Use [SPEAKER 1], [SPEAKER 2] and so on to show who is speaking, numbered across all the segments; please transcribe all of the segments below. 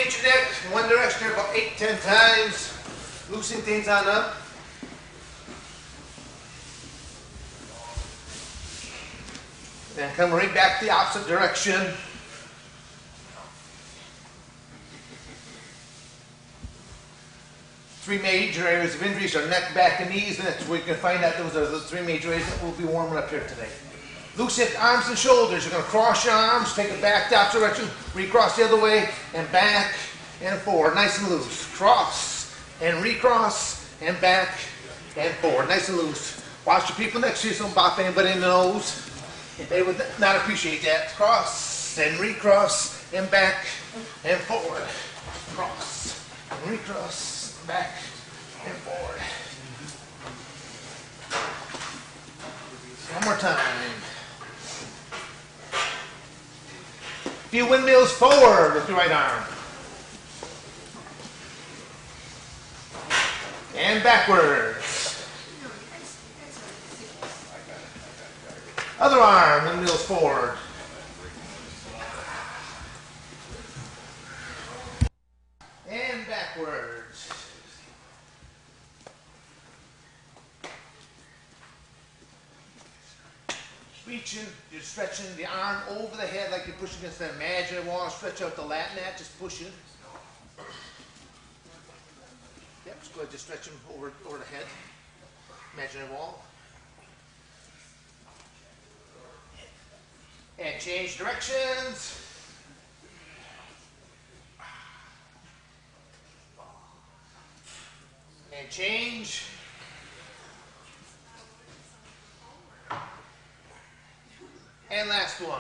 [SPEAKER 1] rotate your neck in one direction about 8-10 times. Loosen things on up. And come right back the opposite direction. Three major areas of injuries are neck, back, and knees, and that's where you can find out those are the three major areas that we'll be warming up here today. Loose hip, arms and shoulders. You're going to cross your arms, take it back the opposite direction, recross the other way, and back and forward, nice and loose. Cross and recross and back and forward, nice and loose. Watch the people next to you, don't bop anybody in the nose. They would not appreciate that. Cross and recross and back and forward. Cross and recross. Back and forward. One more time. Few windmills forward with your right arm. And backwards. Other arm, windmills forward. And backwards. Reaching, you're stretching the arm over the head like you're pushing against an imaginary wall. Stretch out the lat mat, just push it. Yep, just go ahead, just stretch them over the head. Imaginary wall. And change directions. And change. And last one.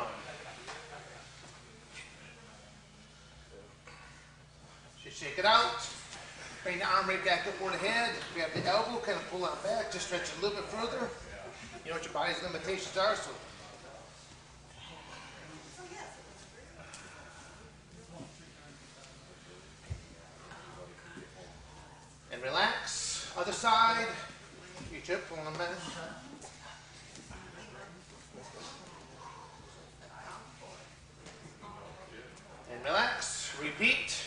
[SPEAKER 1] Just shake it out. Bring the arm right back up over the head. Grab the elbow, kind of pull it back. Just stretch it a little bit further. You know what your body's limitations are, so. And relax. Other side. Reach up, pull them back. Relax, repeat.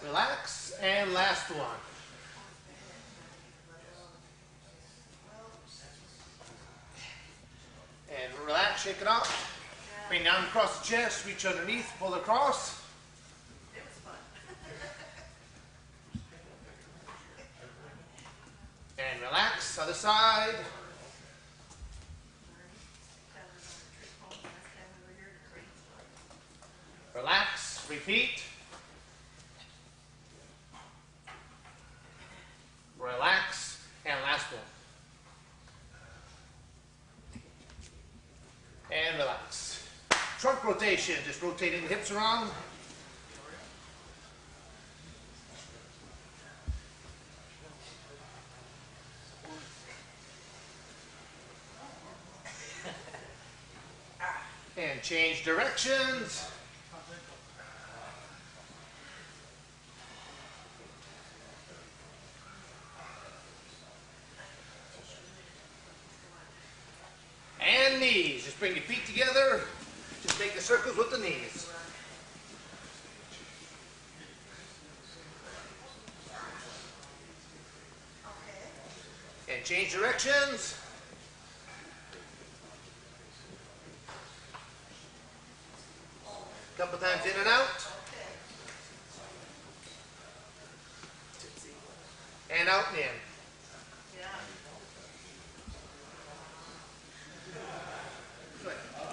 [SPEAKER 1] Relax, and last one. And relax, shake it out. Bring down across the chest, reach underneath, pull across. And relax, other side. Relax, repeat. Relax, and last one. And relax. Trunk rotation, just rotating the hips around. And change directions. And knees. Just bring your feet together. Just make the circles with the knees. And change directions. Couple times in and out. And out and in.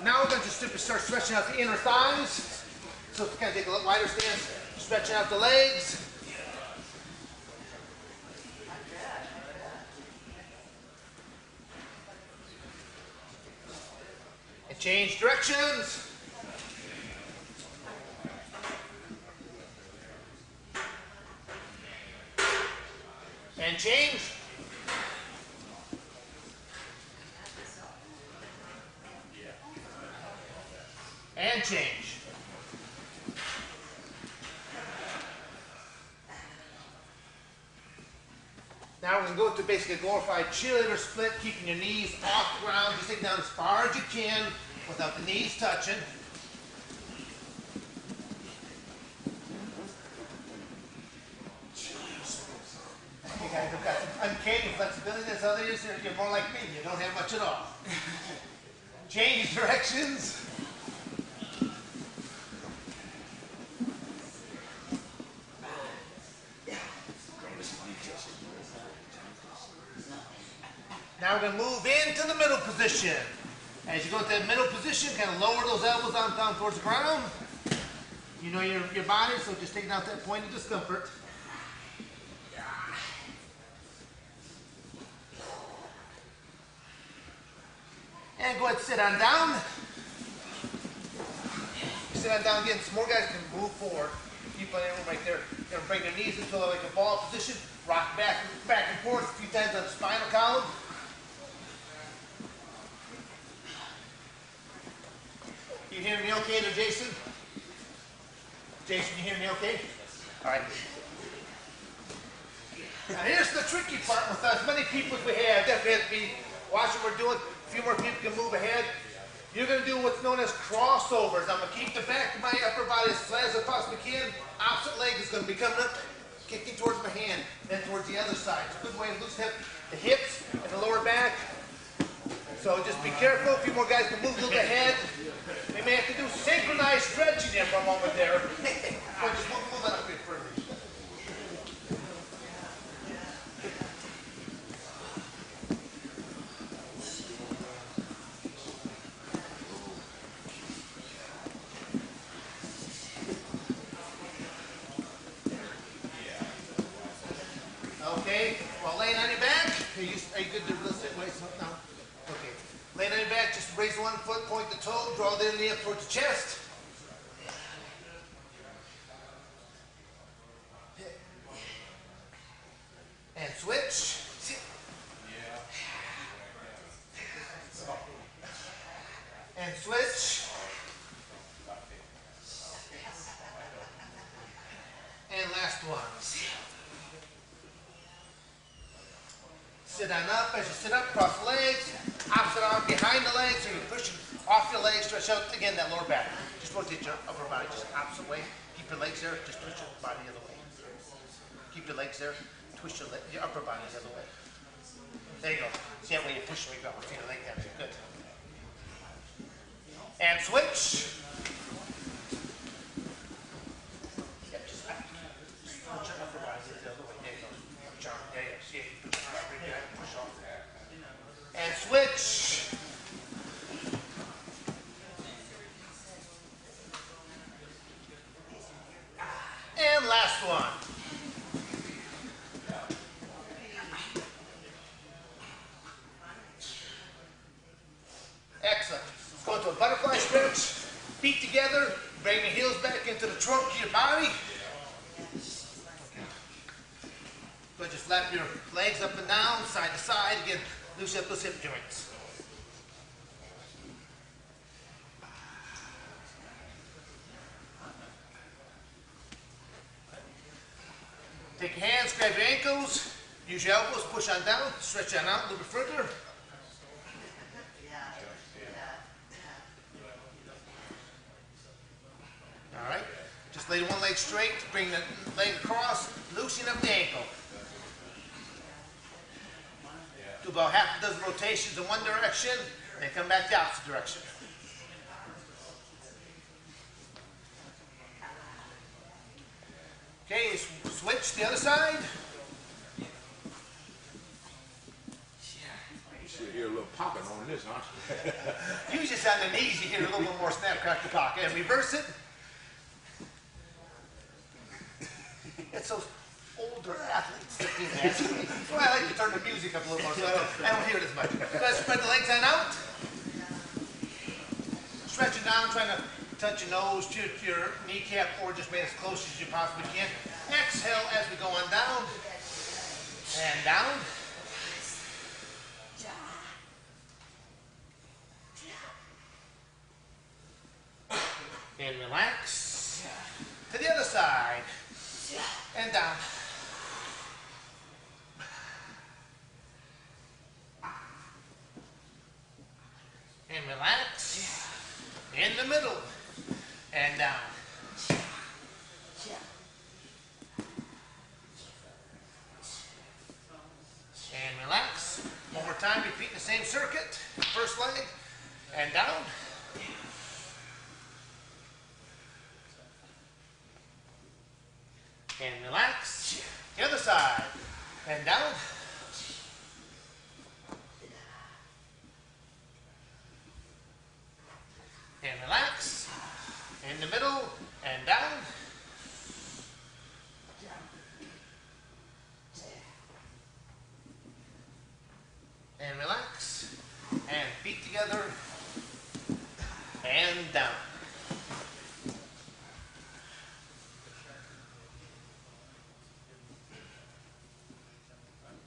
[SPEAKER 1] Now we're going to just simply start stretching out the inner thighs. So kind of take a little wider stance, stretching out the legs. And change directions. And change. And change. Now we're going to go to basically a glorified cheerleader split, keeping your knees off the ground. Just take down as far as you can without the knees touching. You guys have got some uncanny flexibility. That's others. You're more like me. You don't have much at all. Change directions. Now we're going to move into the middle position. As you go into that middle position, kind of lower those elbows down towards the ground. You know your body, so just take it out that point of discomfort. And go ahead and sit on down. Sit on down again. Some more guys can move forward. Keep on everyone right there. You're going to bring your knees into like a ball position. Rock back and forth a few times on the spinal column. You hear me okay there, Jason? Jason, you hear me okay? All right. Now here's the tricky part with as many people as we have. Definitely have to be watching what we're doing. A few more people can move ahead. You're going to do what's known as crossovers. I'm going to keep the back of my upper body as flat as I possibly can. Opposite leg is going to be coming up, kicking towards my hand, then towards the other side. It's a good way to loosen up the hips and the lower back. So just be careful. A few more guys can move a little bit ahead. We may have to do synchronized stretching there for a moment there. Or just move that up a bit further. Okay, well laying on your back, are you good to listen? Wait, no. Okay, laying on your back, just raise one foot, point the toe, draw the knee up towards the chest. And switch. And switch. And last one. Sit on up. As you sit up, cross the legs. Opposite arm behind the legs, so you're pushing off your legs, stretch out again that lower back. Just rotate your upper body just opposite way. Keep your legs there, just twist your body the other way. Keep your legs there, twist your upper body the other way. There you go. See that way you're pushing me back, feet your leg down. Good. And switch. Yeah, just push your upper body the other way. There you go. Yeah, see it. Push off. And switch. And last one. Excellent. Let's go into a butterfly stretch. Feet together. Bring your heels back into the trunk of your body. Go just flap your legs up and down, side to side. Again, loosen up those hip joints. Take your hands, grab your ankles, use your elbows, push on down, stretch on out a little bit further. All right, just lay one leg straight, bring the leg across, loosen up the ankle. Do about half a dozen rotations in one direction, then come back the opposite direction. Okay, switch the other side.
[SPEAKER 2] You should hear a little popping on this, huh?
[SPEAKER 1] Usually it's on the knees, you hear a little bit more snap, crack, the pocket. And reverse it. It's those older athletes that do that. Well, I like to turn the music up a little more so I don't hear it as much. Let's spread the legs on out. Stretching down, trying to touch your nose to your kneecap or just make as close as you possibly can. Exhale as we go on down. And down. And relax. To the other side. And down. same circuit, first leg, and down. And relax. The other side, and down. And relax. In the middle, and down. And relax. And feet together. And down.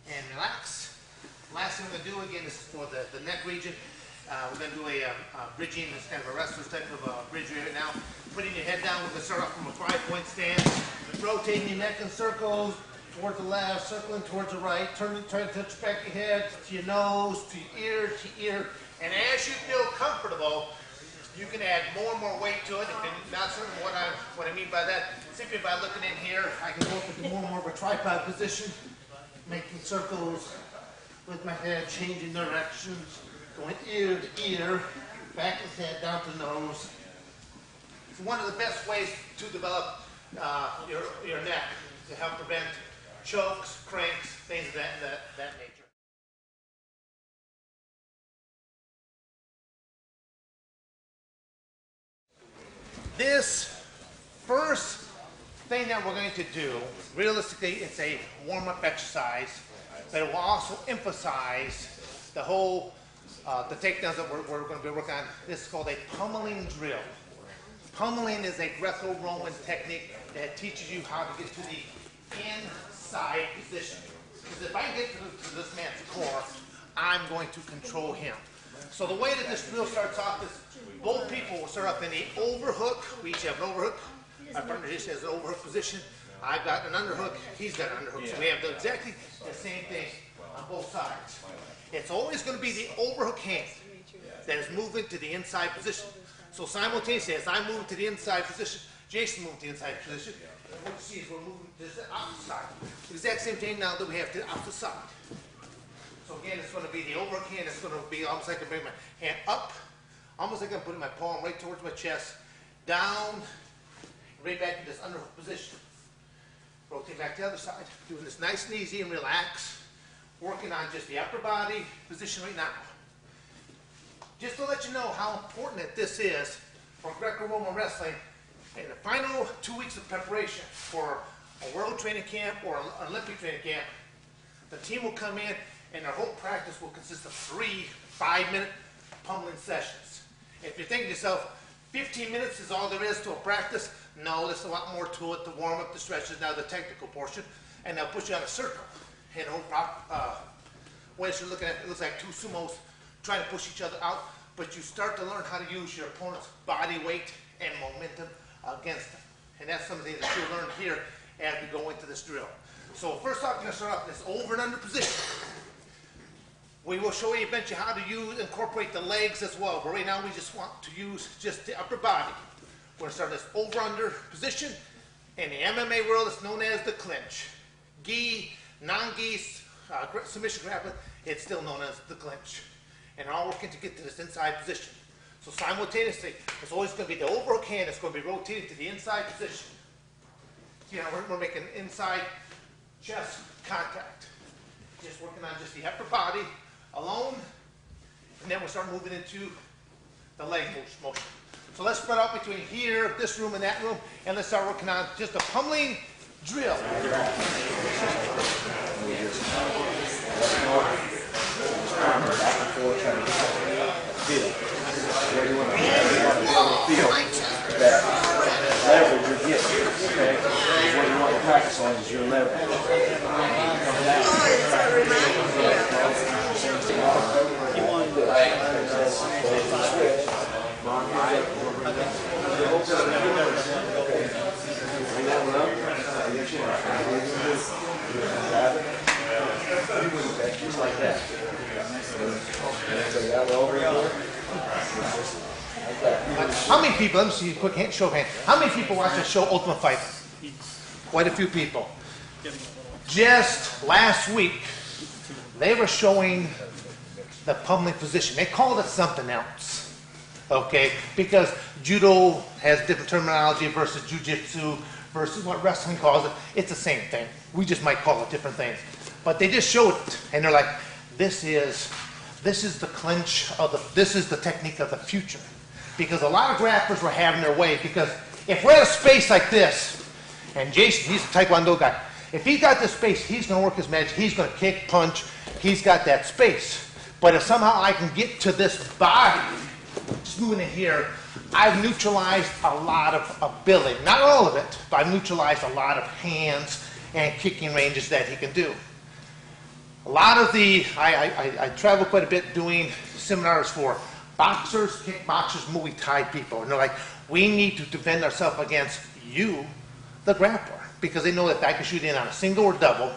[SPEAKER 1] And relax. Last thing we're going to do again is for the neck region. We're going to do a bridging, this kind of a wrestler's type of bridge right now. Putting your head down, we're going to start off from a 5-point stance. Rotating your neck in circles towards the left, circling towards the right. Trying to touch back your head to your nose, to your ear. And as you feel comfortable, you can add more and more weight to it. And not certain what I mean by that. Simply by looking in here, I can go up into more and more of a tripod position, making circles with my head, changing directions, going ear to ear, back of the head, down to the nose. It's one of the best ways to develop your neck to help prevent chokes, cranks, things of that nature. This first thing that we're going to do, realistically, it's a warm-up exercise, but it will also emphasize the whole, the takedowns that we're going to be working on. This is called a pummeling drill. Pummeling is a Greco-Roman technique that teaches you how to get to the inside position. Because if I get to this man's core, I'm going to control him. So the way that this drill starts off is both people will start off in the overhook. We each have an overhook. My partner just has an overhook position. I've got an underhook. He's got an underhook. So we have exactly the same thing on both sides. It's always going to be the overhook hand that is moving to the inside position. So simultaneously, as I'm moving to the inside position, Jason moving to the inside position. And what you see is we're moving to the opposite side. The exact same thing now that we have to the opposite side. So again, it's going to be the overhook hand. It's going to be almost like I bring my hand up, almost like I'm putting my palm right towards my chest, down, right back in this underhook position. Rotate back to the other side. Doing this nice and easy and relax. Working on just the upper body position right now. Just to let you know how important that this is for Greco-Roman wrestling in the final 2 weeks of preparation for a world training camp or an Olympic training camp. The team will come in and their whole practice will consist of 3 5-minute pummeling sessions. If you're thinking to yourself, 15 minutes is all there is to a practice, no, there's a lot more to it. The warm up, the stretches, now the technical portion, and they'll put you on a circle. And the whole way you're looking at it, looks like two sumos trying to push each other out, but you start to learn how to use your opponent's body weight and momentum against them. And that's something that you'll learn here as we go into this drill. So first off, we're going to start off this over and under position. We will show you eventually how to incorporate the legs as well, but right now we just want to use just the upper body. We're going to start this over-under position. In the MMA world, it's known as the clinch. Gi, non-gi, submission grappling, it's still known as the clinch. And all working to get to this inside position. So simultaneously, it's always going to be the overhook hand that's going to be rotating to the inside position. See how we're making inside chest contact. Just working on just the upper body alone, and then we'll start moving into the leg motion. So let's spread out between here, this room, and that room, and let's start working on just a pummeling drill.
[SPEAKER 3] Leverage you're getting, okay? What you want to practice on is your leverage. Just like that.
[SPEAKER 1] How many people, let me see a quick show of hands. How many people watch the show Ultimate Fighter? Quite a few people. Just last week, they were showing the pummeling position. They called it something else, okay? Because judo has different terminology versus jujitsu versus what wrestling calls it. It's the same thing. We just might call it different things. But they just showed it, and they're like, this is the clinch of this is the technique of the future. Because a lot of grapplers were having their way, because if we're at a space like this, and Jason, he's a Taekwondo guy, if he's got this space, he's going to work his magic, he's going to kick, punch, he's got that space. But if somehow I can get to this body, just moving in here, I've neutralized a lot of ability. Not all of it, but I've neutralized a lot of hands and kicking ranges that he can do. A lot of I travel quite a bit doing seminars for boxers, kickboxers, Muay Thai people. And they're like, we need to defend ourselves against you, the grappler. Because they know that I can shoot in on a single or double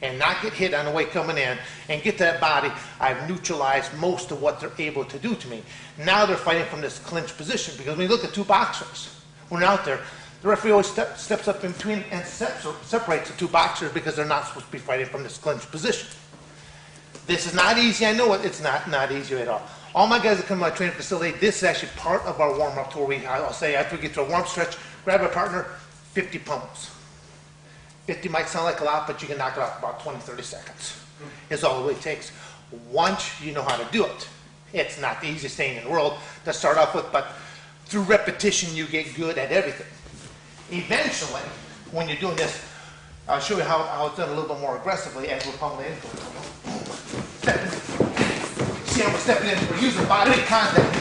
[SPEAKER 1] and not get hit on the way coming in and get to that body. I've neutralized most of what they're able to do to me. Now they're fighting from this clinch position, because when you look at two boxers, when they're out there, the referee always steps up in between and separates the two boxers, because they're not supposed to be fighting from this clinch position. This is not easy. I know it. It's not easy at all. All my guys that come to my training facility, this is actually part of our warm-up tour. I'll say after we get to a warm stretch, grab a partner, 50 pummels. 50 might sound like a lot, but you can knock it off about 20, 30 seconds. Is all it really takes. Once you know how to do it, it's not the easiest thing in the world to start off with, but through repetition, you get good at everything. Eventually, when you're doing this, I'll show you how it's done a little bit more aggressively as we're pummeling into it. Stepping. See how we're stepping in? We're using body contact.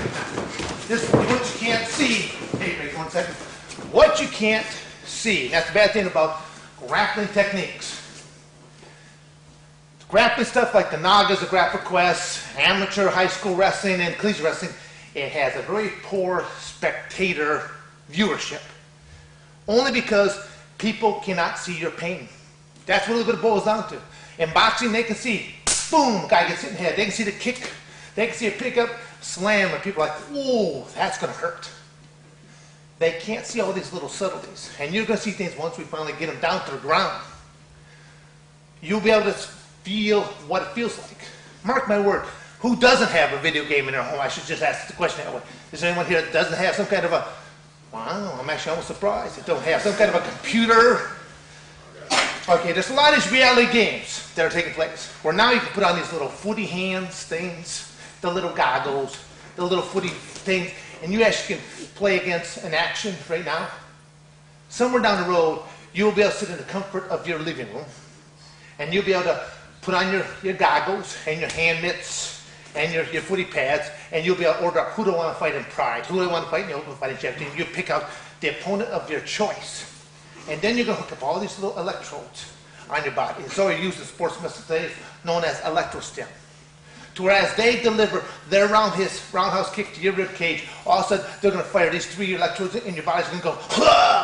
[SPEAKER 1] This is what you can't see. Hey, wait 1 second. What you can't see. That's the bad thing about grappling techniques. Grappling stuff like the Nagas, the Grapple Quest, amateur high school wrestling, and collegiate wrestling, it has a very poor spectator viewership. Only because people cannot see your pain. That's what it boils down to. In boxing, they can see, boom, guy gets hit in the head. They can see the kick. They can see a pickup, slam, and people are like, ooh, that's going to hurt. They can't see all these little subtleties. And you're going to see things once we finally get them down to the ground. You'll be able to feel what it feels like. Mark my word, who doesn't have a video game in their home? I should just ask the question that way. Is there anyone here that doesn't have some kind of a, wow, I'm actually almost surprised. They don't have some kind of a computer. Okay, there's a lot of these reality games that are taking place, where now you can put on these little footy hands things, the little goggles, the little footy things, and you actually can play against an action right now. Somewhere down the road, you'll be able to sit in the comfort of your living room, and you'll be able to put on your goggles and your hand mitts and your footy pads, and you'll be able to order up who do I want to fight in Pride, who do I want to fight in the Open Fighting Championship. You pick out the opponent of your choice. And then you're going to hook up all these little electrodes on your body. It's already used in sports medicine today, known as electrostim. To whereas they deliver their roundhouse kick to your rib cage, all of a sudden they're going to fire these 3 electrodes and your body's going to go,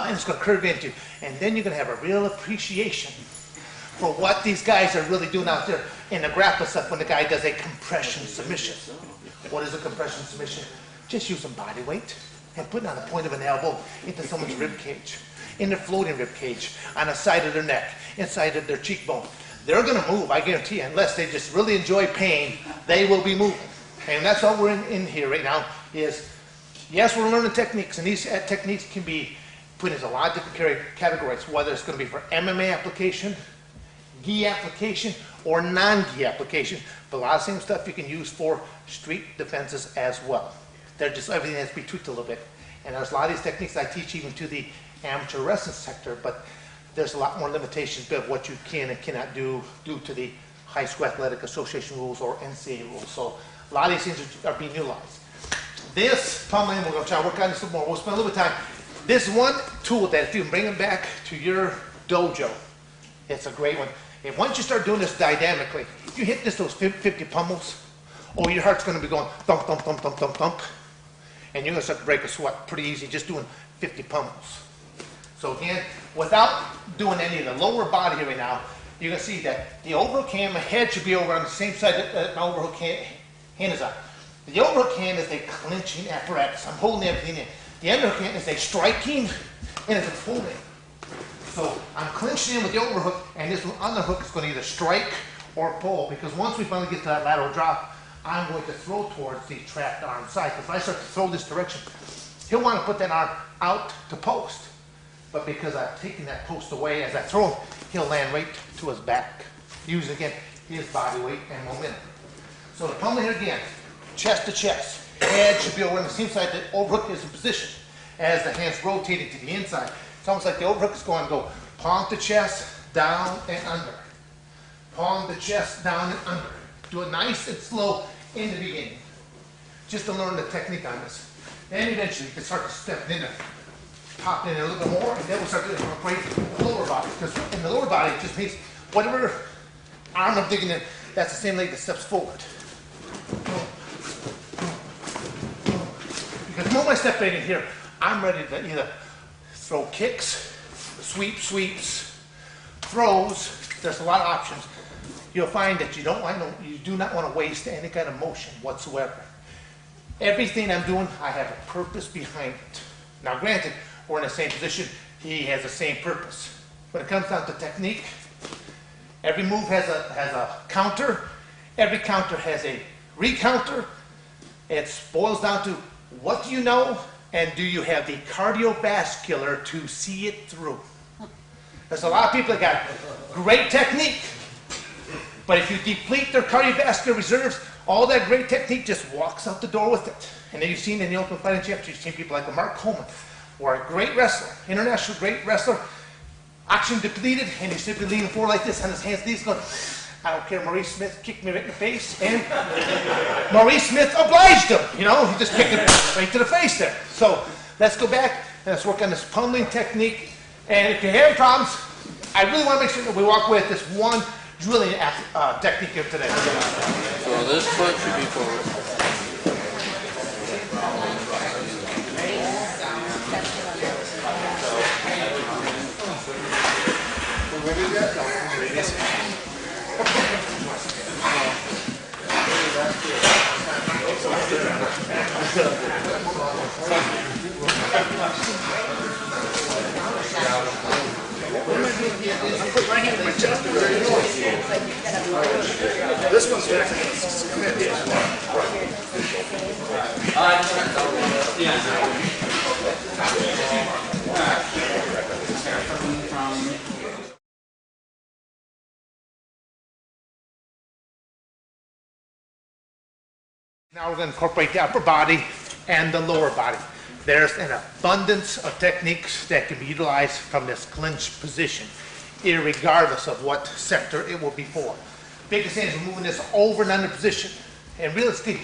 [SPEAKER 1] and it's going to curve into you. And then you're going to have a real appreciation for what these guys are really doing out there in the grapple stuff when the guy does a compression submission. What is a compression submission? Just using body weight and putting on the point of an elbow into someone's rib cage, in their floating rib cage, on the side of their neck, inside of their cheekbone. They're going to move, I guarantee you, unless they just really enjoy pain, they will be moving. And that's all we're in here right now is, yes, we're learning techniques, and these techniques can be put into a lot of different categories, whether it's going to be for MMA application, gi application, or non-gi application. But a lot of the same stuff you can use for street defenses as well. They're just, everything has to be tweaked a little bit. And there's a lot of these techniques I teach even to the amateur wrestling sector, but there's a lot more limitations of what you can and cannot do due to the High School Athletic Association rules or NCAA rules. So a lot of these things are being utilized. This pummeling, we're going to try to work on this a little more. We'll spend a little bit of time. This one tool that if you can bring it back to your dojo, it's a great one. And once you start doing this dynamically, if you hit those 50 pummels, oh, your heart's going to be going thump, thump, thump, thump, thump, thump. And you're going to start to break a sweat pretty easy just doing 50 pummels. So again, without doing any of the lower body here right now, you're going to see that the overhook hand, my head should be over on the same side that my overhook hand is on. The overhook hand is a clinching apparatus. I'm holding everything in. The underhook hand is a striking and it's a pulling. So I'm clinching in with the overhook, and this underhook is going to either strike or pull, because once we finally get to that lateral drop, I'm going to throw towards the trapped arm side. Because if I start to throw this direction, he'll want to put that arm out to post. But because I've taken that post away as I throw him, he'll land right to his back. Using, again, his body weight and momentum. So the pummel here again, chest to chest. Head should be over on the same side that overhook is in position. As the hands rotating to the inside, it's almost like the overhook is going to go palm to chest, down and under. Palm to chest, down and under. Do it nice and slow in the beginning, just to learn the technique on this. Then eventually you can start to step in there, pop in there a little bit more, and then we'll start to incorporate the lower body. Because in the lower body, it just means whatever arm I'm digging in, that's the same leg that steps forward. Because the moment I step in here, I'm ready to either throw kicks, sweeps, throws. There's a lot of options. You'll find that you do not want to waste any kind of motion whatsoever. Everything I'm doing, I have a purpose behind it. Now granted, we're in the same position, he has the same purpose. When it comes down to technique, every move has a counter, every counter has a recounter. It boils down to what do you know and do you have the cardiovascular to see it through. There's a lot of people that got great technique, but if you deplete their cardiovascular reserves, all that great technique just walks out the door with it. And then you've seen in the Ultimate Fighting Championship, you've seen people like Mark Coleman, who are a great wrestler, international great wrestler, oxygen depleted, and he's simply leaning forward like this on his hands, knees, going, I don't care, Maurice Smith kicked me right in the face, and Maurice Smith obliged him, you know, he just kicked him right to the face there. So let's go back and let's work on this pummeling technique. And if you're having problems, I really want to make sure that we walk away with this one drilling technique here today.
[SPEAKER 4] So this foot should be forward.
[SPEAKER 5] Put my hand on my chest. This one's
[SPEAKER 1] Now we're going to incorporate the upper body and the lower body. There's an abundance of techniques that can be utilized from this clinch position, irregardless of what sector it will be for. Biggest thing is we're moving this over and under position. And realistically,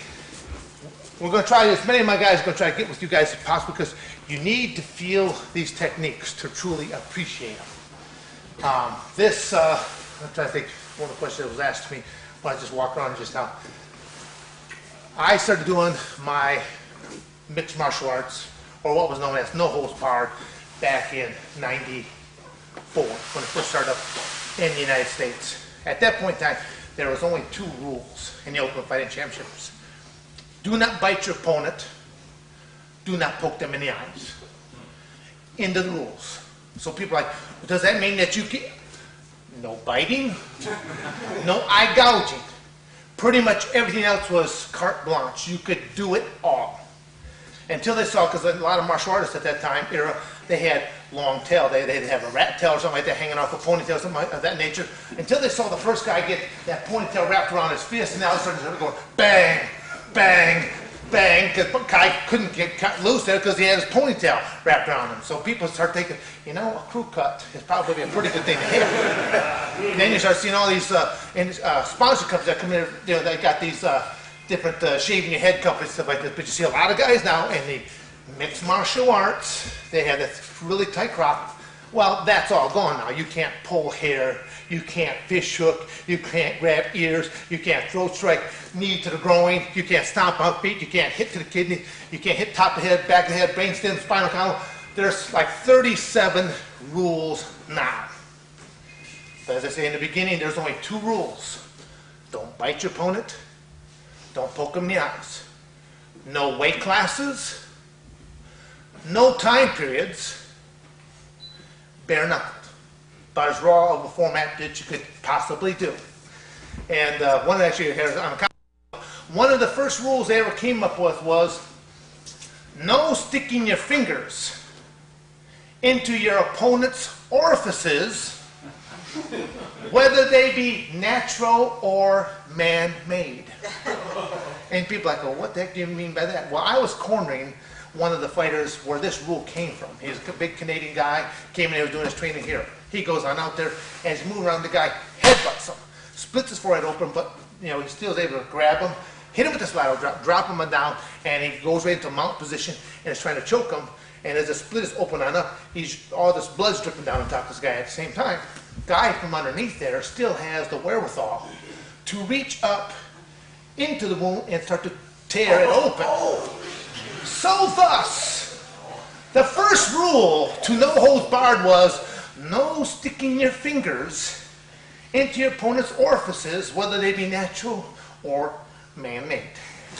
[SPEAKER 1] we're going to try, as many of my guys are going to try to get with you guys as possible, because you need to feel these techniques to truly appreciate them. I'm trying to think, one of the questions that was asked to me when I just walked around just now. I started doing my mixed martial arts, or what was known as no holds barred, back in '94 when it first started up in the United States. At that point in time, there was only 2 rules in the Ultimate Fighting Championships. Do not bite your opponent. Do not poke them in the eyes. In the rules. So people are like, does that mean that you can? No biting, no eye gouging. Pretty much everything else was carte blanche. You could do it all. Until they saw, because a lot of martial artists at that time era, they had long tail. They'd have a rat tail or something like that hanging off a ponytail, something of that nature. Until they saw the first guy get that ponytail wrapped around his fist, and now they started going bang, bang, bang, because the guy couldn't get cut loose there because he had his ponytail wrapped around him. So people start thinking, you know, a crew cut is probably a pretty good thing to have. Then you start seeing all these sponsor companies that come in, you know, they got these different shaving your head companies, stuff like this. But you see a lot of guys now in the mixed martial arts, they have this really tight crop. Well, that's all gone now. You can't pull hair, you can't fish hook, you can't grab ears, you can't throat strike, knee to the groin, you can't stomp on feet, you can't hit to the kidney, you can't hit top of the head, back of the head, brainstem, spinal column. There's like 37 rules now. But as I say in the beginning, there's only 2 rules. Don't bite your opponent, don't poke them in the eyes. No weight classes, no time periods, bare knuckled. About as raw of a format that you could possibly do. And one actually here on a one of the first rules they ever came up with was no sticking your fingers into your opponent's orifices, whether they be natural or man-made. And people are like, well, what the heck do you mean by that? Well, I was cornering one of the fighters where this rule came from. He's a big Canadian guy, came in, he was doing his training here. He goes on out there, and as he's moving around, the guy headbutts him, splits his forehead open, but he still is able to grab him, hit him with the lateral drop him down, and he goes right into mount position and is trying to choke him. And as the split is open on up, all this blood's dripping down on top of this guy at the same time. Guy from underneath there still has the wherewithal to reach up into the wound and start to tear it open. So thus, the first rule to no holds barred was no sticking your fingers into your opponent's orifices, whether they be natural or man-made.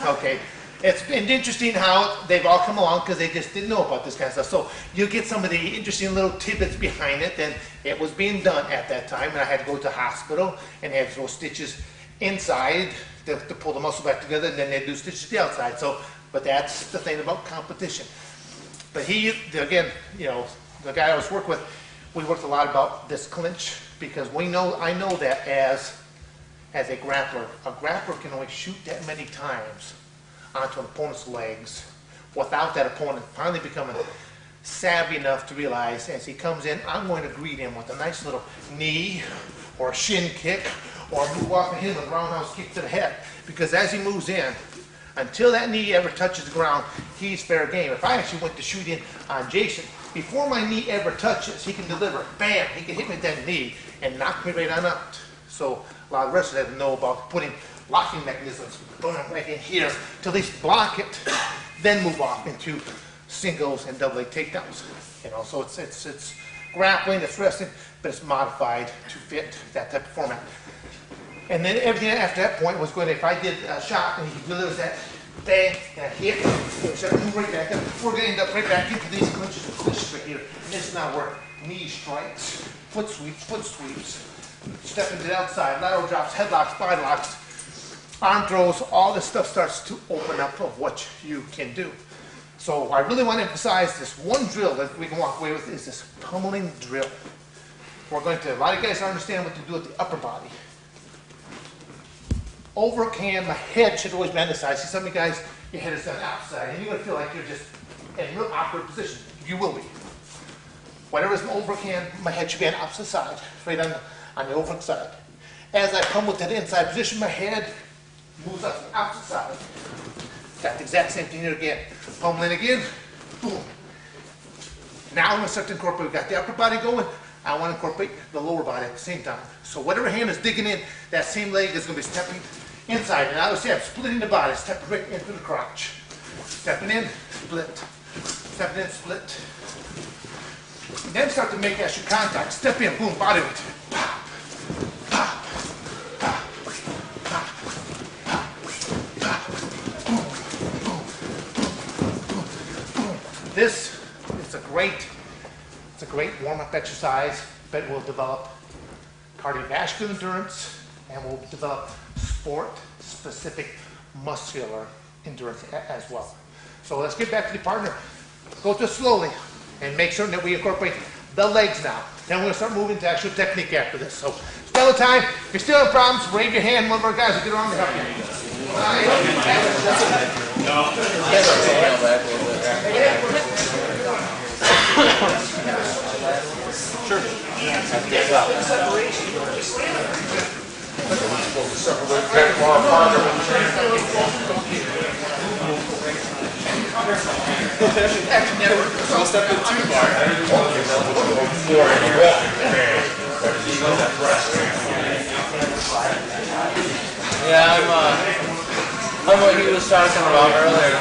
[SPEAKER 1] Okay, it's been interesting how they've all come along because they just didn't know about this kind of stuff. So you get some of the interesting little tidbits behind it, and it was being done at that time, and I had to go to the hospital and have those stitches inside to pull the muscle back together, and then they do stitches to the outside. So, but that's the thing about competition. But again, the guy I was working with, we worked a lot about this clinch because I know that as a grappler can only shoot that many times onto an opponent's legs without that opponent finally becoming savvy enough to realize as he comes in, I'm going to greet him with a nice little knee or a shin kick or move off of him with a roundhouse kick to the head. Because as he moves in, until that knee ever touches the ground, he's fair game. If I actually went to shoot in on Jason, before my knee ever touches, he can deliver. Bam! He can hit me with that knee and knock me right on out. So a lot of wrestlers have to know about putting locking mechanisms, boom, right in here to at least block it, then move off into singles and double leg takedowns. So it's grappling, it's wrestling, but it's modified to fit that type of format. And then everything after that point was going to, if I did a shot and he delivers that bang and a hit, so move right back up, we're going to end up right back into these clinches and clinches right here. And this is now where knee strikes, foot sweeps, step into the outside, lateral drops, headlocks, body locks, arm throws, all this stuff starts to open up of what you can do. So I really want to emphasize this one drill that we can walk away with is this pummeling drill. A lot of guys don't understand what to do with the upper body. Overhand, my head should always be on the side. See, some of you guys, your head is on the outside, and you're going to feel like you're just in a real awkward position. You will be. Whatever is an overhand, my head should be on the opposite side, right on the overhand side. As I come with that inside position, my head moves up to the opposite side. Got the exact same thing here again. Pummeling again, boom. Now I'm going to start to incorporate, we've got the upper body going, I want to incorporate the lower body at the same time. So whatever hand is digging in, that same leg is going to be stepping inside. And I would say I'm splitting the body, stepping right into the crotch. Stepping in, split. Stepping in, split. And then start to make extra contact. Step in, boom, body weight. Pop, pop, pop, pop, pop, pop. Boom, boom, boom, boom, boom. This is a great warm-up exercise, but it will develop cardiovascular endurance and will develop sport-specific muscular endurance as well. So let's get back to the partner. Go through slowly and make certain that we incorporate the legs now. Then we're going to start moving to actual technique after this. So spell the time. If you're still having problems, wave your hand. One of our guys will get around to help
[SPEAKER 5] I'll step in too far.
[SPEAKER 4] Yeah, I'm what he was talking about earlier.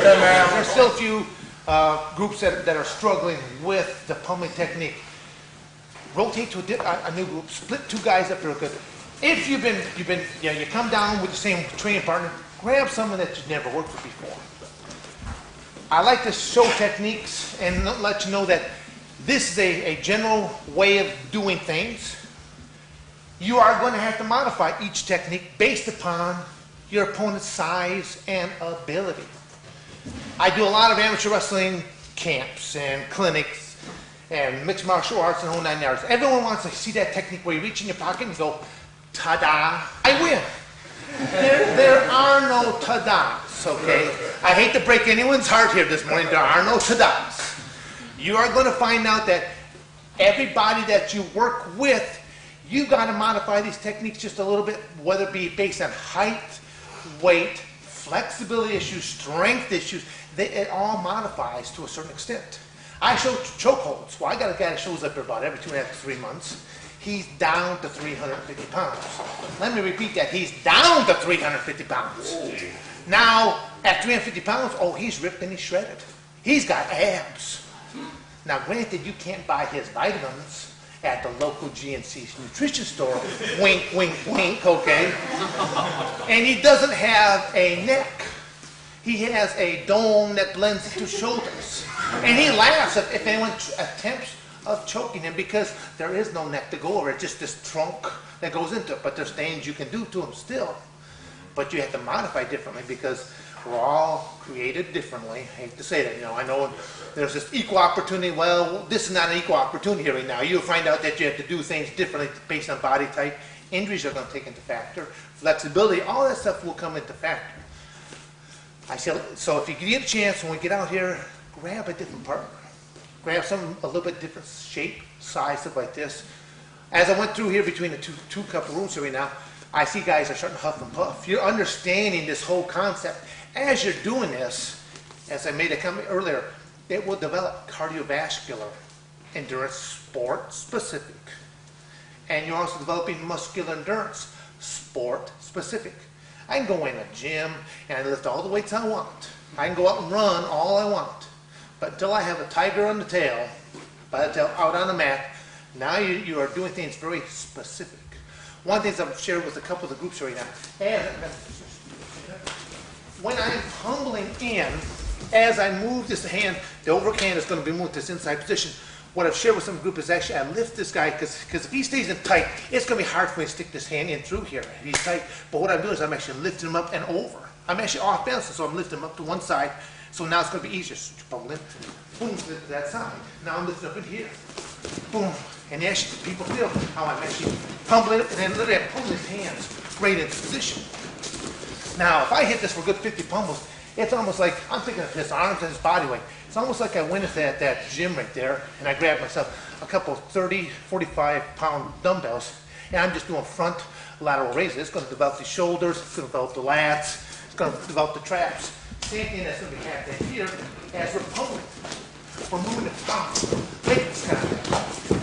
[SPEAKER 1] There's still a few groups that are struggling with the pummeling technique. Rotate to a new group. Split two guys up there. Good. If you come down with the same training partner, grab someone that you've never worked with before. I like to show techniques and let you know that this is a general way of doing things. You are going to have to modify each technique based upon your opponent's size and ability. I do a lot of amateur wrestling camps and clinics and mixed martial arts and whole 9 yards. Everyone wants to see that technique where you reach in your pocket and go, ta-da, I win. There are no ta-das, okay? I hate to break anyone's heart here this morning, there are no ta-das. You are going to find out that everybody that you work with, you got to modify these techniques just a little bit, whether it be based on height, weight, flexibility issues, strength issues. It all modifies to a certain extent. I show chokeholds. Well, I got a guy that shows up here about every 2.5 to 3 months. He's down to 350 pounds. Let me repeat that. He's down to 350 pounds. Now, at 350 pounds, oh, he's ripped and he's shredded. He's got abs. Now, granted, you can't buy his vitamins at the local GNC nutrition store. Wink, wink, wink, okay? And he doesn't have a neck. He has a dome that blends into shoulders. And he laughs if anyone attempts of choking him because there is no neck to go over. It's just this trunk that goes into it. But there's things you can do to him still. But you have to modify differently because we're all created differently. I hate to say that, you know. I know there's this equal opportunity. Well, this is not an equal opportunity right now. You'll find out that you have to do things differently based on body type. Injuries are going to take into factor. Flexibility, all that stuff will come into factor. I said, so if you get a chance when we get out here, grab a different partner. Grab something a little bit different shape, size, stuff like this. As I went through here between the two couple rooms here right now, I see guys are starting to huff and puff. You're understanding this whole concept. As you're doing this, as I made a comment earlier, it will develop cardiovascular endurance, sport specific. And you're also developing muscular endurance, sport specific. I can go in a gym and I lift all the weights I want. I can go out and run all I want. But until I have a tiger on the tail, by the tail out on the mat, now you are doing things very specific. One of the things I've shared with a couple of the groups right now, when I'm humbling in, as I move this hand, the overhand is going to be moved to this inside position. What I've shared with some group is actually I lift this guy because if he stays in tight, it's going to be hard for me to stick this hand in through here. If he's tight. But what I'm doing is I'm actually lifting him up and over. I'm actually off balance, so I'm lifting him up to one side. So now it's going to be easier. So pummel in, boom, lift to that side. Now I'm lifting up in here. Boom. And actually, people feel how I'm actually pummeling it, and then literally I'm pulling his hands right into position. Now, if I hit this for a good 50 pummels, it's almost like, I'm thinking of his arms and his body weight. It's almost like I went into that gym right there, and I grabbed myself a couple 30, 45-pound dumbbells, and I'm just doing front lateral raises. It's going to develop the shoulders, it's going to develop the lats, it's going to develop the traps. Same thing that's going to be happening here as we're pummeling. We're moving the palm. This kind of.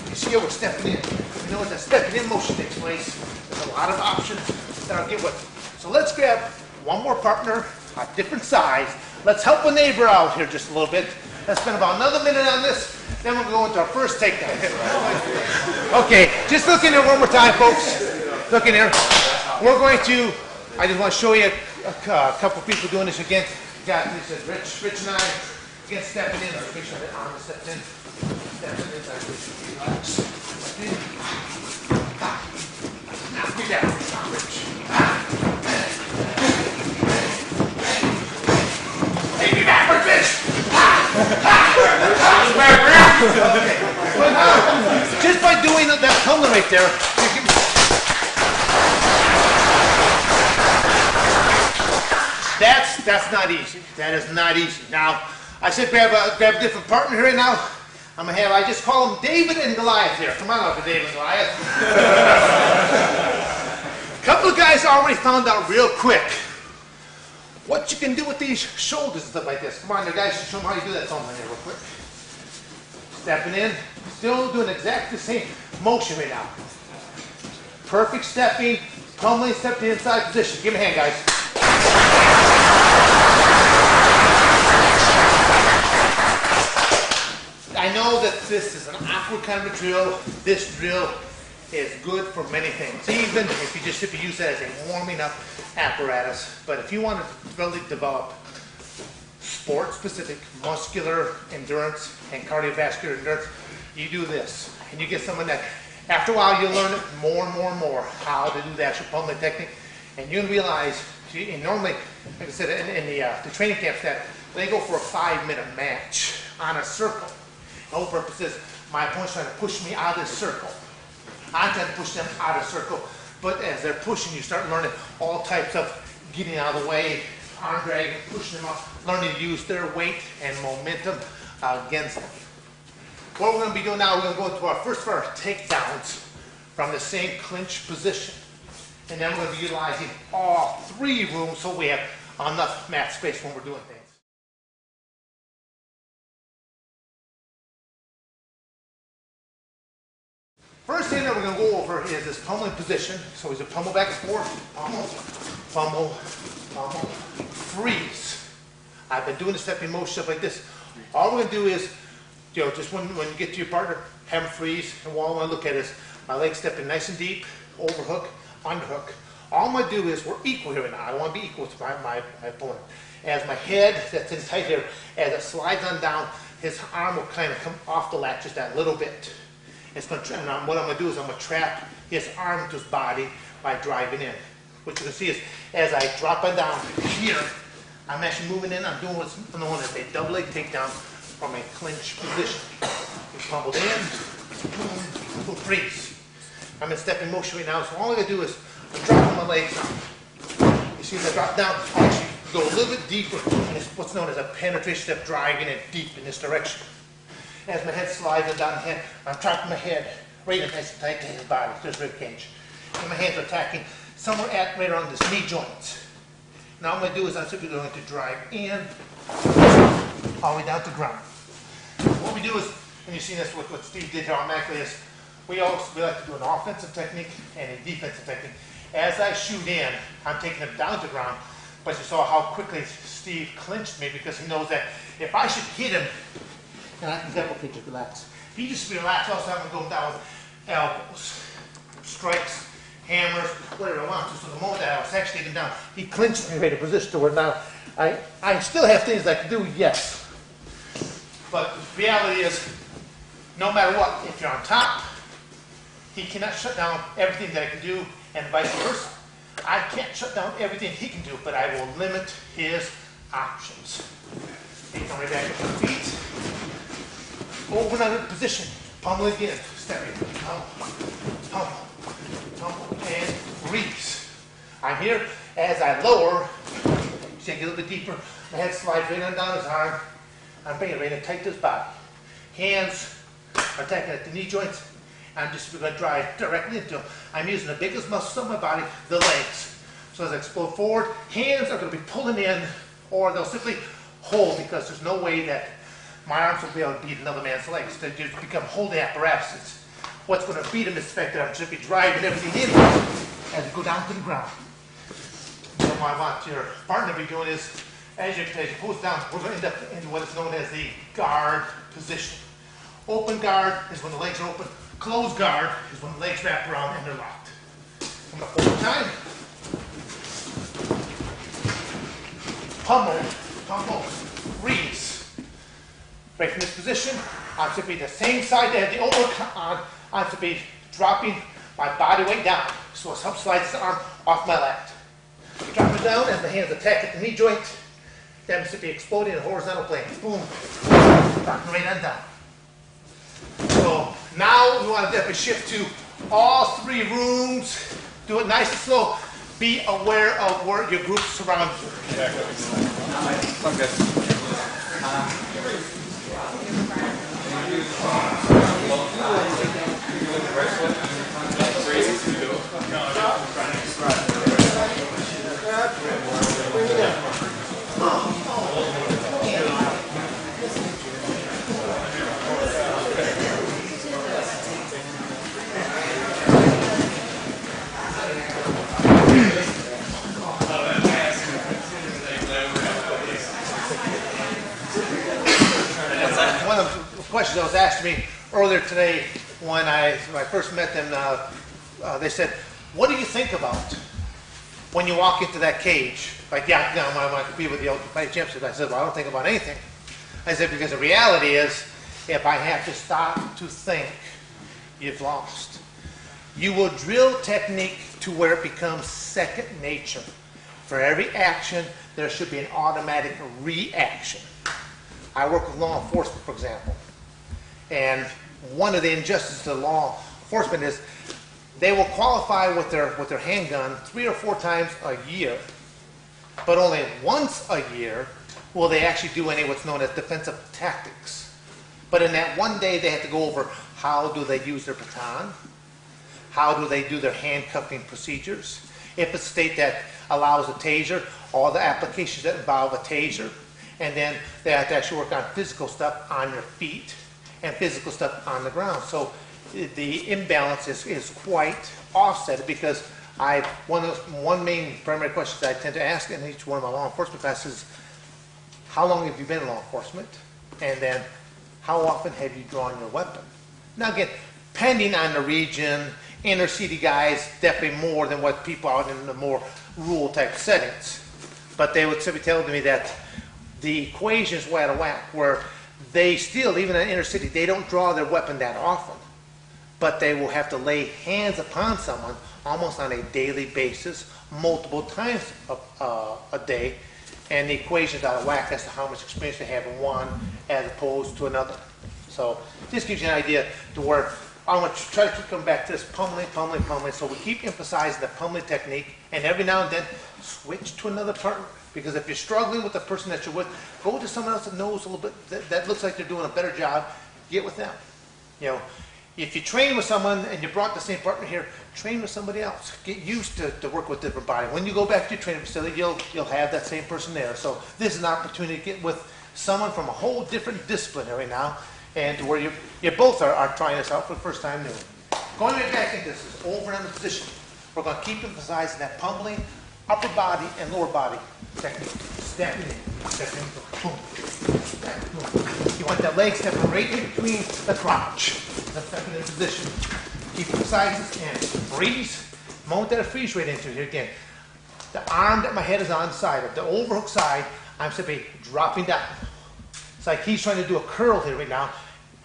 [SPEAKER 1] You see how we're stepping in. You know, as that stepping in motion takes place, there's a lot of options that I'll get with. So let's grab one more partner, a different size. Let's help a neighbor out here just a little bit. Let's spend about another minute on this. Then we'll go into our first takedown. Okay, just look in here one more time, folks. Look in here. We're going to, I just want to show you a couple people doing this again. Got this is Rich and I again stepping in. Let's make sure that arm is stepped in. Stepping in. Now be down, Rich. Take me backward, Rich. Okay. Just by doing that tumbling right there, that's not easy. That is not easy. Now, I said grab a different partner here right now. I just call them David and Goliath here. Come on up, David and Goliath. A couple of guys already found out real quick what you can do with these shoulders and stuff like this. Come on there, guys, show them how you do that tumbling here real quick. Stepping in, still doing exactly the same motion right now. Perfect stepping, tumbling, step to the inside position. Give me a hand, guys. I know that this is an awkward kind of a drill. This drill is good for many things, even if you use that as a warming up apparatus. But if you want to really develop sport-specific muscular endurance and cardiovascular endurance, you do this. And you get someone that, after a while, you'll learn it more and more and more, how to do the actual pummeling technique. And you'll realize And normally, like I said, in the training camps, that they go for a 5-minute match on a circle. The whole purpose is my opponent's trying to push me out of this circle. I'm trying to push them out of the circle. But as they're pushing, you start learning all types of getting out of the way, arm dragging, pushing them up, learning to use their weight and momentum against them. What we're going to be doing now, we're going to go into our first of our takedowns from the same clinch position. And then we're going to be utilizing all 3 rooms so we have enough mat space when we're doing things. First thing that we're going to go over is this pummeling position. So he's a pummel back and forth, pummel, pummel, pummel, freeze. I've been doing the stepping motion stuff like this. All we're going to do is, just when you get to your partner, have him freeze, and what I want to look at is my legs stepping nice and deep, overhook, underhook. All I'm going to do is, we're equal here right now. I want to be equal to my opponent. As my head that's in tight here, as it slides on down, his arm will kind of come off the lat just that little bit. It's going to, and what I'm going to do is I'm going to trap his arm to his body by driving in. What you can see is as I drop it down here, I'm actually moving in. I'm doing what's known as a double leg takedown from a clinch position. You pummeled in, boom, boom, freeze. I'm in stepping motion right now, so all I'm going to do is I'm dropping my legs down. You see as I drop down, I actually go a little bit deeper, and it's what's known as a penetration step, driving it deep in this direction. As my head slides down the head, I'm trapping my head right in nice and tight to his body, to his rib cage. And my hands are attacking somewhere at right around this knee joints. Now what I'm going to do is I'm simply going to drive in all the way down to the ground. What we do is, and you've seen this with what Steve did here automatically, is we like to do an offensive technique and a defensive technique. As I shoot in, I'm taking him down to the ground, but you saw how quickly Steve clinched me because he knows that if I should hit him, and I can double kick, just relax. If he just relax, also I'm going to go down with elbows, strikes, hammers, whatever I want to. So the moment that I was actually getting down, he clinched me right in a position to where now I still have things I can do, yes. But the reality is, no matter what, if you're on top, he cannot shut down everything that I can do, and vice versa. I can't shut down everything he can do, but I will limit his options. He come right back up to the feet. Over another position, pummel again, stepping, pummel, pummel, pummel, and freeze. I'm here, as I lower, see I get a little bit deeper, my head slides right on down his arm, I'm bringing it right in tight to his body. Hands are attacking at the knee joints, I'm just going to drive directly into him. I'm using the biggest muscles of my body, the legs. So as I explode forward, hands are going to be pulling in, or they'll simply hold because there's no way that my arms will be able to beat another man's legs. They just become holding apparatuses. What's going to beat him is the fact that I'm simply driving everything in as we go down to the ground. So what I want your partner to be doing is, as you pull down, we're going to end up in what is known as the guard position. Open guard is when the legs are open. Closed guard is when the legs wrap around and they're locked. I'm going to hold time. Pummel, pummel, freeze. Right from this position, I'm simply the same side that I had the overcut on. I'm simply dropping my body weight down. So it helps slide this arm off my lat. Drop it down as the hands attack at the knee joint. Then I'm simply exploding in a horizontal plane. Boom. Dropping right on down. So now we want to definitely shift to all 3 rooms. Do it nice and slow. Be aware of where your group surrounds you. One of the questions that was asked to me earlier today when I first met them, they said, what do you think about when you walk into that cage? Like, yeah, I want to compete with the Ultimate Fight Championship. I said, well, I don't think about anything. I said, because the reality is, if I have to stop to think, you've lost. You will drill technique to where it becomes second nature. For every action, there should be an automatic reaction. I work with law enforcement, for example, and one of the injustices to law enforcement is they will qualify with their handgun 3 or 4 times a year, but only once a year will they actually do any what's known as defensive tactics. But in that one day, they have to go over how do they use their baton, how do they do their handcuffing procedures. If it's a state that allows a taser, all the applications that involve a taser, and then they have to actually work on physical stuff on your feet and physical stuff on the ground. So the imbalance is quite offset because one main primary question I tend to ask in each one of my law enforcement classes is, how long have you been in law enforcement? And then, how often have you drawn your weapon? Now again, depending on the region, inner city guys, definitely more than what people out in the more rural type settings. But they would simply tell me that the equation is way out of whack, where they still, even in the inner city, they don't draw their weapon that often. But they will have to lay hands upon someone almost on a daily basis, multiple times a day, and the equation is out of whack as to how much experience they have in one as opposed to another. So this gives you an idea to where I'm going to try to keep coming back to this pummeling. So we keep emphasizing the pummeling technique, and every now and then switch to another partner. Because if you're struggling with the person that you're with, go to someone else that knows a little bit, that looks like they're doing a better job. Get with them. You know, if you train with someone and you brought the same partner here, train with somebody else. Get used to work with different body. When you go back to your training facility, you'll have that same person there. So this is an opportunity to get with someone from a whole different disciplinary now, and to where you both are trying this out for the first time new. Going right back into this is over and under position. We're going to keep emphasizing that pummeling, upper body and lower body technique. Stepping in, boom, step, boom. You want that leg stepping right in between the crotch. That's stepping in position. Keep emphasizing and freeze. The moment that I freeze right into here again, the arm that my head is on the side of, the overhook side, I'm simply dropping down. It's like he's trying to do a curl here right now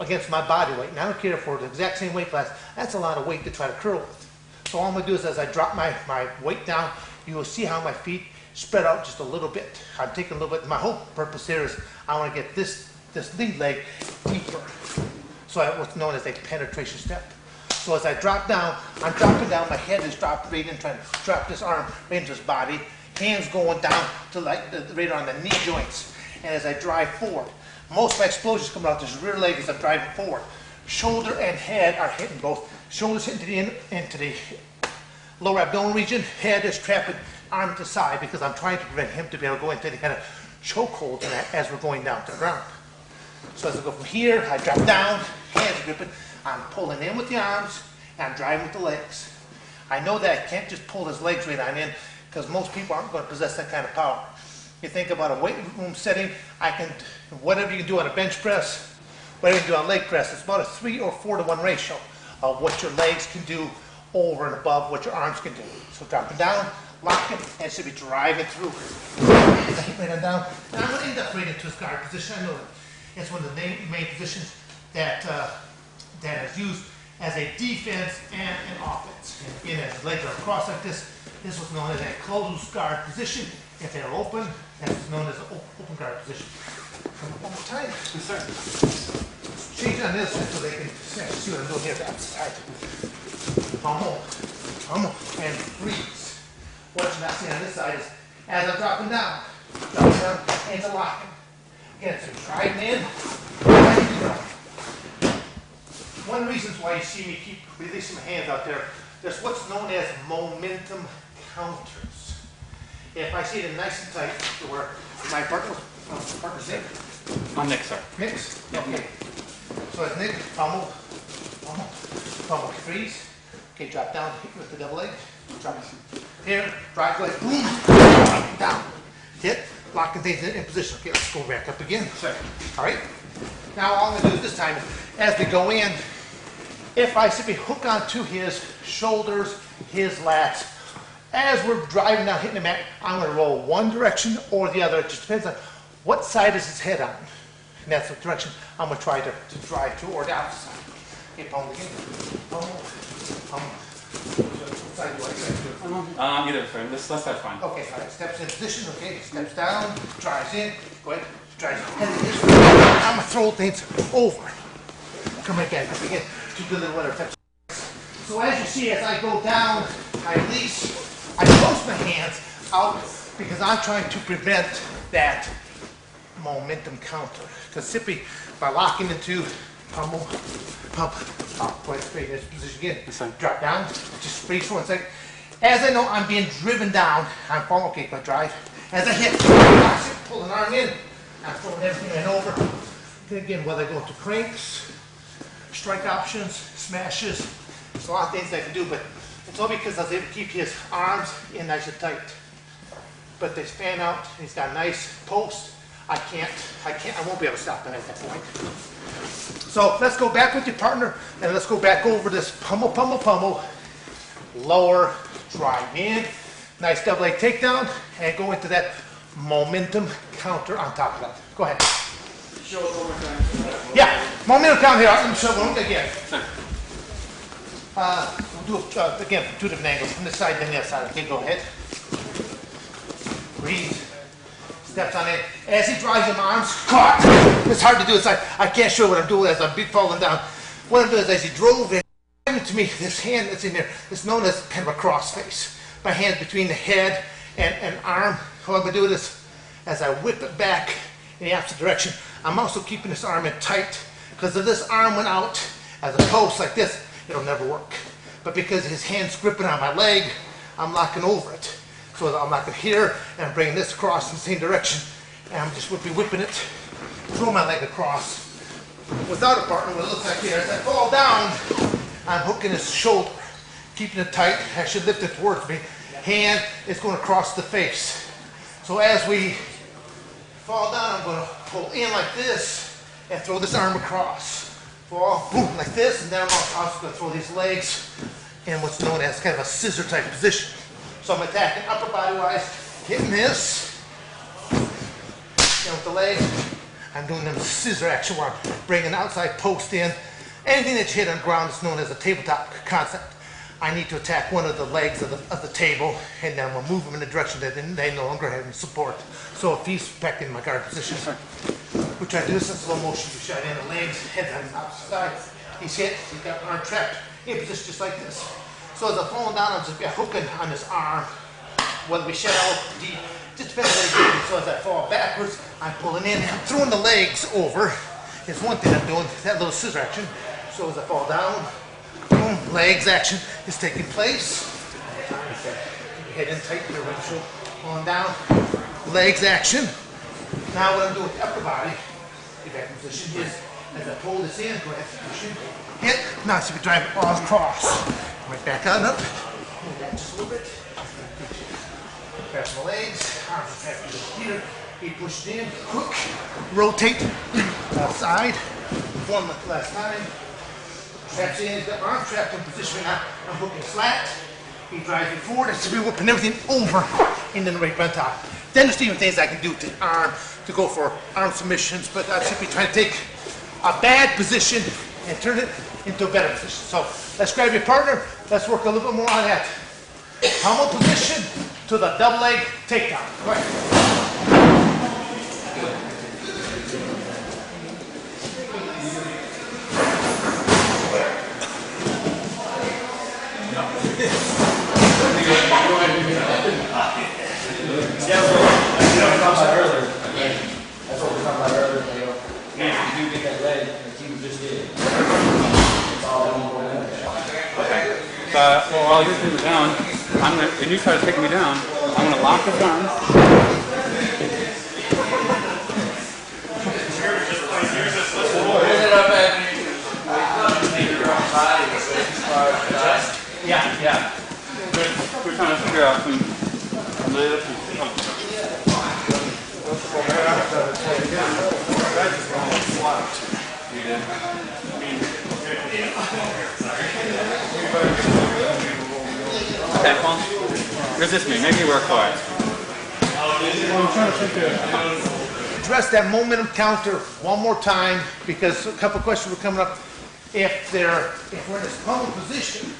[SPEAKER 1] against my body weight. And I don't care if we're the exact same weight class, that's a lot of weight to try to curl with. So all I'm going to do is as I drop my weight down, you will see how my feet spread out just a little bit. I'm taking a little bit. My whole purpose here is I want to get this lead leg deeper. So what's known as a penetration step. So as I drop down, I'm dropping down, my head is dropped right in, trying to drop this arm right into his body. Hands going down to like right on the knee joints. And as I drive forward, most of my explosions come out this rear leg as I'm driving forward. Shoulder and head are hitting both. Shoulders hitting into the lower abdominal region. Head is trapping arm to side because I'm trying to prevent him to be able to go into any kind of chokehold as we're going down to the ground. So as I go from here, I drop down, hands gripping. I'm pulling in with the arms, and I'm driving with the legs. I know that I can't just pull his legs right on in because most people aren't going to possess that kind of power. You think about a weight room setting, whatever you can do on a bench press, whatever you can do on leg press, it's about a 3 or 4 to 1 ratio of what your legs can do over and above what your arms can do. So dropping down, locking, and should be driving through. As I hit right on down, and I'm going to end up right into his guard position. I know that it's one of the main positions that is used as a defense and an offense. And again, as his legs are across like this is what's known as a closed guard position. If they're open, that's what's known as an open guard position. One more time.
[SPEAKER 5] Yes, sir.
[SPEAKER 1] Change on this side so they can see what I'm doing here. That side. And freeze. What you're not seeing on this side is as I'm dropping down, hands are locking. Again, so driving in. One of the reasons why you see me keep releasing my hands out there, there's what's known as momentum counters. If I see it nice and tight, to where my partner's Nick.
[SPEAKER 5] I'm Nick, sir.
[SPEAKER 1] Nick's? Okay. So it's Nick, pummel, freeze. Okay, drop down, hit with the double leg. Drop here, drive leg, boom, down. Hit, locking things in position. Okay, let's go back up again.
[SPEAKER 5] Sir.
[SPEAKER 1] All right. Now all I'm going to do this time is, as we go in, if I simply hook onto his shoulders, his lats, as we're driving down, hitting the mat, I'm going to roll one direction or the other. It just depends on what side is his head on. And that's the direction I'm going to try to drive to, or the opposite side. Okay, pummel again. Pummel. What side do I do?
[SPEAKER 6] Either frame. This left side's fine.
[SPEAKER 1] Okay, all right, steps in position, okay, steps down, drives in, go ahead, drives in. I'm gonna throw things over. Come right back, again, to do the whatever steps. So as you see, as I go down, I close my hands out because I'm trying to prevent that momentum counter. Because simply by locking into pummel, pump, go ahead, straight in this position again. Drop down, just freeze for 1 second. As I know I'm being driven down, I'm falling, okay, if I drive. As I hit, pull an arm in, I'm throwing everything in over. Then again, whether I go into cranks, strike options, smashes, there's a lot of things I can do, but it's all because I was able to keep his arms in nice and tight. But they span out, and he's got a nice post. I won't be able to stop that at that point. So let's go back with your partner, and let's go back over this pummel, pummel, pummel, lower, drive in, nice double leg takedown, and go into that momentum counter on top of that. Go ahead.
[SPEAKER 6] Show it one more time.
[SPEAKER 1] Yeah, momentum counter here. Let me show it again. We'll do it again from 2 different angles, from this side and then the other side. Okay, go ahead. Breathe. Steps on it. As he drives his arms, caught. It's hard to do. It's like I can't show what I'm doing as I'm falling down. What I'm doing is as he drove in, to me, this hand that's in there is known as kind of a cross face. My hand between the head and arm. How I'm going to do this as I whip it back in the opposite direction. I'm also keeping this arm in tight because if this arm went out as a post like this, it'll never work. But because his hand's gripping on my leg, I'm locking over it. So I'm locking here and I'm bringing this across in the same direction. And I'm just whipping it, throw my leg across. Without a partner, what it looks like here, as I fall down, I'm hooking his shoulder, keeping it tight. I should lift it towards me. Hand is going across the face. So as we fall down, I'm going to pull in like this and throw this arm across. Fall, boom, like this, and then I'm also going to throw these legs in what's known as kind of a scissor type position. So I'm attacking upper body wise, hitting this, and with the legs, I'm doing them scissor action where I'm bringing the outside post in. Anything that you hit on the ground is known as a tabletop concept. I need to attack one of the legs of the table, and then we'll move them in the direction that they no longer have any support. So if he's back in my guard position, we try to do this in slow motion. We shot in the legs, head on the opposite side. He's hit, he's got arm trapped in position just like this. So as I'm falling down, I'm just hooking on this arm, whether we shallow, deep, just depends on what you do. So as I fall backwards, I'm pulling in, I'm throwing the legs over. Is one thing I'm doing, that little scissor action. So as I fall down, boom, legs action is taking place. Head in tight, your windshield, falling down, legs action. Now what I'm doing with the upper body, get back in position, is as I pull this in, go ahead, push it, hit. Now so we drive it all across. Right back on up, move that just a little bit. Press my legs, arms are trapped here, he pushed in, hook, rotate, outside, one last time. Traps in, he's got my arm trapped in position now, I'm hooking flat. He drives it forward, and so we're whipping everything over and then right on top. Then there's even things I can do to arm, to go for arm submissions, but I'm simply trying to take a bad position and turn it into a better position. So let's grab your partner, let's work a little bit more on that. Pummel position to the double leg takedown. Go ahead.
[SPEAKER 3] That's what we were talking about earlier. You do get that leg, like you just did.
[SPEAKER 6] While you're taking me down, and you try to take me down, I'm gonna lock his arms. Yeah. We're trying to figure out some. Okay, well, resist me. Maybe we're quiet.
[SPEAKER 1] Address that momentum counter one more time because a couple questions were coming up. If we're in this pummel position,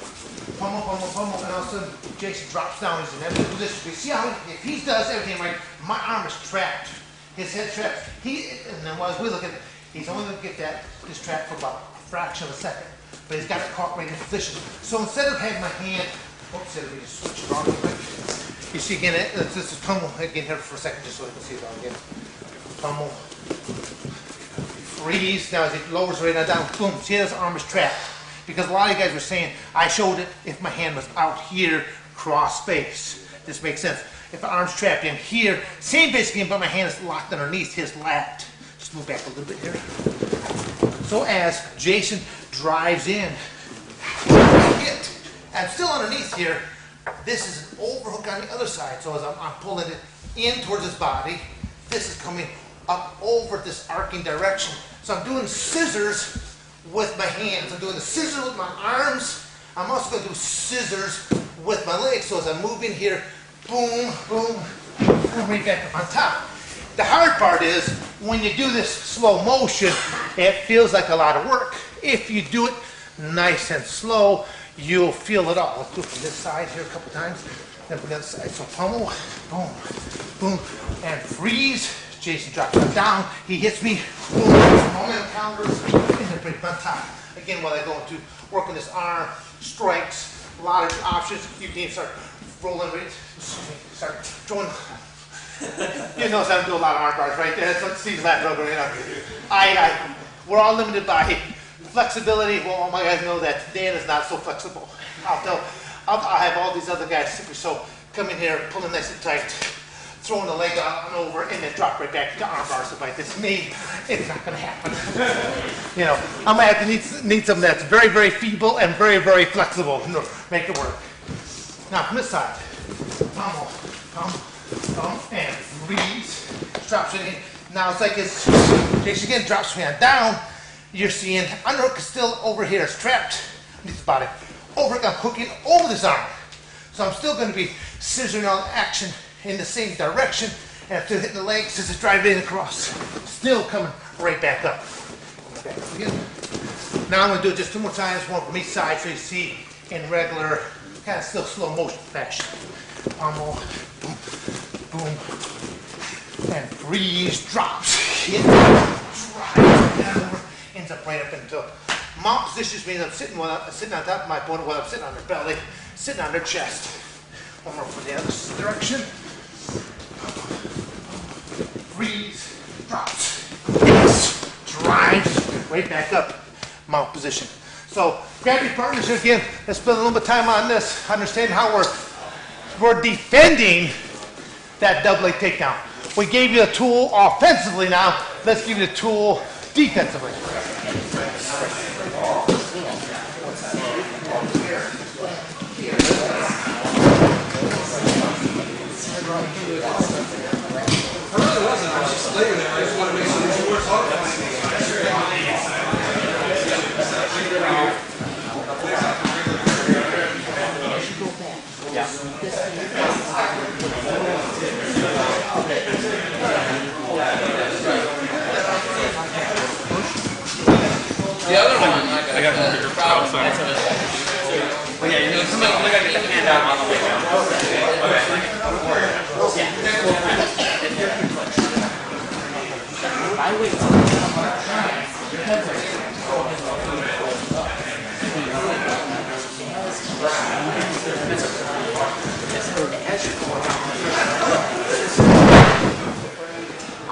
[SPEAKER 1] pummel, and all of a sudden Jason drops down. He's in that position. You see how if he does everything right, my arm is trapped. His head trapped. And then as we look at it, he's only going to get this trap for about a fraction of a second. But he's got it caught right in position. So instead of having my hand, oops, let me just switch it on real quick. You see again, this is pummel again here for a second, just so you can see it all again. Pummel, freeze. Now as it lowers right now down, boom. See how his arm is trapped. Because a lot of you guys were saying, I showed it if my hand was out here, cross face. This makes sense. If the arm's trapped in here, same basically, but my hand is locked underneath his lat. Just move back a little bit here. So as Jason drives in, I'm still underneath here. This is an overhook on the other side. So as I'm pulling it in towards his body, this is coming up over this arcing direction. So I'm doing scissors with my hands. I'm doing the scissors with my arms. I'm also going to do scissors with my legs. So as I'm moving here, boom, boom, boom, right back up on top. The hard part is when you do this slow motion, it feels like a lot of work. If you do it nice and slow, you'll feel it all. Let's do it from this side here a couple times, then from the other side. So pummel, boom, boom, and freeze. Jason drops it down. He hits me, boom, momentum counters, and then bring it on top. Again, while I go into working this arm, strikes, a lot of options. You can start rolling with it, start throwing. You notice I do a lot of arm bars right there. That's what Steve's lat rubber, you know. We're all limited by flexibility. Well, all my guys know that Dan is not so flexible. I'll have all these other guys super so come in here, pulling nice and tight, throwing the leg out and over, and then drop right back to arm bars. If like this, me, it's not going to happen. You know, I'm going to have to need something that's very, very feeble and very, very flexible to make it work. Now from this side, pummel, pummel, pummel, and freeze. Drops it in. Now it's like this. Jason again drops me down. You're seeing underhook is still over here. It's trapped underneath the body. Overhook, I'm hooking over this arm. So I'm still going to be scissoring on action in the same direction. And I'm still hitting the legs as it's driving across. Still coming right back up. Back up again. Now I'm going to do it just 2 more times, one from each side, so you see in regular, kind of still slow motion fashion. Pummel, boom, boom, and freeze, drops, hit, drive, down, ends up right up into mount positions, means I'm sitting on top of my opponent while I'm sitting on their belly, sitting on their chest. One more for the other direction. Freeze, drops, hits, drives, right back up, mount position. So grab your partners again. Let's spend a little bit of time on this. Understand how we're defending that double leg takedown. We gave you a tool offensively now. Let's give you the tool defensively.
[SPEAKER 4] The other one, like
[SPEAKER 6] I got a bigger problem.
[SPEAKER 4] well, yeah, you know, somebody got to get the hand out on the way down.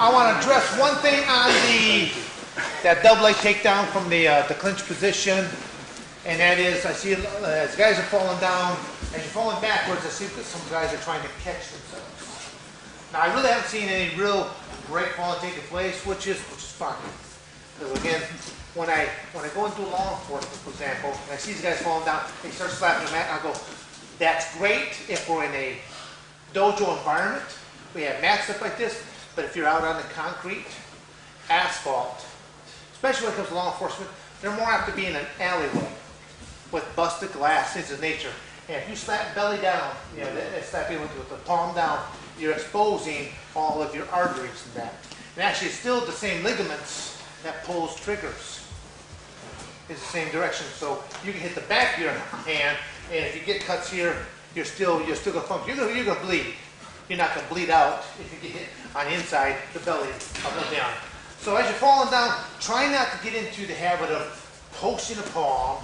[SPEAKER 1] I want to address one thing on that double leg takedown from the clinch position, and that is I see as guys are falling down, as you're falling backwards, I see that some guys are trying to catch themselves. Now I really haven't seen any real great falling taking place, which is fine. Because again, when I go into law enforcement, for example, and I see these guys falling down, they start slapping the mat, I go, that's great if we're in a dojo environment. We have mat stuff like this, but if you're out on the concrete, asphalt, especially when it comes to law enforcement, they're more apt to be in an alleyway with busted glass, things of nature. And if you slap belly down, you know, slapping with the palm down, you're exposing all of your arteries and that. And actually, it's still the same ligaments that pulls triggers. It's the same direction. So you can hit the back of your hand And if you get cuts here, you're still gonna function. You're gonna bleed. You're not gonna bleed out if you get hit on the inside, the belly, up and down. So as you're falling down, try not to get into the habit of posting the palm,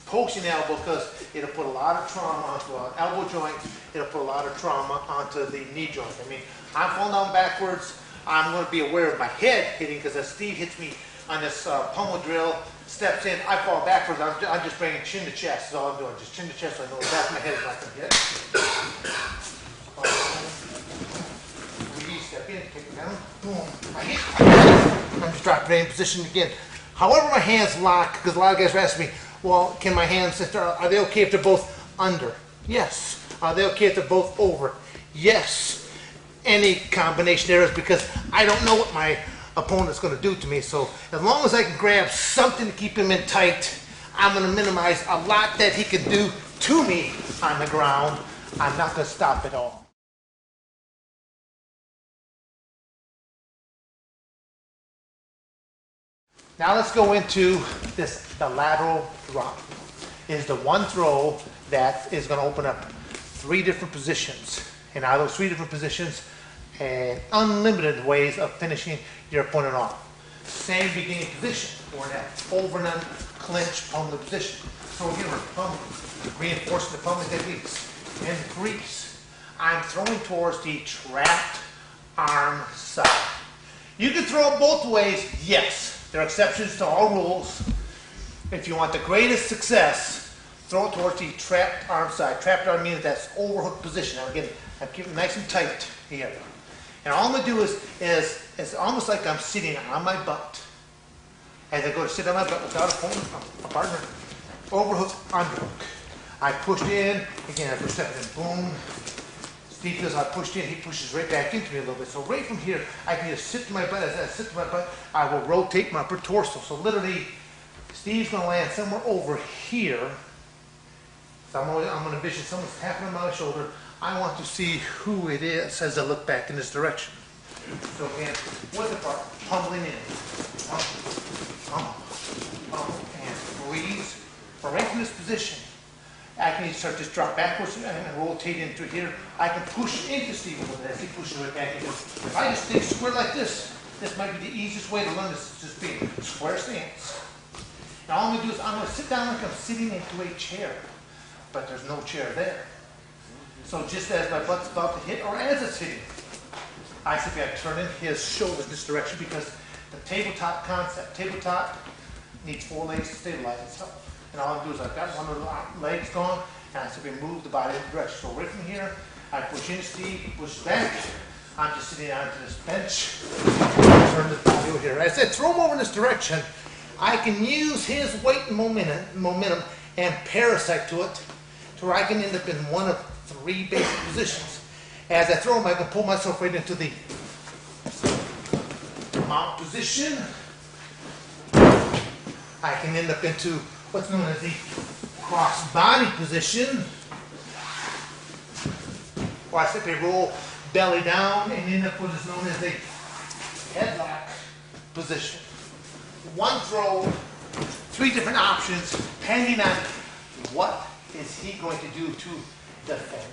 [SPEAKER 1] posting the elbow, because it'll put a lot of trauma onto an elbow joint. It'll put a lot of trauma onto the knee joint. I mean, I'm falling down backwards. I'm going to be aware of my head hitting, because as Steve hits me on this pummel drill, steps in, I fall backwards. I'm just bringing chin to chest. Is all I'm doing. Just chin to chest, so I know the back of my head is not going to hit. Step in, kick it down, boom. I hit. I'm just dropping it in position again. However, my hands lock, because a lot of guys are asking me, well, can my hands, are they okay if they're both under? Yes. Are they okay if they're both over? Yes. Any combination there is, because I don't know what my opponent's going to do to me. So as long as I can grab something to keep him in tight, I'm going to minimize a lot that he can do to me on the ground. I'm not going to stop at all. Now let's go into this, the lateral drop. Is the one throw that is going to open up 3 different positions. And out of those 3 different positions, and unlimited ways of finishing your opponent off. Same beginning position, or that overhand clinch pummel position. So again, we're pummeling, reinforcing the pummeling techniques. And grease. I'm throwing towards the trapped arm side. You can throw it both ways, yes. There are exceptions to all rules. If you want the greatest success, throw it towards the trapped arm side. Trapped arm means that's overhook position. Now again, I'm keeping it nice and tight here. And all I'm going to do is it's almost like I'm sitting on my butt. As I go to sit on my butt without a partner, overhook, underhook. I pushed in, again I push that in, boom. Steve feels I pushed in, he pushes right back into me a little bit. So right from here, I can just sit to my butt. As I sit to my butt, I will rotate my upper torso. So literally, Steve's going to land somewhere over here. So I'm going to envision someone's tapping on my shoulder. I want to see who it is as I look back in this direction. So again, with the part, pummeling in. Pummel, and freeze. But right from this position, I can start to drop backwards and rotate into here. I can push into Steve with it as he pushes right back into. If I just stay square like this might be the easiest way to learn this, just being square stance. Now all I'm going to do is I'm going to sit down like I'm sitting into a chair, but there's no chair there. So just as my butt's about to hit, or as it's hitting, I simply have to turn in his shoulders this direction, because the tabletop concept, tabletop needs 4 legs to stabilize itself. And all I do is I've got one of the legs gone, and I simply move the body in the direction. So right from here, I push in Steve, he pushes back. I'm just sitting down to this bench, turn this body over here. As I throw him over in this direction, I can use his weight and momentum and parasite to it, to where I can end up in one of 3 basic positions. As I throw him, I can pull myself right into the mount position. I can end up into what's known as the cross body position, or I simply roll belly down and end up what is known as the headlock position. One throw, 3 different options, depending on what is he going to do to defend.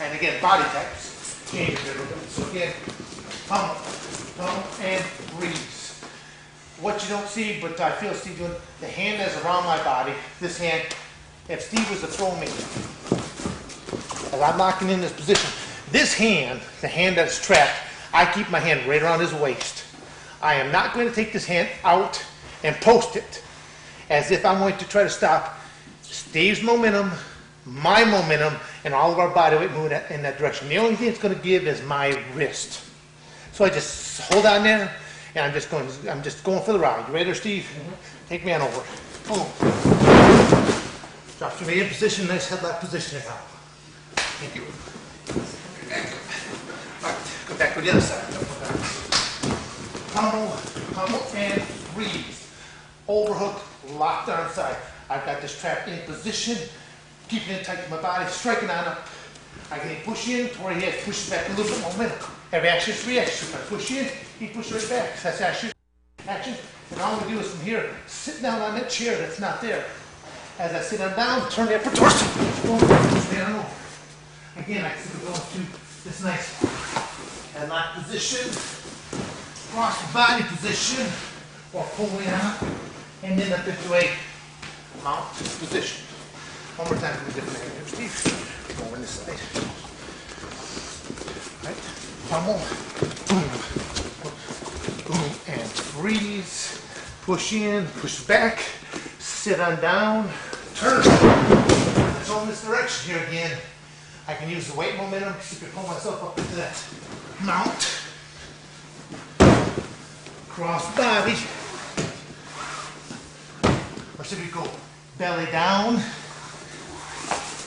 [SPEAKER 1] And again, body types change a little bit. So again, pummel, and freeze. What you don't see, but I feel Steve doing, the hand is around my body. This hand, if Steve was to throw me, as I'm locking in this position, this hand, the hand that's trapped, I keep my hand right around his waist. I am not going to take this hand out and post it as if I'm going to try to stop Steve's momentum, my momentum, and all of our body weight moving in that direction. The only thing it's going to give is my wrist. So I just hold on there, and I'm just going for the ride. You ready there, Steve? Take me on over. Boom. Drop to me in position, nice headlock position now. Thank you. All right, go back to the other side. Pummel, and freeze. Overhook, locked arm side. I've got this trap in position, keeping it tight to my body, striking on up. I can push in to where he has pushes back a little bit more momentum. Every action is reaction. If I push in, he pushes right back. That's action. And all we do is from here, sit down on that chair that's not there. As I sit down, turn the upper torso. Boom, down. Again, I can go to this nice headlock position, cross body position, or pulling out, and then up into a mount position. One more time from a different angle, Steve. Go on this side. Right, pummel, boom, boom, and freeze. Push in, push back, sit on down, turn. Let's go in this direction here again. I can use the weight momentum to pull myself up into that mount. Cross body. Or should we go belly down,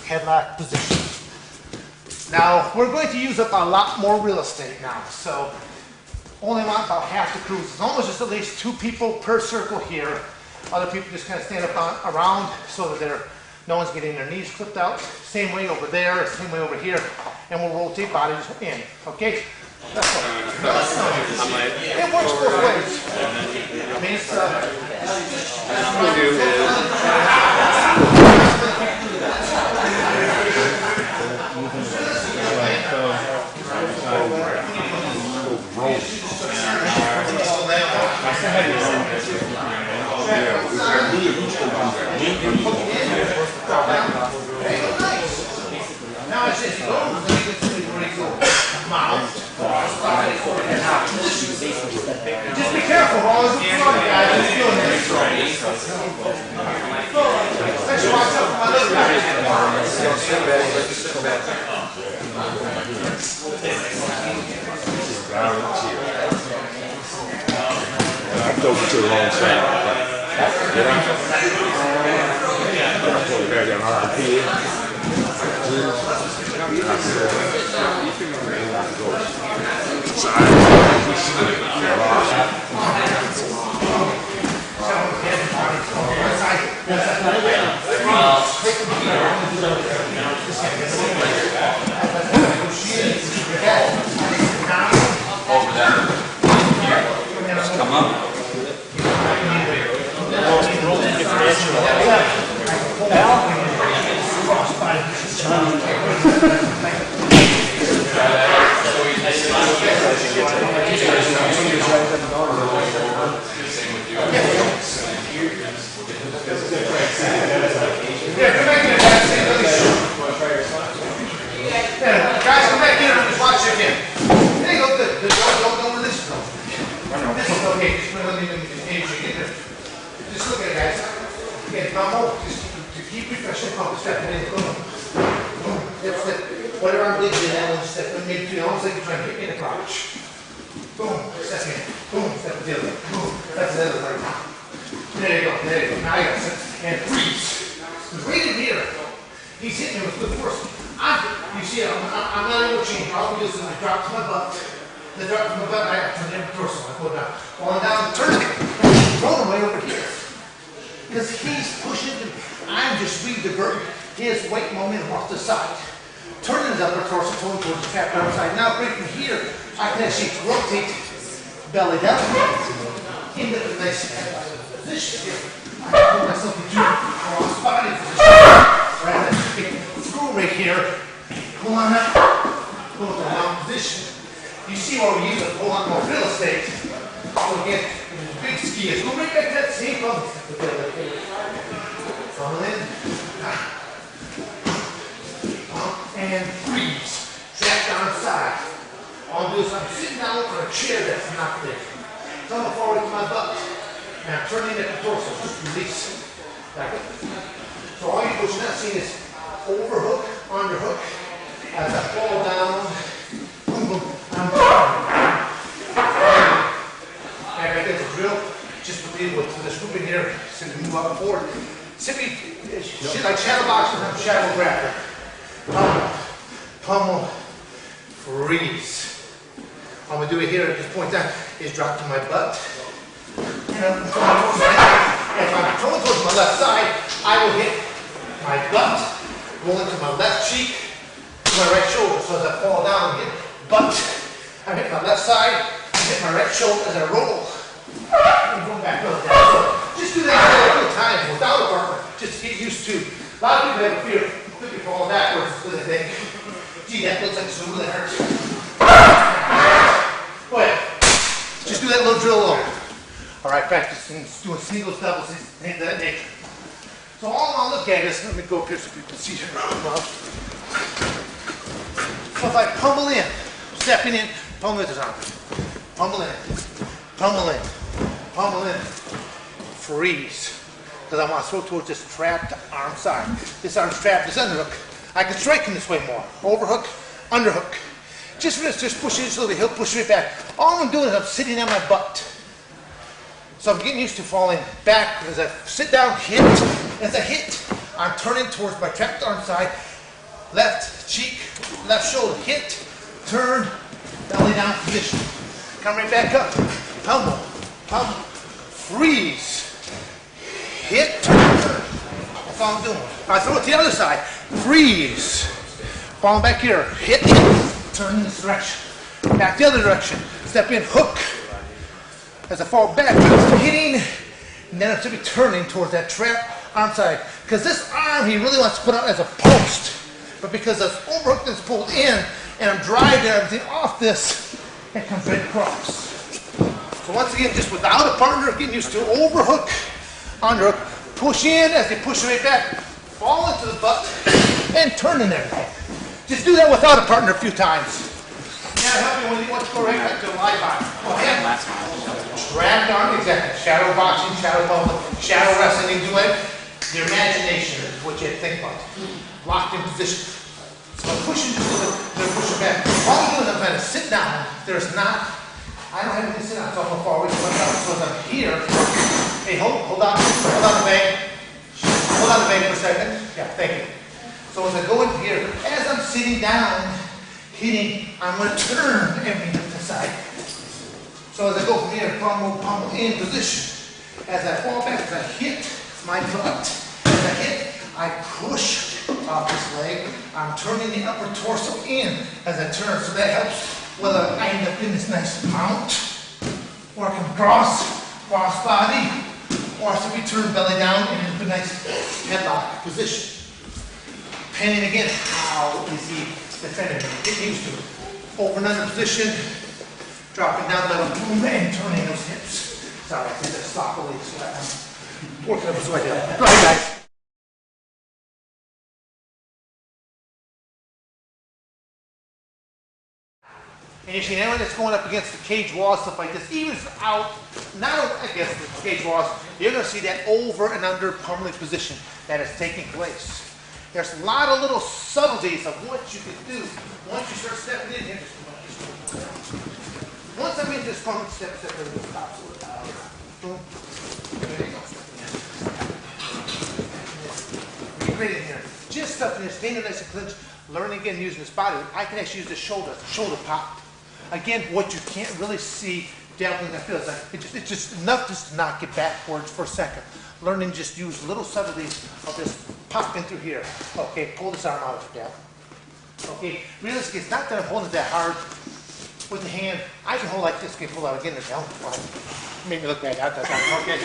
[SPEAKER 1] headlock position. Now, we're going to use up a lot more real estate now, so only want about half the crews. As long as there's at least 2 people per circle here, other people just kind of stand up around so that no one's getting their knees clipped out. Same way over there, same way over here, and we'll rotate bodies in, okay? That's all. It works both ways. I mean, it's,
[SPEAKER 6] And I'm gonna do
[SPEAKER 1] now it's just go. Mount. Just be careful, always in front, guys. Just doing this. Let's watch out for my little guy.
[SPEAKER 2] I told you to the wrong side.
[SPEAKER 6] come up.
[SPEAKER 1] Guys, come back here and just watch it again. There you go, good. Don't go with this. This is okay, just let me age you get there. Just look at it, guys. Again, normal, just to keep refreshing, pump, step it in, boom. Boom. That's it. Whatever I'm digging in, I'll just step in, maybe 2 almost like you're trying to hit me in the crotch. Boom, step in. Boom, step the other. Boom, that's the other leg. There you go, there you go. Now you got it. And freeze. Because right in here, he's hitting me with good force. You see, I'm not able to change. All we do is I drop to my butt. The drop to my butt, I have to turn the torso. I go down. While I'm down, turn it. Throw him way over here. Because he's pushing, I'm just re-diverting his weight momentum off the side. Turning his upper torso towards the fat outside. Now, right from here, I can actually rotate belly down into the nice position here. I can put myself into cross body position. Right, that big screw right here. Pull on up. Pull to the down position. You see where we use it, pull on more real estate. So again, big ski is go right back to that same bump. Funnel in. And freeze. Drop down side. All I'm doing is I'm sitting down on a chair that's not big. Come forward to my butt. Now turning at the torso, just release. Back up. So all you're not seeing is overhook, underhook. As I fall down, boom, boom, I'm down. And I get the drill, just with this movement here, simply move up and forward. Simply, like shadow boxing, I'm shadow grabber. Pummel, freeze. All I'm going to do here at this point down is drop to my butt. And if I'm throwing towards my left side, I will hit my butt, roll into my left cheek, to my right shoulder. So as I fall down, I hit butt. I hit my left side, I hit my right shoulder as I roll. And go back up. Just do that all the time without a partner. Just get used to. A lot of people have a fear of people falling backwards because they think, gee, that looks like something that hurts. Go ahead. Just do that little drill alone. All right, practicing doing singles, doubles, things of that nature. So all I'll look at is, let me go up here so you can see it. So if I pummel in, stepping in, pummel with his arm. Pummel in, pummel in, pummel in. Freeze. Because I want to throw towards this trapped arm side. This arm's trapped, this underhook. I can strike him this way more. Overhook, underhook. Just push it just a little bit, he'll push it back. All I'm doing is I'm sitting on my butt. So I'm getting used to falling back as I sit down, hit. As I hit, I'm turning towards my trapped arm side. Left cheek, left shoulder, hit, turn, belly down position. Come right back up. Pummel, pummel, freeze. Hit, turn. That's all I'm doing. I throw it to the other side. Freeze. Falling back here. Hit, turn in this direction. Back the other direction. Step in, hook. As I fall back, I'm hitting, and then I should be turning towards that trap arm side. Because this arm he really wants to put out as a post. But because this overhook is pulled in, and I'm driving everything off this, it comes right across. So once again, just without a partner, getting used to overhook, underhook, push in as they push right back, fall into the butt, and turn in there. Just do that without a partner a few times. Yeah, help me when you want to go right back to the live body. Go ahead. Trapped arm, exactly. Shadow boxing, shadow bubble, shadow wrestling, do it. Your imagination is what you think about. Locked in position. So I'm pushing just a little, they're pushing back. All I'm doing is I'm going to sit down. There's not, I don't have anything to sit down, so I'm going to fall away from my body. So as I'm here, hey, hold on the bag. Hold on the bag for a second. Yeah, thank you. So as I go in here, as I'm sitting down, hitting, I'm going to turn everything to the side. So as I go from here, pummel in position. As I fall back, as I hit my butt, as I hit, I push off this leg. I'm turning the upper torso in as I turn, so that helps whether I end up in this nice mount, or I can cross body, or I should be turned belly down and into a nice headlock position. Depending again how is he defending. Get used to it. Over and under position, dropping down the boom and turning those hips. Sorry, I did that sloppily, so I'm working up this way down. Go ahead, guys. And you see anyone that's going up against the cage wall, stuff like this, even if it's out, not against the cage walls, you're going to see that over and under pummeling position that is taking place. There's a lot of little subtleties of what you can do once you start stepping in here. Once I'm in this pummeling step, there will stop. Boom. There you go. Great in here. Just stuff in here, staying nice and clinch, learning again using this body. I can actually use the shoulder pop. Again, what you can't really see down in that feels like it's just enough just to not get backwards for a second. Learning just use little subtleties of this pop in through here. Okay, pull this arm out down. Okay, realistically, it's not that I'm holding it that hard with the hand. I can hold like this, can pull out again and down. Made me look bad. Okay.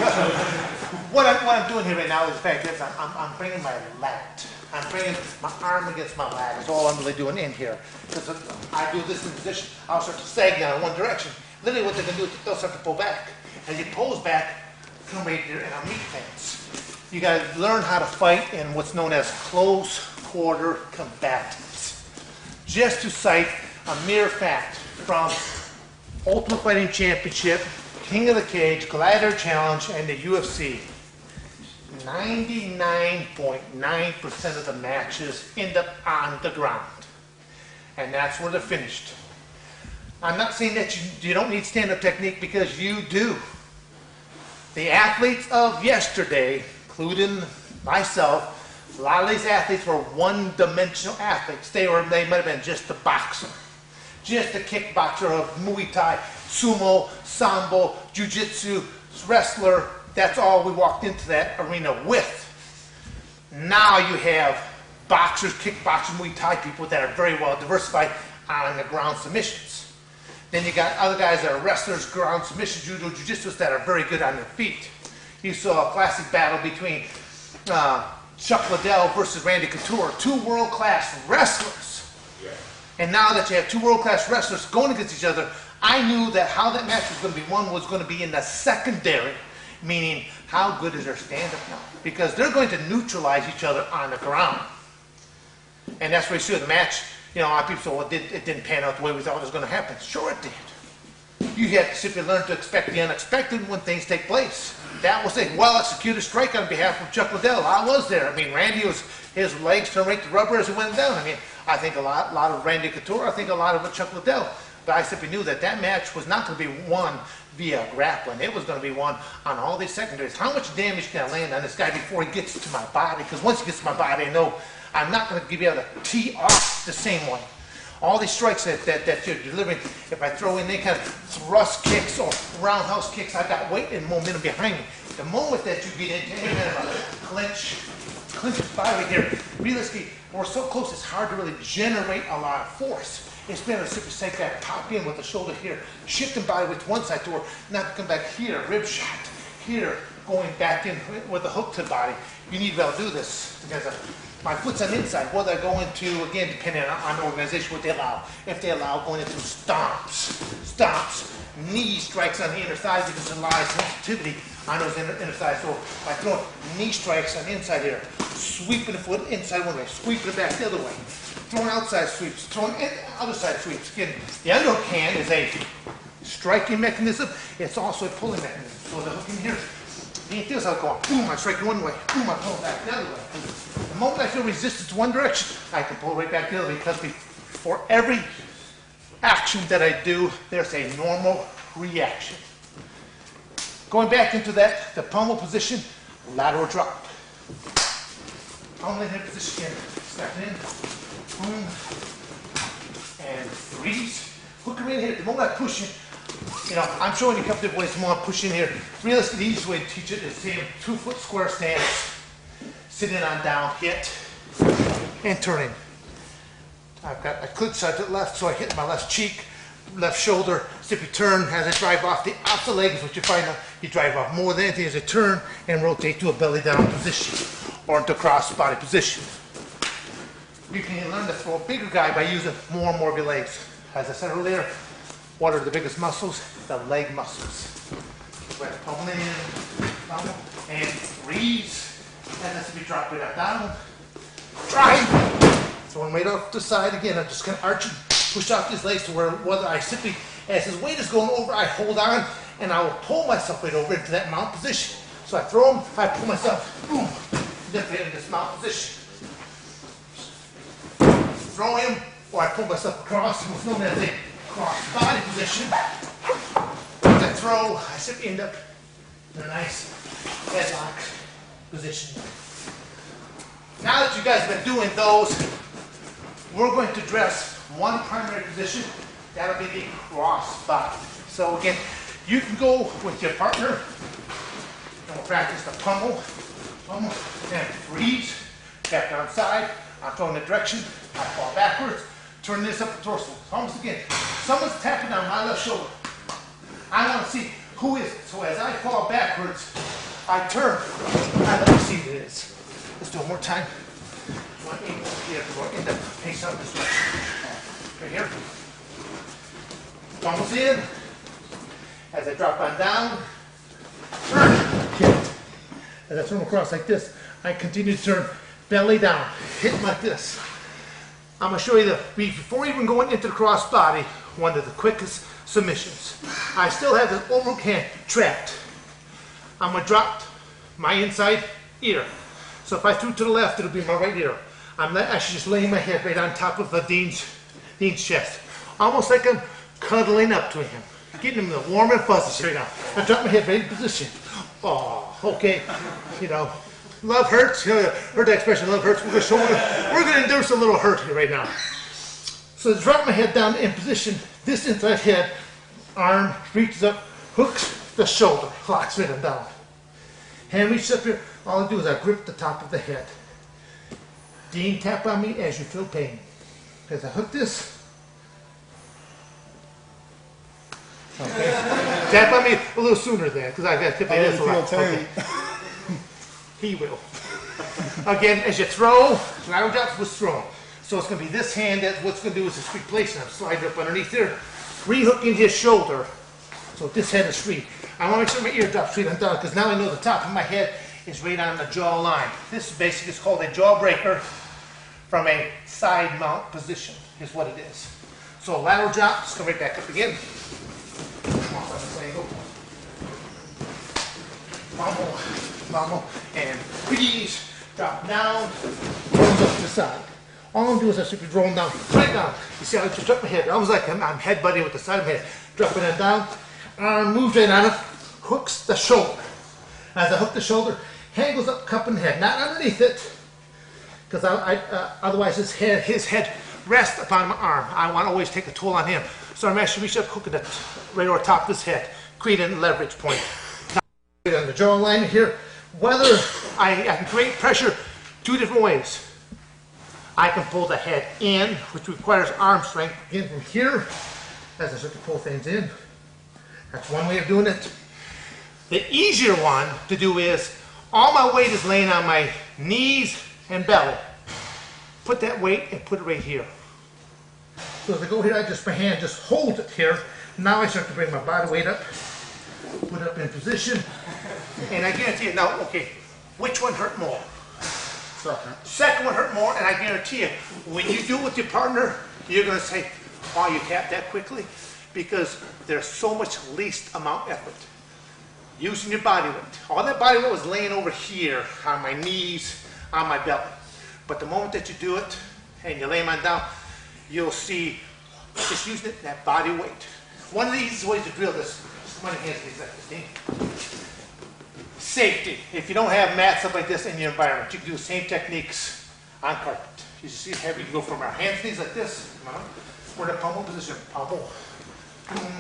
[SPEAKER 1] What I'm doing here right now is the fact is I'm bringing my lat. I'm bringing my arm against my lat. That's all I'm really doing in here. Because I do this in position, I'll start to sag down in one direction. Literally what they're going to do is they'll start to pull back. As you pulls back, come right here and I'll meet things. You got to learn how to fight in what's known as close quarter combatants. Just to cite a mere fact from Ultimate Fighting Championship, King of the Cage, Gladiator Challenge, and the UFC. 99.9% of the matches end up on the ground. And that's where they're finished. I'm not saying that you don't need stand-up technique, because you do. The athletes of yesterday, including myself, a lot of these athletes were one-dimensional athletes. They might have been just a boxer, just a kickboxer of Muay Thai, sumo, sambo, jiu-jitsu, wrestler. That's all we walked into that arena with. Now you have boxers, kickboxers, Muay Thai people that are very well diversified on the ground submissions. Then you got other guys that are wrestlers, ground submission, judo, jiu-jitsu that are very good on their feet. you saw a classic battle between Chuck Liddell versus Randy Couture, two world-class wrestlers. And now that you have two world-class wrestlers going against each other, I knew that how that match was going to be won was going to be in the secondary, meaning how good is their stand-up now? Because they're going to neutralize each other on the ground. And that's where you see the match. You know, a lot of people say, well, it didn't pan out the way we thought it was going to happen. Sure it did. You have to simply learn to expect the unexpected when things take place. That was a well-executed strike on behalf of Chuck Liddell. I was there. I mean, Randy was, his legs turned right to rubber as he went down. I mean, I think a lot of Randy Couture, I think a lot of Chuck Liddell. But I simply knew that that match was not going to be won via grappling. It was going to be won on all these secondaries. How much damage can I land on this guy before he gets to my body? Because once he gets to my body, I know I'm not going to be able to tee off the same way. All these strikes that you're delivering, if I throw in any kind of thrust kicks or roundhouse kicks, I've got weight and momentum behind me. The moment that you get into any kind of a clinch body here, realistically, we're so close, it's hard to really generate a lot of force. It's better to simply take that, pop in with the shoulder here, shifting body with one side to not come back here, rib shot, here, going back in with the hook to the body. You need to be able to do this because my foot's on the inside. Whether I go into, again, depending on the organization, what they allow. If they allow going into stomps, knee strikes on the inner thighs because there's a lot of sensitivity on those inner thighs. So by throwing knee strikes on the inside here, sweeping the foot inside one way, sweeping it back the other way, throwing outside sweeps, throwing other side sweeps. Again, the underhook hand is a striking mechanism. It's also a pulling mechanism. So the hook in here, this I'll go, boom, I strike one way, boom, I pull back the other way. The moment I feel resistance one direction, I can pull right back the other way because for every action that I do, there's a normal reaction. Going back into that, the pommel position, lateral drop. Pommel in position again, step in, boom, and freeze. Hook right here, the moment I push in, you know, I'm showing you a couple different ways. The more I push in here, realistically, the easiest way to teach it is same 2-foot square stance, sitting on down, hit, and turning. I've got a good side to the left, so I hit my left cheek, left shoulder, simply turn as I drive off the opposite leg is what you find out. You drive off more than anything as I turn and rotate to a belly down position or into cross body position. You can learn to throw a bigger guy by using more and more of your legs. As I said earlier, what are the biggest muscles? The leg muscles. We're pulling in, pummel, and freeze. And that's to be dropped right up down. Drive. Throwing right off the side again. I'm just going to arch and push off these legs to where whether I simply, as his weight is going over, I hold on and I will pull myself right over into that mount position. So I throw him, I pull myself, boom, lift it in this mount position. Throw him, or I pull myself across, what's known as a cross body position. As I throw, I simply end up in a nice headlock position. Now that you guys have been doing those, we're going to address one primary position. That'll be the cross body. So again, you can go with your partner and we'll practice the pummel, and freeze, tap down side, I'm throwing the direction, I fall backwards, turn this up the torso. Almost again, someone's tapping on my left shoulder. I want to see who is it. So as I fall backwards, I turn. I let me see who it is. Let's do it one more time. One aim here, we'll end up face up this direction. Right here. Almost in. As I drop on down, turn, hit. As I turn across like this, I continue to turn belly down, hit like this. I'm going to show you before even going into the cross body, one of the quickest submissions. I still have this overhook hand trapped. I'm going to drop my inside ear. So if I threw to the left, it'll be my right ear. I'm actually just laying my head right on top of Dean's chest. Almost like I'm cuddling up to him. Getting him the warm and fuzzies right now. I drop my head right in position. Oh, okay. You know, love hurts. Heard that expression, love hurts. We're going to induce a little hurt here right now. So to drop my head down in position, this inside head, arm reaches up, hooks the shoulder, locks it and down. Hand reaches up here. All I do is I grip the top of the head. Dean, tap on me as you feel pain. As I hook this. Okay. Tap on me a little sooner then, because I've got to tip like this a lot. Okay. He will. Again, as you throw, lateral drops was thrown. So it's going to be this hand that what's going to do is just replace it. I'm sliding up underneath there, rehooking his shoulder. So this head is free. I want to make sure my ear drops straight on down because now I know the top of my head is right on the jaw line. This is basically is called a jawbreaker from a side mount position is what it is. So lateral drop, just come right back up again. Come on, let's angle. Vamos, and freeze, drop down, rolls up to the side. All I'm doing is I simply roll down, right down. You see how I just drop my head. Almost like I'm headbutting with the side of my head. Dropping it down, arm moves right on it, hooks the shoulder. As I hook the shoulder, hand goes up, cupping the head, not underneath it, because otherwise his head rests upon my arm. I want to always take a toll on him. So I'm actually reaching up, hooking it right over top of his head, creating a leverage point. Now, on the jawline here, whether I can create pressure two different ways. I can pull the head in, which requires arm strength, again from here, as I start to pull things in. That's one way of doing it. The easier one to do is, all my weight is laying on my knees and belly. Put that weight and put it right here. So as I go here, my hand just holds it here. Now I start to bring my body weight up, put it up in position, and I guarantee you, now, okay, which one hurt more? Second one hurt more, and I guarantee you, when you do it with your partner, you're going to say, wow, you tapped that quickly, because there's so much least amount effort. Using your body weight. All that body weight was laying over here, on my knees, on my belly. But the moment that you do it, and you lay them on down, you'll see, just using it, that body weight. One of the easiest ways to drill this, my hands like this, safety. If you don't have mats up like this in your environment, you can do the same techniques on carpet. You see how we can go from our hands, things like this. We're in a pummel position. Pummel. Boom.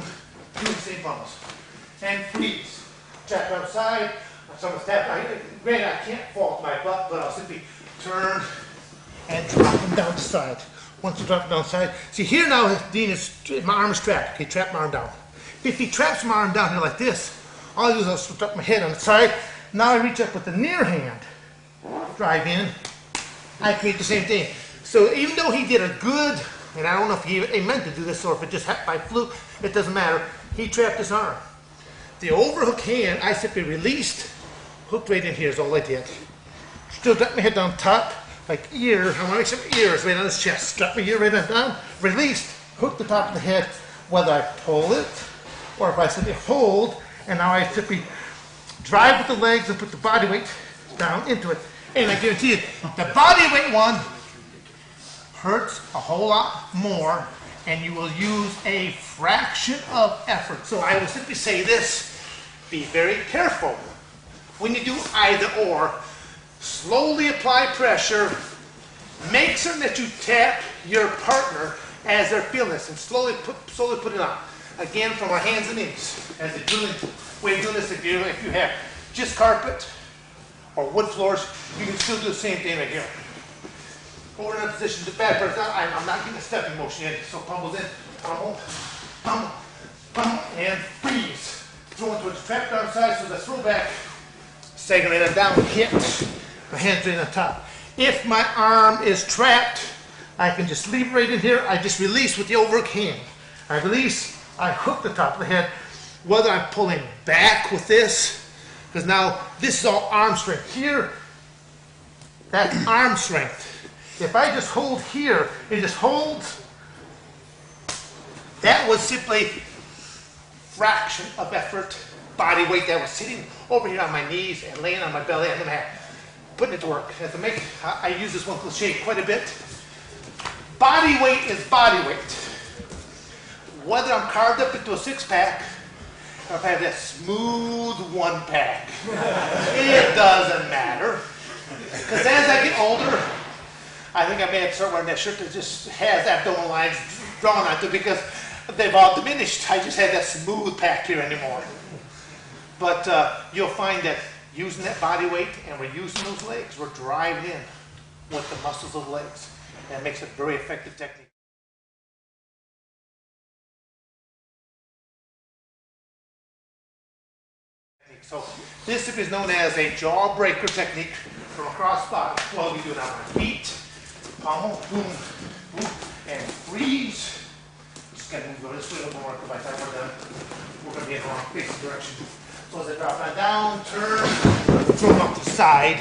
[SPEAKER 1] Do the same pummels. And freeze. Trap outside. Someone's tapping. Granted, I can't fault my butt, but I'll simply turn and drop them down the side. Once you drop them down the side, see here now, Dean is, my arm is trapped. Okay, trap my arm down. If he traps my arm down here like this, all I do is I'll slip up my head on the side. Now I reach up with the near hand, drive in. I create the same thing. So even though he did a good, and I don't know if he meant to do this or if it just happened by fluke, it doesn't matter. He trapped his arm. The overhook hand, I simply released, hooked right in here is all I did. Still drop my head down top, like ear. I want to make some ears right on his chest. Drop my ear right on down, released, hook the top of the head, whether I pull it or if I simply hold, and now I simply drive with the legs and put the body weight down into it. And I guarantee you, the body weight one hurts a whole lot more, and you will use a fraction of effort. So I will simply say this, be very careful when you do either or. Slowly apply pressure, make certain that you tap your partner as they're feeling this, and slowly put it on. Again, from our hands and knees. As a drilling way of doing this, if you have just carpet or wood floors, you can still do the same thing right here. Over in a position, the bad part is I'm not getting a stepping motion yet, so pummels in, pummel, pummel, pummel, and freeze. Throw it towards the trap down side, so the throw back, second right on down, hit, my hands right on top. If my arm is trapped, I can just leave it right in here. I just release with the overhook hand. I release, I hook the top of the head, whether I'm pulling back with this, because now this is all arm strength. Here, that's arm strength. If I just hold here, it just holds, that was simply fraction of effort, body weight that was sitting over here on my knees and laying on my belly. I'm gonna putting it to work. I use this one cliche quite a bit. Body weight is body weight. Whether I'm carved up into a six-pack or if I have that smooth one-pack, it doesn't matter. Because as I get older, I think I may have to start wearing that shirt that just has abdominal lines drawn onto it because they've all diminished. I just have that smooth pack here anymore. But you'll find that using that body weight and we're using those legs, we're driving in with the muscles of the legs. And it makes it a very effective technique. technique. So this is known as a jawbreaker technique from a cross body. Well, we do it on our feet, pommel, boom, boom, and freeze. Just gotta move this way a little more because by the time we're done, we're gonna be in the wrong facing direction. So as I drop that down, turn, throw them off to the side.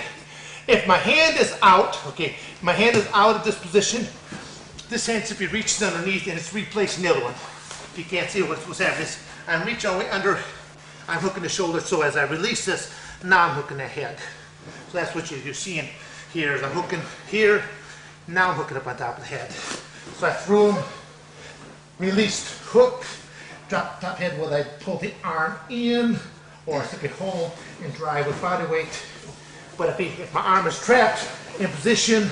[SPEAKER 1] If my hand is out, okay, my hand is out of this position, this hand simply reaches underneath and it's replacing the other one. If you can't see what's happening, I'm reaching all the way under, I'm hooking the shoulder, so as I release this, now I'm hooking the head. So that's what you're seeing here, is I'm hooking here, now I'm hooking up on top of the head. So I threw them, released, hook, drop the top head while I pull the arm in, or simply hold and drive with body weight. But if my arm is trapped in position,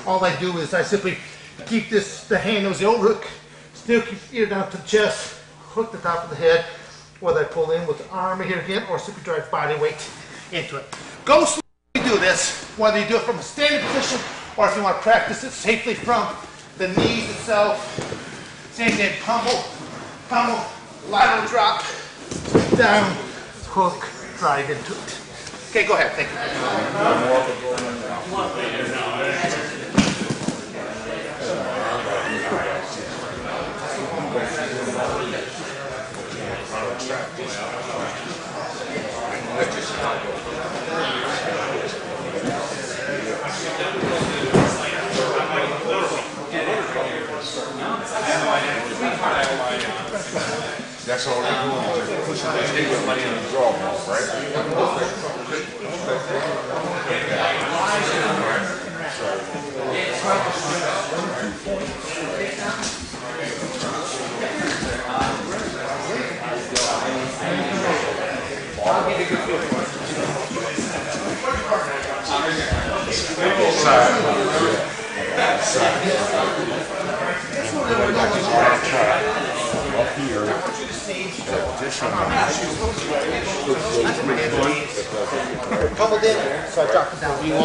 [SPEAKER 1] all I do is I simply keep the hand as the overhook, still keep the ear down to the chest, hook the top of the head, whether I pull in with the arm here again, or simply drive body weight into it. Go slowly do this, whether you do it from a standing position, or if you want to practice it safely from the knees itself. Same thing, pummel, lateral drop, down, hook, drive into it. Okay, go ahead, thank you.
[SPEAKER 2] That's all they're doing, they're pushing that nigga money in the draw ball, right? Up here, that position.
[SPEAKER 1] Pummeled in, so I dropped it down.
[SPEAKER 6] You're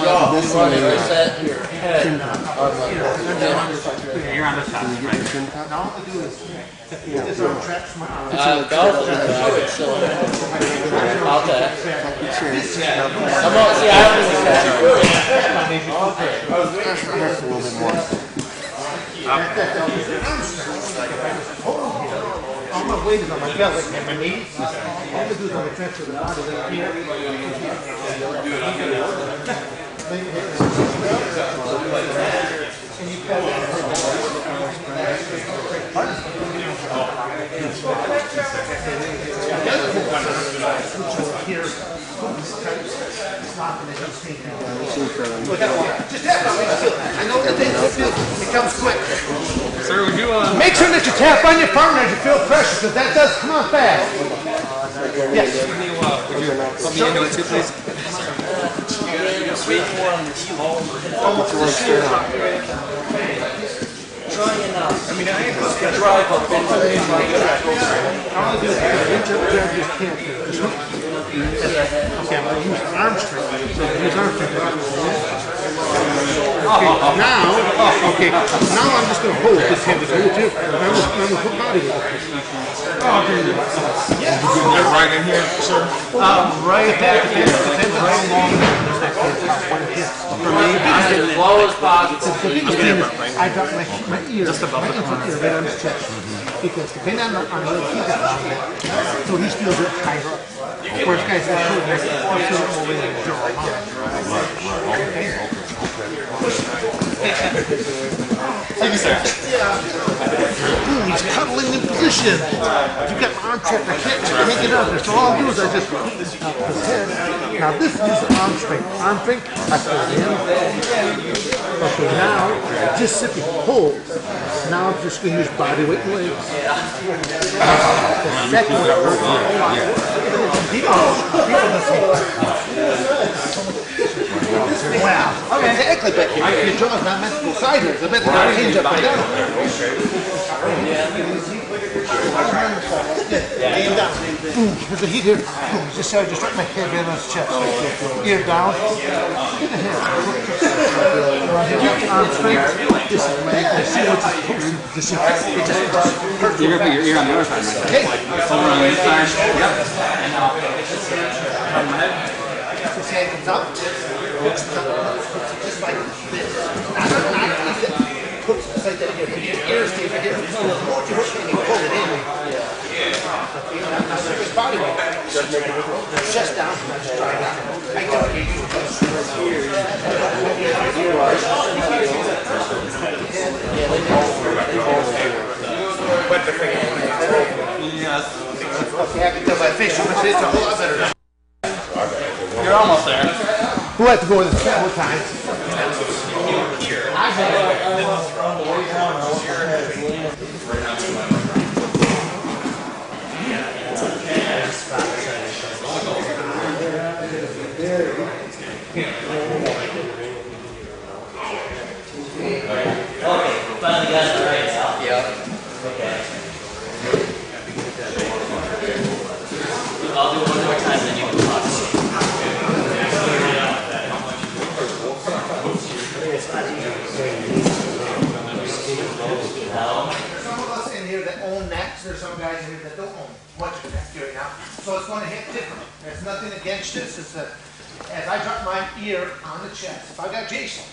[SPEAKER 6] on the top, right?
[SPEAKER 1] Now what I do is, this arm traps my arm. All my weight is on my belly and my knees. All I do is I'm transfer the body right here. And you pull here. Just tap on it. I know that it comes quick.
[SPEAKER 6] Sir, would you,
[SPEAKER 1] Make sure that you tap on your partner as you feel pressure, because that does come on fast. Yes.
[SPEAKER 6] would you put me into it too, please?
[SPEAKER 1] Okay, I'm going to use arm strength. So use arm strength. Now I'm just going to hold this hand. I'm going to put body weight.
[SPEAKER 2] Right in here, sir?
[SPEAKER 1] Right back at the end. Depends on how long it hits. For me,
[SPEAKER 3] As low as possible.
[SPEAKER 1] the biggest thing is I drop my ear, just above the ear right on his chest. Because depending on where he gets on it, so he feels it higher up. Whereas guys that feel it more in the jaw.
[SPEAKER 6] Thank you, sir.
[SPEAKER 1] Boom, he's cuddling in position. You've got my arm trapped, I can't get out there. So all I do is I just put this top of his head. Now this is arm strength. Arm strength, I put it in. Okay, now just simply hold. Now I'm just going to use body weight and legs. The second one hurts a lot. Wow. Exactly, but your jaw's not meant to go sideways. I bet it's not hinge up and down. laying down. Boom, there's a heat here. Boom, just so I just wrap my head in on his chest. Ear down. Get the head. Arm straight. This is my leg. See what's this is. It just hurts.
[SPEAKER 6] You're gonna put your ear on the other side, right?
[SPEAKER 1] Okay.
[SPEAKER 6] Over on this side. Yep.
[SPEAKER 1] His hand comes up. Hooks it up. Just like this. Not easy. Hooks it like that here. Your ear stays right here. The more you hook it, you pull it in. Now there's his body weight. Chest down. Just dry down. I don't need you. Okay, I can tell by face, but it's a whole lot better now.
[SPEAKER 6] You're almost there.
[SPEAKER 1] Who had to go with this several times? I
[SPEAKER 3] Finally got it right now. Okay. I'll do it one more time, then you can talk.
[SPEAKER 1] Some of us in here that own necks, there's some guys in here that don't own much of a neck right now. So it's going to hit different. There's nothing against this. It's that as I drop my ear on the chest, if I got Jason,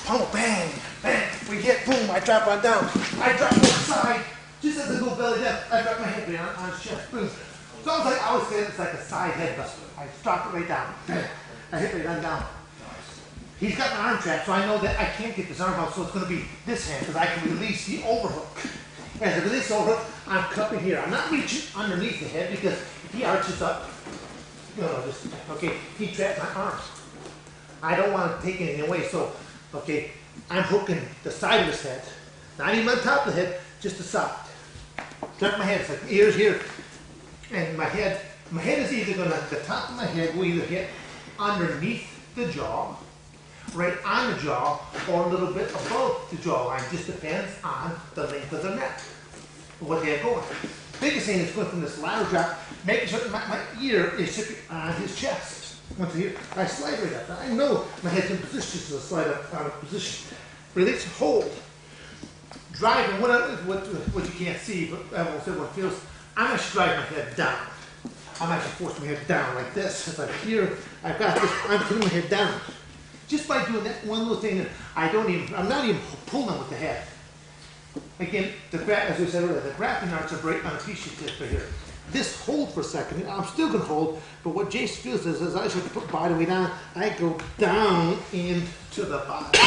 [SPEAKER 1] pummel, bang, bang, we hit, boom, I drop on down. I drop on the side, just as I go belly down, I drop my head right on his chest, boom. It's almost like I always say it's like a side head buster. I drop it right down, bang, I hit right on down. He's got an arm trap, so I know that I can't get this arm out, so it's going to be this hand, because I can release the overhook. As I release the overhook, I'm cupping here. I'm not reaching underneath the head, because if he arches up, okay, he traps my arms. I don't want to take anything away, so, okay, I'm hooking the side of his head. Not even on top of the head, just the side. Trap my head, it's like ears here, and my head is either going to, the top of my head will either hit underneath the jaw, right on the jaw, or a little bit above the jawline. Just depends on the length of the neck, what they have going. Biggest thing is going from this lateral drop, making sure that my ear is sitting on his chest. Once here, I slide right up. I know my head's in position, so I slide up out of position. Release, hold. Driving, what you can't see, but everyone feels, I'm actually driving my head down. I'm actually forcing my head down like this. It's like here, I've got this, I'm putting my head down. Just by doing that one little thing, I'm not even pulling with the head. Again, as we said earlier, the grappling arts are right on a piece of tip right here. This hold for a second, I'm still going to hold, but what Jason feels is as I start to put body weight on, I go down into the body.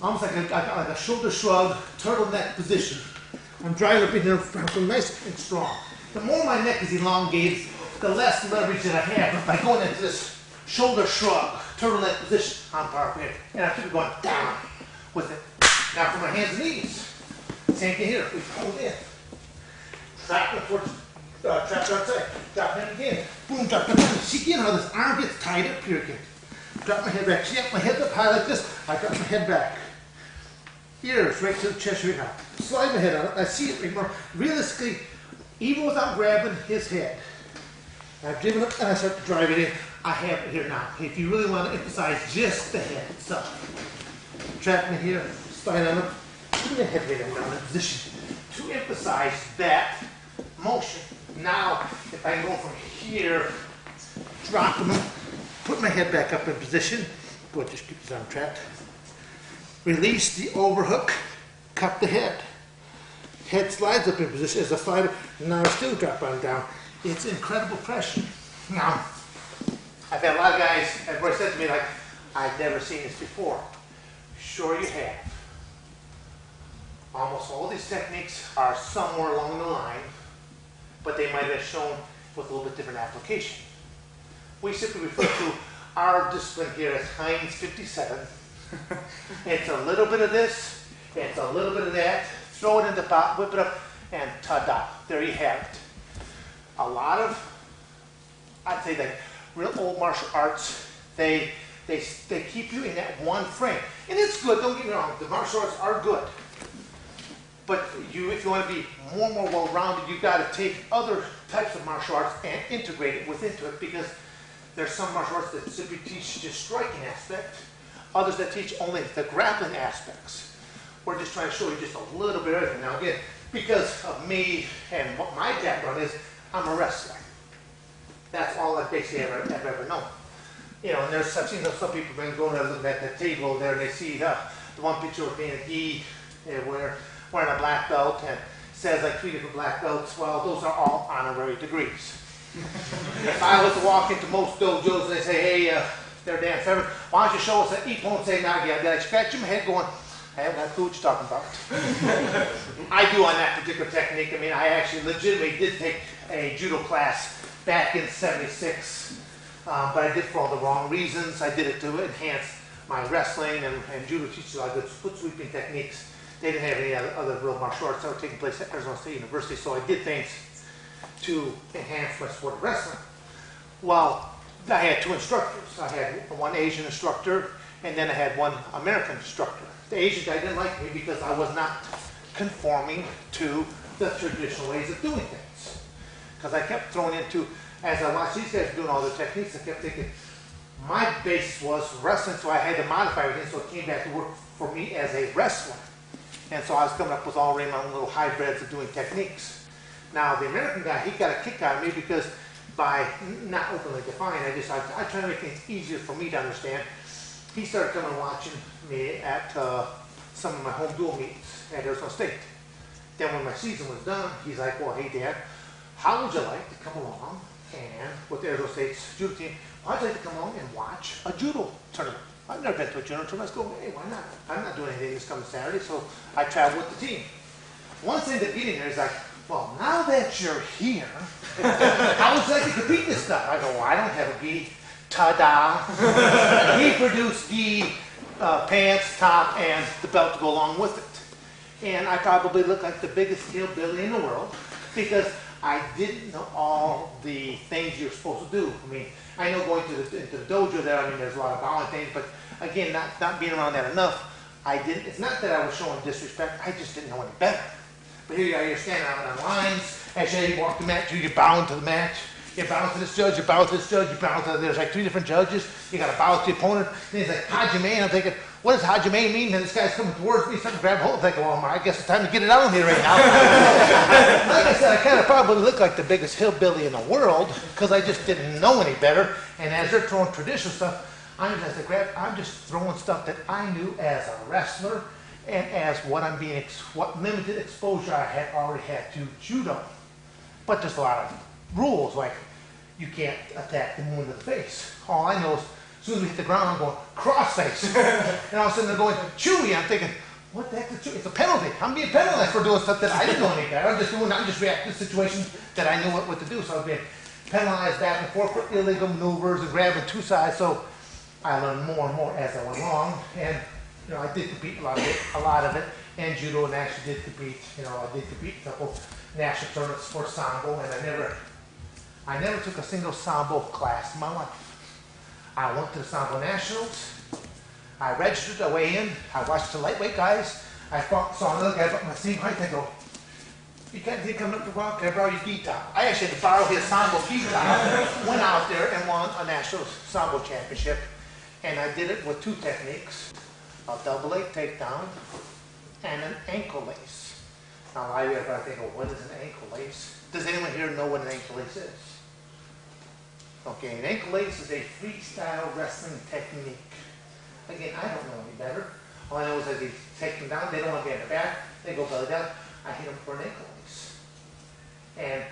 [SPEAKER 1] Almost like I got like a shoulder shrug, turtleneck position. I'm driving up in there, I'm nice and strong. The more my neck is elongated, the less leverage that I have by going into this shoulder shrug, turtleneck position on power pivot. And I'm going down with it. Now for my hands and knees, same thing here. We hold in. Trap it towards, trap to outside. Drop in again. Boom, drop down. See again how this arm gets tied up here again. Drop my head back. See, my head's up high like this. I drop my head back. Ears right to the chest right now. Slide my head out. I see it right more. Realistically, even without grabbing his head, I've driven up and I start to drive it in. I have it here now. If you really want to emphasize just the head itself, trap me here, slide on up, put the head right down in position to emphasize that motion. Now, if I go from here, drop him, put my head back up in position, go ahead, just keep his arm trapped. Release the overhook, cup the head. Head slides up in position as a slider, now still drop on down. It's incredible pressure. Now, I've had a lot of guys, everybody said to me like, I've never seen this before. Sure you have. Almost all these techniques are somewhere along the line, but they might have shown with a little bit different application. We simply refer to our discipline here as Heinz 57. It's a little bit of this, it's a little bit of that, throw it in the pot, whip it up, and ta-da, there you have it. A lot of, I'd say that real old martial arts, they keep you in that one frame. And it's good, don't get me wrong, the martial arts are good. But you, if you want to be more and more well-rounded, you've got to take other types of martial arts and integrate it into it, because there's some martial arts that simply teach just striking aspect, others that teach only the grappling aspects. We're just trying to show you just a little bit of everything. Now again, because of me and what my background is, I'm a wrestler. That's all I basically have ever known. You know, and there's, I've seen some people been going there looking at that table there, and they see the one picture of being a gi, wearing a black belt, and says like 3 different black belts. Well, those are all honorary degrees. If I was to walk into most dojos and they say, hey, they're Dan Fever, why don't you show us that Ippon say now again? Then I scratch my head going, I haven't got a clue what you're talking about. I do on that particular technique. I mean, I actually legitimately did take a judo class back in '76, but I did it for all the wrong reasons. I did it to enhance my wrestling, and judo teaches a lot of good foot sweeping techniques. They didn't have any other real martial arts that were taking place at Arizona State University, so I did things to enhance my sport of wrestling. Well, I had 2 instructors. I had one Asian instructor, and then I had one American instructor. The Asian guy didn't like me because I was not conforming to the traditional ways of doing things. Because I kept throwing into, as I watched these guys doing all the techniques, I kept thinking, my base was wrestling, so I had to modify everything, so it came back to work for me as a wrestler. And so I was coming up with already my own little hybrids of doing techniques. Now, the American guy, he got a kick out of me because by not openly defining, I try to make things easier for me to understand. He started coming and watching me at some of my home dual meets at Arizona State. Then when my season was done, he's like, well, hey, Dad, how would you like to come along and, with Arizona State's judo team, why'd you like to come along and watch a judo tournament? I've never been to a judo tournament. Let's go, hey, why not? I'm not doing anything this coming Saturday, so I travel with the team. Once they end up getting there, he's like, well, now that you're here, how would you like to compete this stuff? I go, well, I don't have a gi. Ta-da. He produced gi, pants, top, and the belt to go along with it. And I probably look like the biggest hillbilly in the world because I didn't know all the things you're supposed to do. I mean, I know going to the dojo there, I mean, there's a lot of bowing things, but again, not being around that enough, it's not that I was showing disrespect, I just didn't know any better. But here you are, you're standing out on lines, as you walk the mat, you're bowing to the match. You bow to this judge, you bow to this judge, you bow to, there's like 3 different judges. You got to bow to the opponent. And he's like, Hajime, and I'm thinking, what does Hajime mean? And this guy's coming towards me, starting to grab hold. I'm thinking, well, I guess it's time to get it on here right now. Like I said, I kind of probably look like the biggest hillbilly in the world because I just didn't know any better. And as they're throwing traditional stuff, I'm just throwing stuff that I knew as a wrestler and as what limited exposure I had already had to judo. But there's a lot of rules, like you can't attack the moon in the face. All I know is, as soon as we hit the ground, I'm going cross face. And all of a sudden they're going chewy. I'm thinking, what the heck is chewy? It's a penalty. I'm being penalized for doing stuff that I didn't know any better. I'm just reacting to situations that I knew what to do. So I was being penalized back and forth for illegal maneuvers and grabbing 2 sides. So I learned more and more as I went along. And I did compete a lot of it, and judo, and actually did compete. I did compete a couple national tournaments for Sambo, and I never took a single Sambo class in my life. I went to the Sambo Nationals. I registered, I weighed in. I watched the lightweight guys. I saw another guy up my same height. I go, you can't come up to walk. Can I borrow your gi top? I actually had to borrow his Sambo gi top. Went out there and won a national Sambo championship. And I did it with 2 techniques: a double leg takedown and an ankle lace. Now, I think, well, what is an ankle lace? Does anyone here know what an ankle lace is? Okay, an ankle lace is a freestyle wrestling technique. Again, I don't know any better. All I know is that they take them down, they don't want to be in the back, they go belly down, I hit them for an ankle lace. And,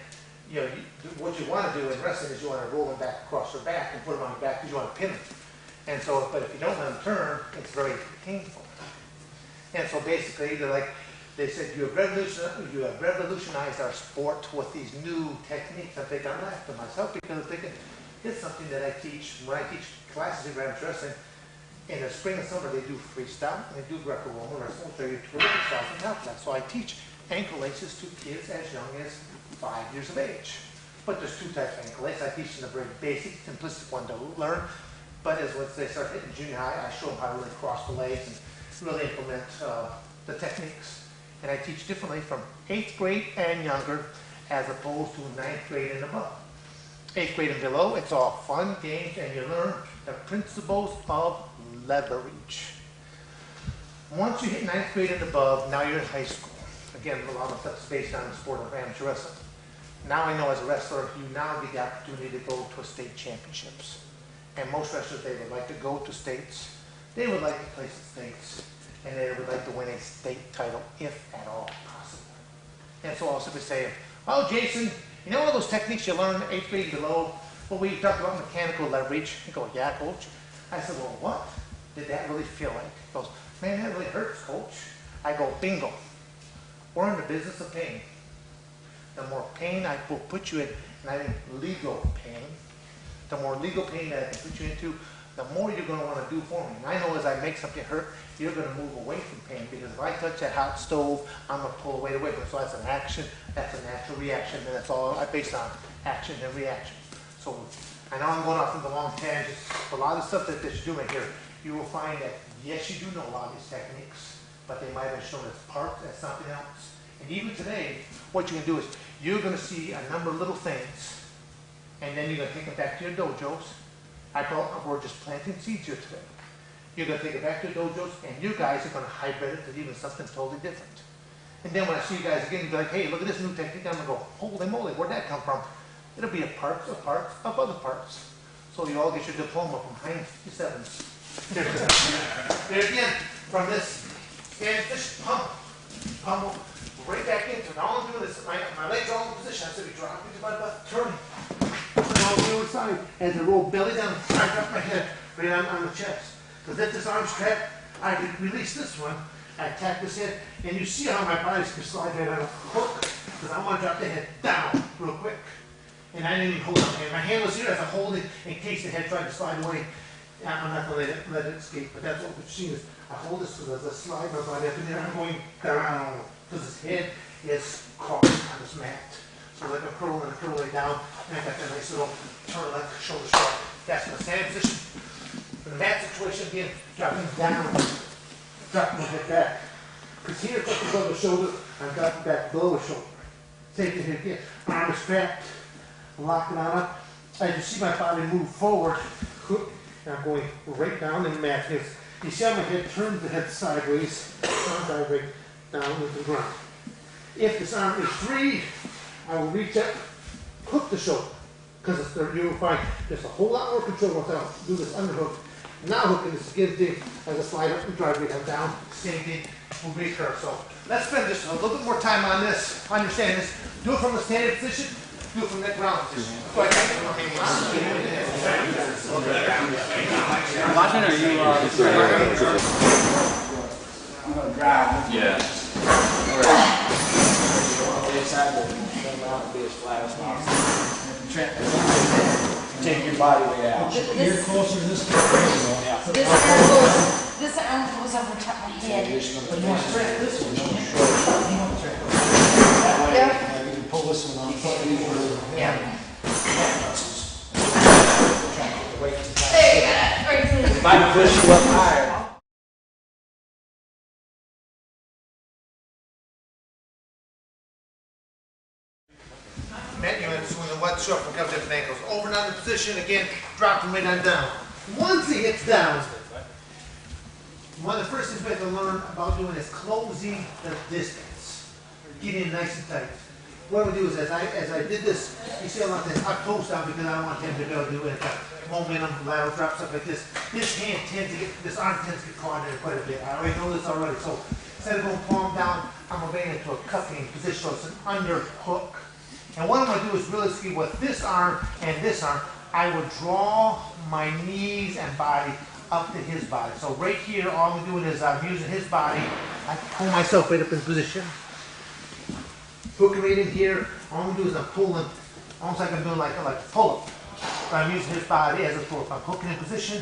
[SPEAKER 1] what you want to do in wrestling is you want to roll them back across their back and put them on your back because you want to pin them. And so, but if you don't let them turn, it's very painful. And so basically, they said, you have revolutionized our sport with these new techniques. I think I'm laughing to myself because I'm thinking, it's something that I teach. When I teach classes in Grand Wrestling, in the spring and summer, they do freestyle, and they do Greco-Roman wrestling, which are your traditional styles and half that. So I teach ankle laces to kids as young as 5 years of age. But there's 2 types of ankle laces. I teach them the very basic, simplistic one to learn. But once they start hitting junior high, I show them how to really cross the legs and really implement the techniques. And I teach differently from 8th grade and younger as opposed to 9th grade and above. 8th grade and below, it's all fun, games, and you learn the principles of leverage. Once you hit 9th grade and above, now you're in high school. Again, a lot of stuff is based on the sport of amateur wrestling. Now I know as a wrestler, you now get the opportunity to go to a state championships. And most wrestlers, they would like to go to states. They would like to place the states. And they would like to win a state title, if at all possible. And so I'll simply say, oh, Jason, you know all those techniques you learned in 8th grade and below? Well, we talked about mechanical leverage. You go, yeah, coach. I said, well, what did that really feel like? He goes, man, that really hurts, coach. I go, bingo. We're in the business of pain. The more pain I will put you in, and I mean legal pain, the more legal pain that I can put you into, the more you're going to want to do for me. And I know as I make something hurt, you're going to move away from pain, because if I touch that hot stove, I'm going to pull away from it. So that's an action, that's a natural reaction, and that's all I based on action and reaction. So I know I'm going off into long tangents. A lot of stuff that you're doing here, you will find that yes, you do know a lot of these techniques, but they might have been shown as part, as something else. And even today, what you can do is you're going to see a number of little things, and then you're going to take them back to your dojos. I call it, we're just planting seeds here today. You're going to take it back to your dojos, and you guys are going to hybrid it to even something totally different. And then when I see you guys again, you'll be like, hey, look at this new technique. I'm going to go, holy moly, where'd that come from? It'll be a parts of other parts. So you all get your diploma from Heinz 57s. There again, from this stand fish pummel, right back into it. All I'm doing is, my legs are all in position. I said, we drop into my butt, turning. And all the other side, as I roll belly down, I drop my head right on the chest. Because if this arm's trapped, I can release this one, I attack this head, and you see how my body's can slide right on a hook, because I want to drop the head down real quick. And I didn't even hold on. My hand was here as I hold it in case the head tried to slide away. I'm not going to let it escape, but that's what we've seen is I hold this because as I slide my body up in there, I'm going down, because his head is caught on this mat. So like a curl and a curl way down, and I got that nice little turn like shoulder shrug. That's my standing position. In the mat situation again, dropping down, dropping my head back. Because here, if I above the shoulder, I'm dropping back below the shoulder. Same thing here again. Arm is trapped, locking on up. As you see my body move forward, and I'm going right down in the mat. You see how my head turns the head sideways, arm right down with the ground. If this arm is free, I will reach up, hook the shoulder. Because you will find there's a whole lot more control once I do this underhook. Now hooking this again thing as I slide up and drive it down. Same thing will recur. So let's spend just a little bit more time on this, understand this. Do it from the standing position, do it from that ground position.
[SPEAKER 6] Watching, or you
[SPEAKER 3] I'm gonna drive.
[SPEAKER 4] Yeah.
[SPEAKER 3] Inside the mountain, be as flat as possible. Take your body weight out.
[SPEAKER 7] You're closer to this. This arm goes over top of my head.
[SPEAKER 3] But you want to track this one, don't you? You want to track this
[SPEAKER 7] Yeah.
[SPEAKER 3] one. That way, you can pull this one on.
[SPEAKER 7] Yeah.
[SPEAKER 3] Weight.
[SPEAKER 7] There you go. Right to the-
[SPEAKER 3] Might push you up higher.
[SPEAKER 1] Matt, you're going to swing a wet short from a couple different angles. Over and under position, again, drop him right on down. Once he hits down, one of the first things we have to learn about doing is closing the distance. Getting nice and tight. What I'm going to do is, as I did this, you see a lot of this, I post down because I don't want him to be able to do it. Momentum, lateral drop, stuff like this. This hand tends to get, this arm tends to get caught in it quite a bit. I already know this already. So instead of going palm down, I'm going to bring it into a cupping position. So it's an under hook. And what I'm going to do is really see with this arm and this arm, I would draw my knees and body up to his body. So right here, all I'm doing is I'm using his body. I pull myself right up in position. Hooking right in here. All I'm doing is I'm pulling, almost like I'm doing like a pull-up. But I'm using his body as a pull-up. I'm hooking in position.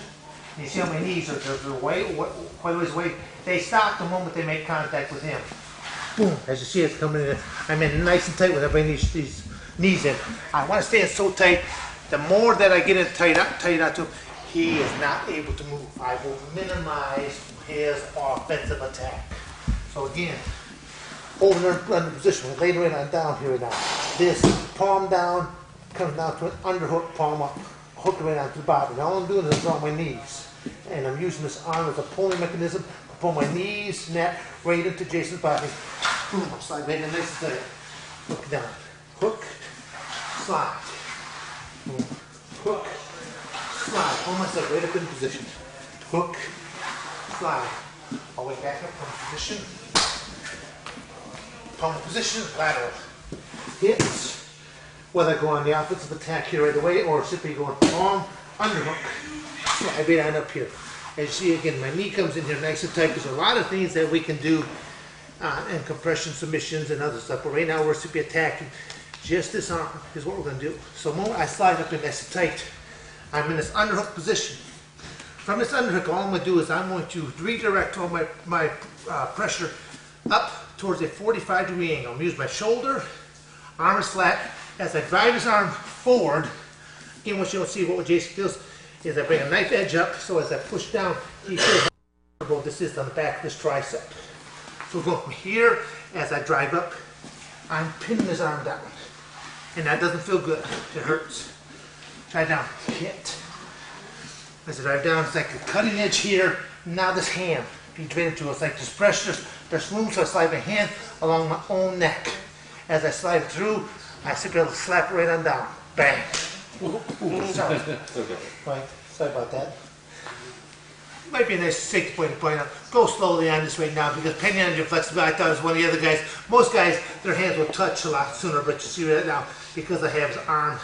[SPEAKER 1] And you see how my knees are they're quite a ways away. They stop the moment they make contact with him. Boom, as you see it's coming in. I'm in nice and tight when I bring these knees in. I want to stay in so tight. The more that I get it tight out to him, he is not able to move. I will minimize his offensive attack. So again, over there under position. We're laying right on down here right now. This palm down, comes down to an underhook, palm up, hook it right down to the bottom. Now all I'm doing is on my knees. And I'm using this arm as a pulling mechanism to pull my knees, neck, right into Jason's body. Boom, slide right in nice and tight. Hook down. Hook, slide. Boom. Hook, slide. Pull myself right up in position. Hook, slide. All the way back up from position. Palm position, lateral. Hits. Whether I go on the offensive attack here right away or simply going palm, underhook, slide right on up here. As you see again, my knee comes in here nice and tight. There's a lot of things that we can do and compression submissions and other stuff. But right now we're simply attacking just this arm is what we're going to do. So the moment I slide up in nice and tight, I'm in this underhook position. From this underhook, all I'm going to do is I'm going to redirect all my pressure up towards a 45-degree angle. I'm going to use my shoulder, arm is flat. As I drive this arm forward, again, what you don't see, what Jason feels is I bring a knife edge up, so as I push down, he feels how comfortable this is on the back of this tricep. So we're going from here, as I drive up, I'm pinning this arm down. And that doesn't feel good, it hurts. Drive down, hit. As I drive down, it's like a cutting edge here. Now this hand feeds right into it. It's like there's pressure, there's room, so I slide my hand along my own neck. As I slide through, I simply slap it right on down. Bang. Ooh, sorry. Right, sorry about that. Might be a nice safety point to point out. Go slowly on this right now because depending on your flexibility, I thought it was one of the other guys. Most guys, their hands will touch a lot sooner, but you see right now, because I have his arm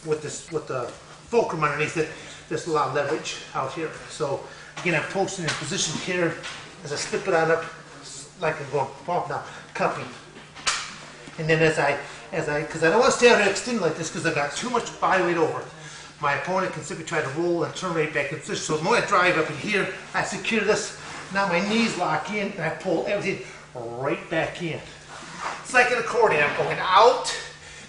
[SPEAKER 1] with the fulcrum underneath it, there's a lot of leverage out here. So again, I'm posting in position here as I slip it on up like I'm going off now, cupping. And then because I don't want to stay out here extended like this because I've got too much body weight over. My opponent can simply try to roll and turn right back in position. So the moment I drive up in here, I secure this. Now my knees lock in and I pull everything right back in. It's like an accordion. I'm going out,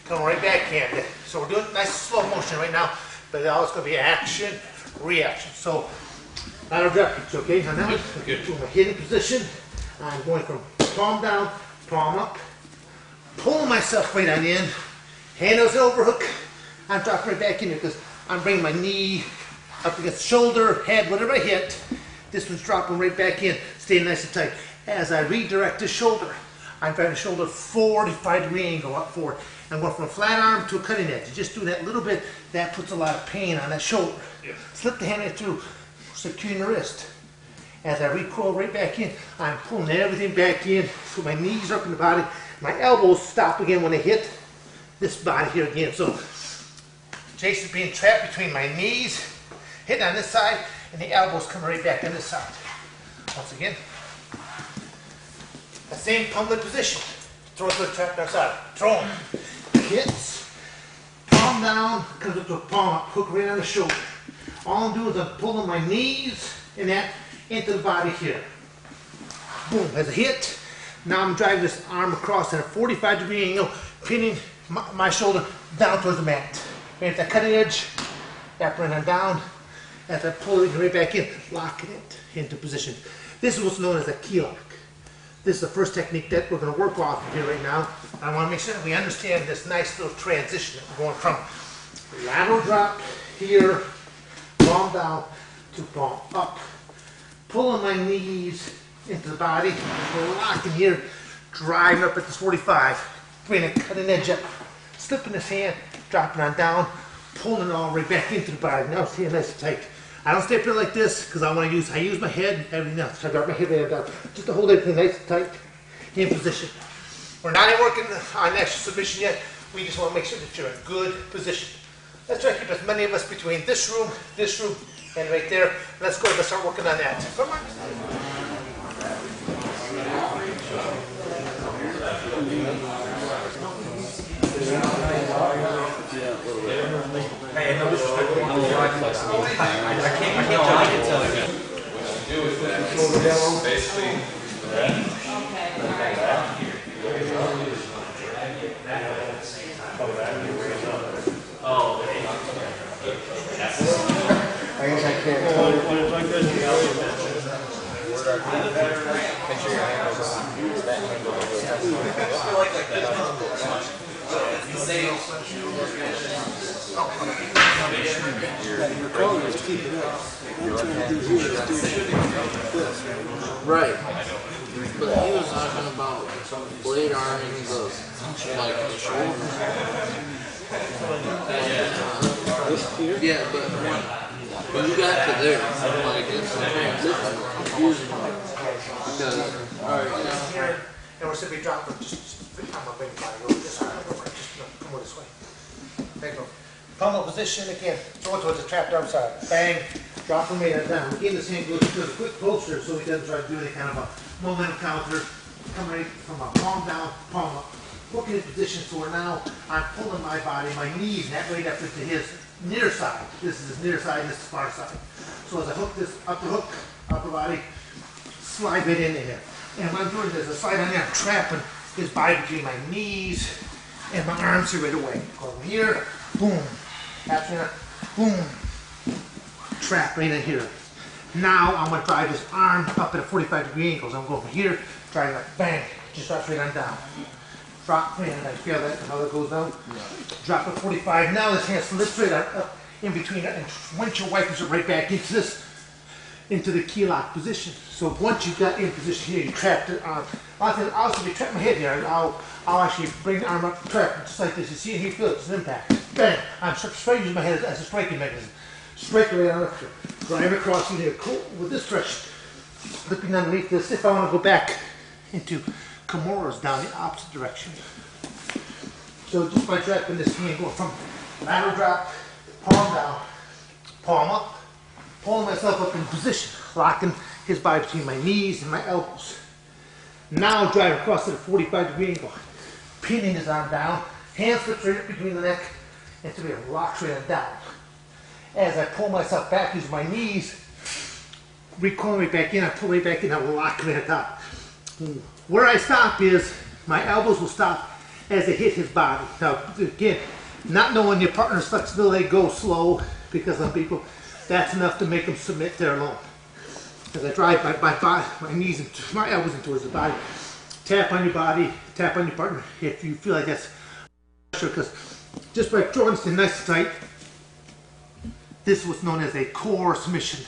[SPEAKER 1] coming right back in. So we're doing nice slow motion right now, but it's always going to be action, reaction. So lateral drop kicks, okay? So now I'm doing my hitting position. I'm going from palm down, palm up, pulling myself right on in, hand goes overhook. I'm dropping right back in here because I'm bringing my knee up against the shoulder, head, whatever I hit. This one's dropping right back in, staying nice and tight. As I redirect the shoulder, I'm driving the shoulder 45-degree angle up forward. I'm going from a flat arm to a cutting edge. Just doing that little bit, that puts a lot of pain on that shoulder. Yeah. Slip the hand right through, securing the wrist. As I recoil right back in, I'm pulling everything back in so my knees are up in the body. My elbows stop again when I hit this body here again. So Jason's being trapped between my knees, hitting on this side, and the elbows come right back on this side. Once again, the same pummeling position. Throw it to the trap on the side. Throw him. Hits, palm down, comes up to a palm up, hook right on the shoulder. All I'm doing is I'm pulling my knees and that into the body here. Boom, as a hit. Now I'm driving this arm across at a 45-degree angle, pinning my shoulder down towards the mat. Right at that cutting edge, wrap right on down. As I pull it right back in, locking it into position. This is what's known as a key lock. This is the first technique that we're going to work off of here right now. I want to make sure that we understand this nice little transition that we're going from lateral drop here, palm down to palm up. Pulling my knees into the body, locking here, driving up at this 45, bringing a cutting edge up, slipping this hand, dropping on down, pulling it all right back into the body. Now stay nice and tight. I don't stay up here like this because I use my head, everything else. So I got my head right down, just to hold everything nice and tight in position. We're not even working on extra submission yet. We just want to make sure that you're in good position. Let's try to keep as many of us between this room, and right there. Let's go. Let's start working on that. Come on.
[SPEAKER 4] Hey, no disrespect. I can't tell you.
[SPEAKER 2] Do with that, basically,
[SPEAKER 1] I guess I can't.
[SPEAKER 5] Make sure your hand goes on. Use that handle over the testimony.
[SPEAKER 8] Right. But he was talking about blade arming the shoulder. Yeah, but when you got to there, it's confusing because
[SPEAKER 1] Here, and we're simply dropping, I'm a big body, just come this way. There you go. Pummel position again, throw it towards the trapped arm side. Bang, drop the weight down. Again, this hand goes to a quick closer so he doesn't try to do any kind of a momentum counter. Come right from a palm down, palm up. Hooking in position so now I'm pulling my body, my knees, and that weight up into his near side. This is his near side, this is far side. So as I hook this upper hook, upper body, slide it in there. And what I'm doing is a slide on there, I'm trapping his body between my knees and my arms here right away. Go over here, boom, tap in, boom, trap right in here. Now I'm going to drive his arm up at a 45-degree angle. So I'm going from here, drive it, bang, just drops right on down. Drop, and I feel that, how that goes down. Drop at 45. Now this hand slips right up in between it, and windshield wipers it right back into this, into the key lock position. So once you got in position here, you trap the arm. I'll also be trapping my head here. I'll actually bring the arm up, trap it just like this. You see it here, feel it, it's an impact. Bang! I'm straight using my head as a striking mechanism. Strike right on up here. Drive across in here. Cool. With this stretch, slipping underneath this. If I want to go back into Kimuras down the opposite direction. So just by trapping this hand, going from lateral drop, palm down, palm up, pulling myself up in position, locking his body between my knees and my elbows. Now drive across at a 45-degree angle, pinning his arm down, hands slips right up between the neck, until he locks right on down. As I pull myself back, use my knees, recoil right back in, I pull right back in, I will lock right at top. Where I stop is, my elbows will stop as they hit his body. Now, again, not knowing your partner's flexibility, go slow, because some people, that's enough to make them submit there alone. As I drive my knees and my elbows in towards the body, tap on your body, tap on your partner if you feel like that's pressure, because just by drawing this in nice and tight, this is what's known as a core submission,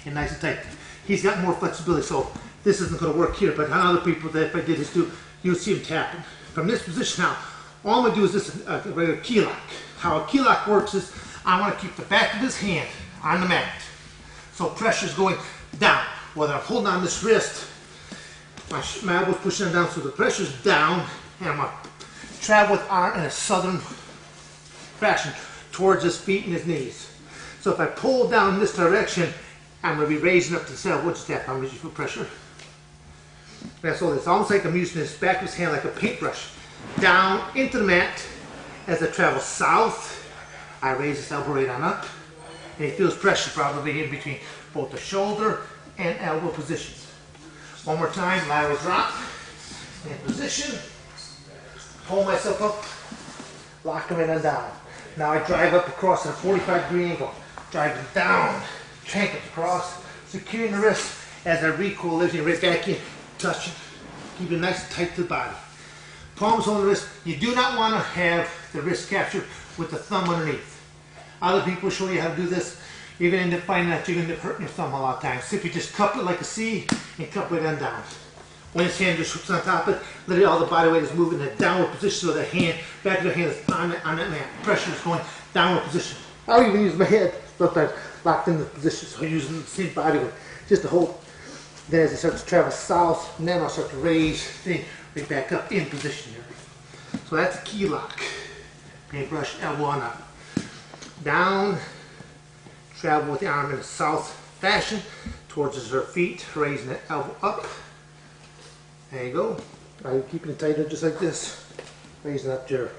[SPEAKER 1] and nice and tight. He's got more flexibility, so this isn't going to work here, but on other people that if I did this too, you'll see him tapping. From this position now, all I'm going to do is this, a regular key lock. How a key lock works is, I want to keep the back of his hand on the mat. So pressure's going down. Whether I'm holding on this wrist, my elbow's pushing down, so the pressure's down, and I'm going to travel with arm in a southern fashion towards his feet and his knees. So if I pull down in this direction, I'm going to be raising up to the cell. What's that? I'm using for pressure. That's all. It's almost like I'm using this back of his hand like a paintbrush. Down into the mat. As I travel south, I raise this elbow right on up. And he feels pressure probably in between both the shoulder and elbow positions. One more time, lateral drop. In position. Pull myself up. Lock him in and down. Now I drive up across at a 45-degree angle. Driving down. Crank it across. Securing the wrist as I recoil, lifting right back in. Touching. Keep it nice and tight to the body. Palms on the wrist. You do not want to have the wrist captured with the thumb underneath. Other people show you how to do this. You're going to end up finding that you're going to end up hurting your thumb a lot of times. Simply just cup it like a C and cup it on down. When his hand just hooks on top of it, literally all the body weight is moving in a downward position so the hand, back of the hand is on that mat. Pressure is going downward position. I'll even use my head sometimes locked in the position, so I'm using the same body weight just to hold. Then as it starts to travel south, and then I'll start to raise thing right back up in position here. So that's a key lock. Paintbrush, elbow on up. Down, travel with the arm in a south fashion towards her feet, raising the elbow up. There you go. I'm keeping it tighter just like this. Raising up there.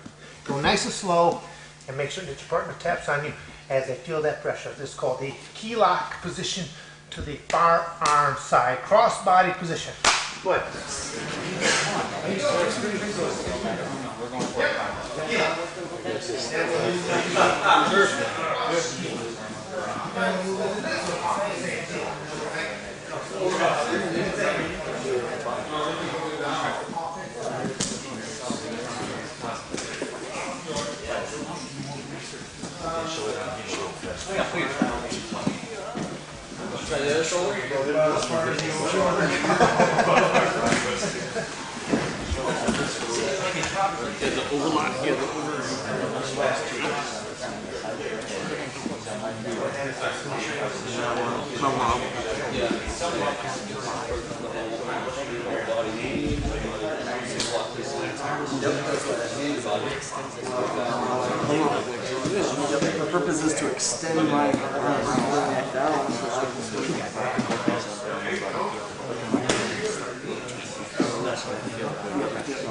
[SPEAKER 1] Go nice and slow and make sure that your partner taps on you as they feel that pressure. This is called the key lock position to the far arm side. Cross body position. Good.
[SPEAKER 8] Try the other shoulder. Yeah, the overlap. Yeah, the
[SPEAKER 5] The purpose is to extend my arm back down so I can swing it back and forth.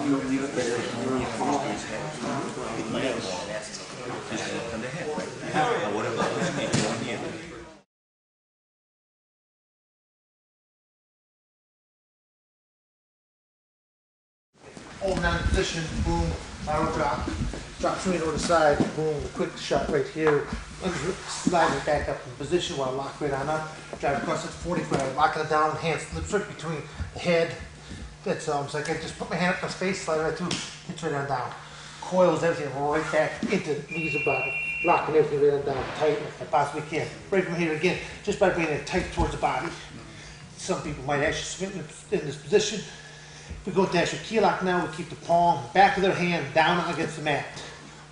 [SPEAKER 5] You leave it there and you fall.
[SPEAKER 1] Holding down the position, boom, arrow drop, drop swing over the side, boom, quick shot right here, slide it back up in position while I lock right on up, drive across it 45, locking it down, hands slips right between the head. That's almost like I just put my hand up my face, slide right through, hits right on down. Coils everything right back into the knees and body, locking everything right on down, tight if I possibly can. Right from here again, just by bringing it tight towards the body. Some people might actually submit in this position. If we go to actual key lock now, we keep the palm, back of their hand down against the mat.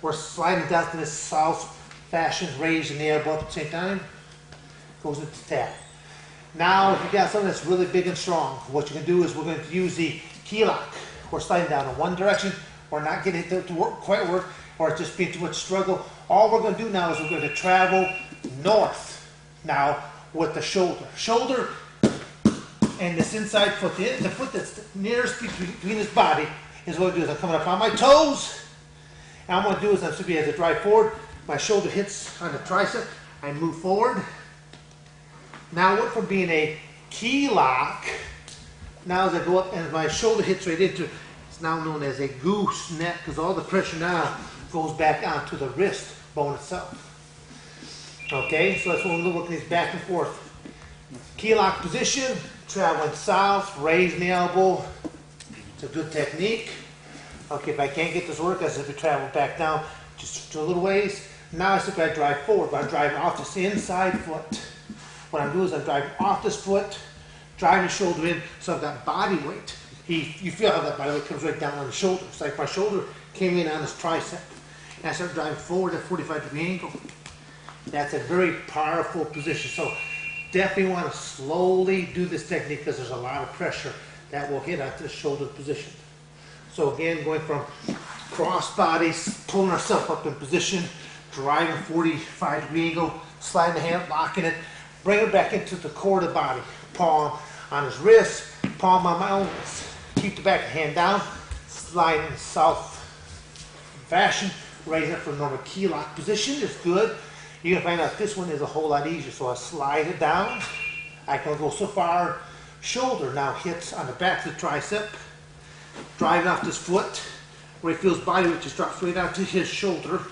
[SPEAKER 1] We're sliding down to this south fashion, raising the elbow at the same time, goes into tap. Now, if you got something that's really big and strong, what you can do is we're going to use the key lock. We're sliding down in one direction, we're not getting it to work, quite work, or it's just being too much struggle. All we're going to do now is we're going to travel north now with the shoulder. Shoulder and this inside foot, the foot that's nearest between his body is what I do is I'm coming up on my toes. And I'm going to do is I'm going to as I drive forward, my shoulder hits on the tricep, I move forward. Now I went from being a key lock, now as I go up and my shoulder hits right into, it's now known as a gooseneck because all the pressure now goes back onto the wrist bone itself. Okay, so that's what we're looking at, back and forth. Key lock position, traveling south, raising the elbow. It's a good technique. Okay, if I can't get this work, as if we travel back down just a little ways. Now I simply drive forward, but I'm driving off this inside foot. What I'm doing is I'm driving off this foot, driving the shoulder in, so I've got body weight. You feel how that body weight comes right down on the shoulder. It's like my shoulder came in on this tricep. And I start driving forward at 45-degree angle. That's a very powerful position. So definitely want to slowly do this technique because there's a lot of pressure that will hit at the shoulder position. So again, going from cross bodies, pulling ourselves up in position, driving 45-degree angle, sliding the hand, locking it, bring it back into the core of the body. Palm on his wrist, palm on my own wrist. Keep the back hand down, slide in south fashion, raise it from normal key lock position is good. You're gonna find out this one is a whole lot easier. So I slide it down. I can go so far. Shoulder now hits on the back of the tricep. Driving off this foot, where he feels body weight just drops right down to his shoulder.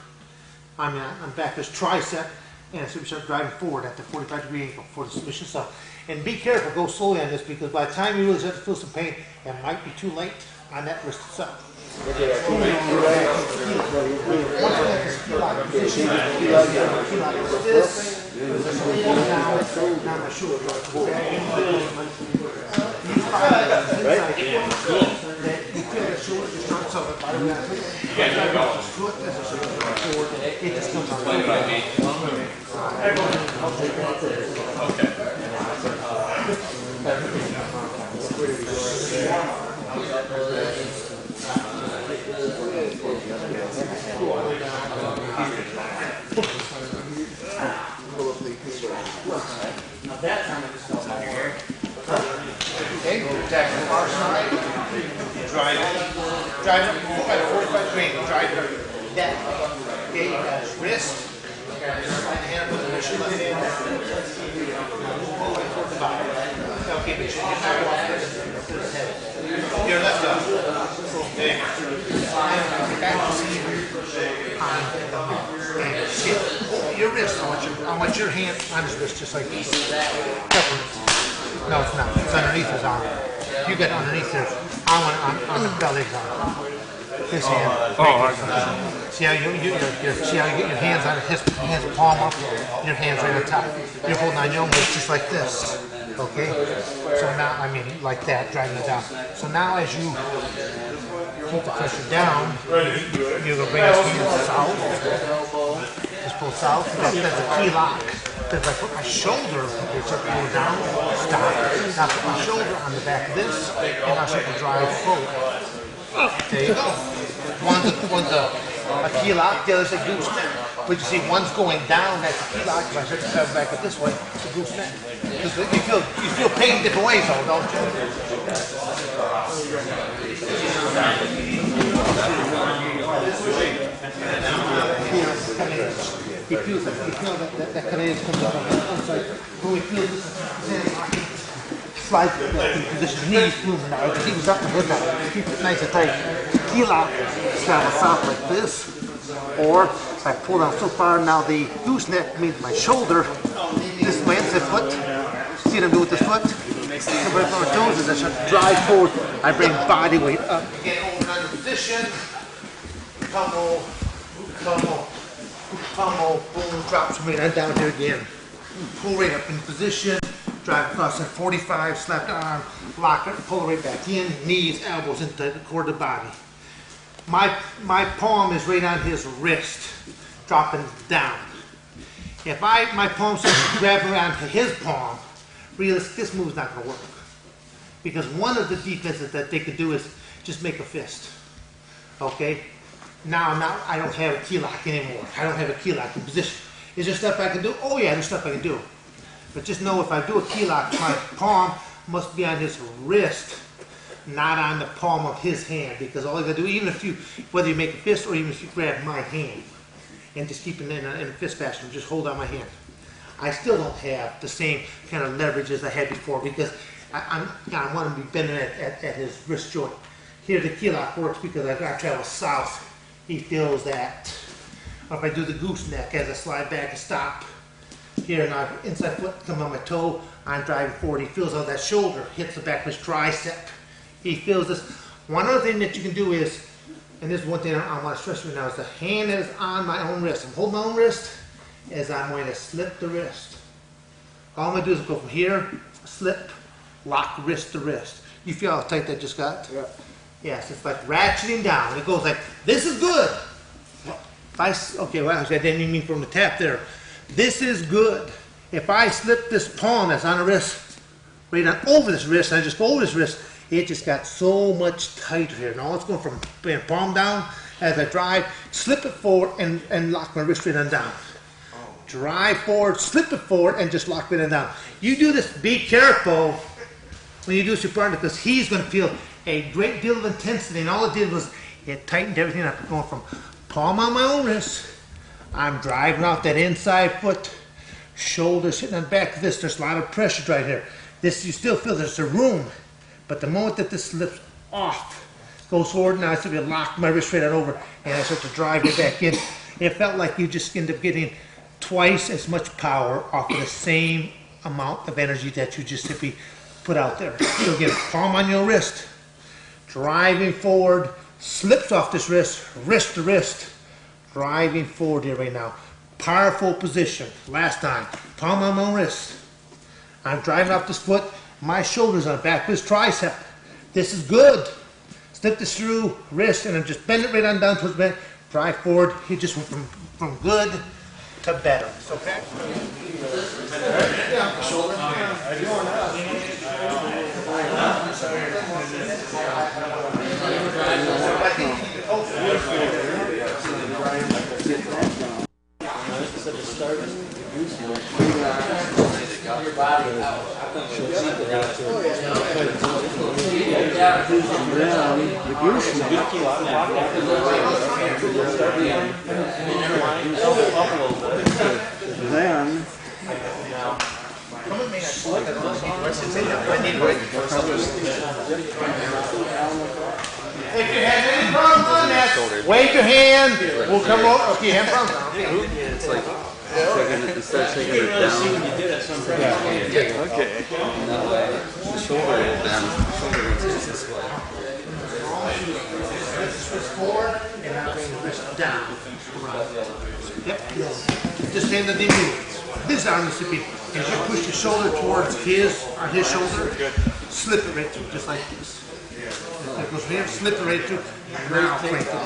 [SPEAKER 1] I'm back his tricep, and so we start driving forward at the 45-degree angle for the submission stuff. And be careful, go slowly on this because by the time you really start to feel some pain, it might be too late on that wrist itself. Okay, attack from our side. Drive it, at a 45-degree angle, drive it that. Okay, you got his wrist, you got his right hand with the left hand. Move over towards the body. Okay, but you're not walking to his head. Your left arm. There you go. Back to see your wrist. I want your hand on his wrist, just like this. No, it's not. It's underneath his arm. You get underneath his arm on the belly of his arm. His hand. See how see how you get your hands on his hands palm up, your hands right on top. You're holding on your own wrist just like this. Okay? So now, I mean, like that, driving it down. So now as you keep the pressure down, you're going to bring his hands south. Just pull south. That's a key lock. If I put my shoulder, it's up, go down, stop. Now put my shoulder on the back of this, and I'll start to drive forward. There you go. One's a key lock, the other's a gooseneck. But you see, one's going down, that's a key lock. If I start to travel back up this way, it's a gooseneck. You feel pain different ways, though, don't you? He feels that kind of is comes up on the outside. When we feel this, slide in position, knees moving now. He was up and good now. Keep it nice and tight. Key lock, travel south like this. Or if I pull down so far, now the gooseneck means my shoulder. This way, it's a foot. See what I'm doing with this foot? So right on my toes as I start to drive forward, I bring body weight up. Again, hold on to position. Pummel, pummel, pummel, boom, drops right on down here again. Pull right up in position. Drive across at 45, slap the arm, lock it, pull it right back in, knees, elbows into the core of the body. My palm is right on his wrist, dropping down. If my palm starts to grab around his palm, realistically, this move's not going to work. Because one of the defenses that they could do is just make a fist. Okay? Now I don't have a key lock anymore. I don't have a key lock in position. Is there stuff I can do? Oh yeah, there's stuff I can do. But just know if I do a key lock, my palm must be on his wrist, not on the palm of his hand. Because all you gotta do, even if whether you make a fist or even if you grab my hand and just keep it in a fist fashion, just hold on my hand. I still don't have the same kind of leverage as I had before because I want to be bending at his wrist joint. Here the key lock works because I travel south. He feels that. Or if I do the gooseneck as I slide back and stop. Here now, inside foot come on my toe, I'm driving forward. He feels how that shoulder hits the back of his tricep. He feels this. One other thing that you can do is, and this is one thing I want to stress right now, is the hand that is on my own wrist. I'm holding my own wrist as I'm going to slip the wrist. All I'm going to do is go from here, slip, lock wrist to wrist. You feel how tight that just got? Yeah. Yes, it's like ratcheting down. It goes like, this is good. Okay, well, I didn't even mean from the tap there. This is good. If I slip this palm that's on the wrist, right on over this wrist, and I just go over this wrist, it just got so much tighter here. Now it's going from palm down as I drive, slip it forward and lock my wrist right on down. Drive forward, slip it forward, and just lock it on down. You do this, be careful when you do this to your partner because he's going to feel a great deal of intensity, and all it did was it tightened everything up, going from palm on my own wrist. I'm driving out that inside foot, shoulder sitting on the back of this. There's a lot of pressure right here. This, you still feel there's a room, but the moment that this slips off, goes forward, now I start to lock my wrist right on over, and I start to drive it back in. It felt like you just end up getting twice as much power off of the same amount of energy that you just simply put out there. So again, palm on your wrist, driving forward, slips off this wrist, wrist to wrist, driving forward here right now. Powerful position. Last time, palm on my wrist. I'm driving off this foot, my shoulder's on the back of his tricep. This is good. Slip this through, wrist, and then just bend it right on down towards the bend. Drive forward. He just went from good to better. Okay? Yeah, shoulder.
[SPEAKER 5] Then
[SPEAKER 1] If you have any problems on that, wave your hand. We'll come over. Okay, hand problems.
[SPEAKER 5] it's like start taking it down. Okay. The shoulder is down. The shoulder is this way.
[SPEAKER 1] down. Yep. Just hand the knee. This arm needs to be, as you push your shoulder towards his shoulder, slip it right through, just like this. That goes here, slip it right through. Now crank it up.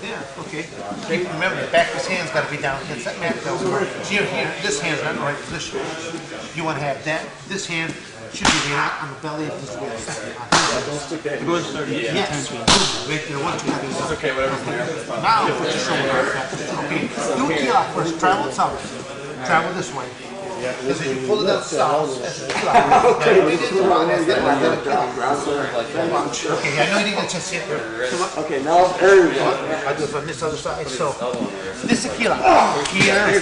[SPEAKER 1] Yeah, okay. Remember, the back of his hand's got to be down against that mat. Here, this hand's not in the right position. You want to have that. This hand should be right on the belly of his wrist. Yes. Right there. 1, 2, 3. It's okay, whatever. Now put your shoulder on. Okay. Do a keel first. Travel south. Travel this way. Because if you pull it up south, that's a keel. Okay, we did the wrong. Okay, I know you didn't get a chance to hit there.
[SPEAKER 5] Okay, now there we go.
[SPEAKER 1] I'll do it from this other side. So, this is a kilo. Here, here.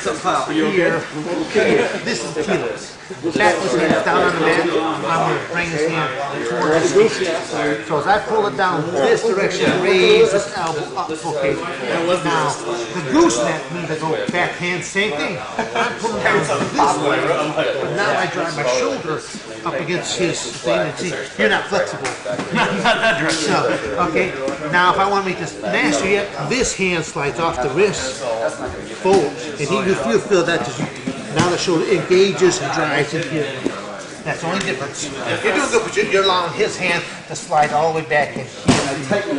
[SPEAKER 1] This is a kilo. Back was down on the mat. I'm going to bring this hand towards the gooseneck. So as I pull it down this direction, raise this elbow up. Okay. Now, the gooseneck means I go backhand, same thing. I'm pulling down this way, but now I drive my shoulder up against his thing, and see, you're not flexible. Not that direction. So, okay. Now, if I want to make this nasty yet, this hand slides off the wrist, folds, and you'll feel that because now the shoulder engages and drives in here. That's the only difference. You're doing good, but you're allowing his hand to slide all the way back in here.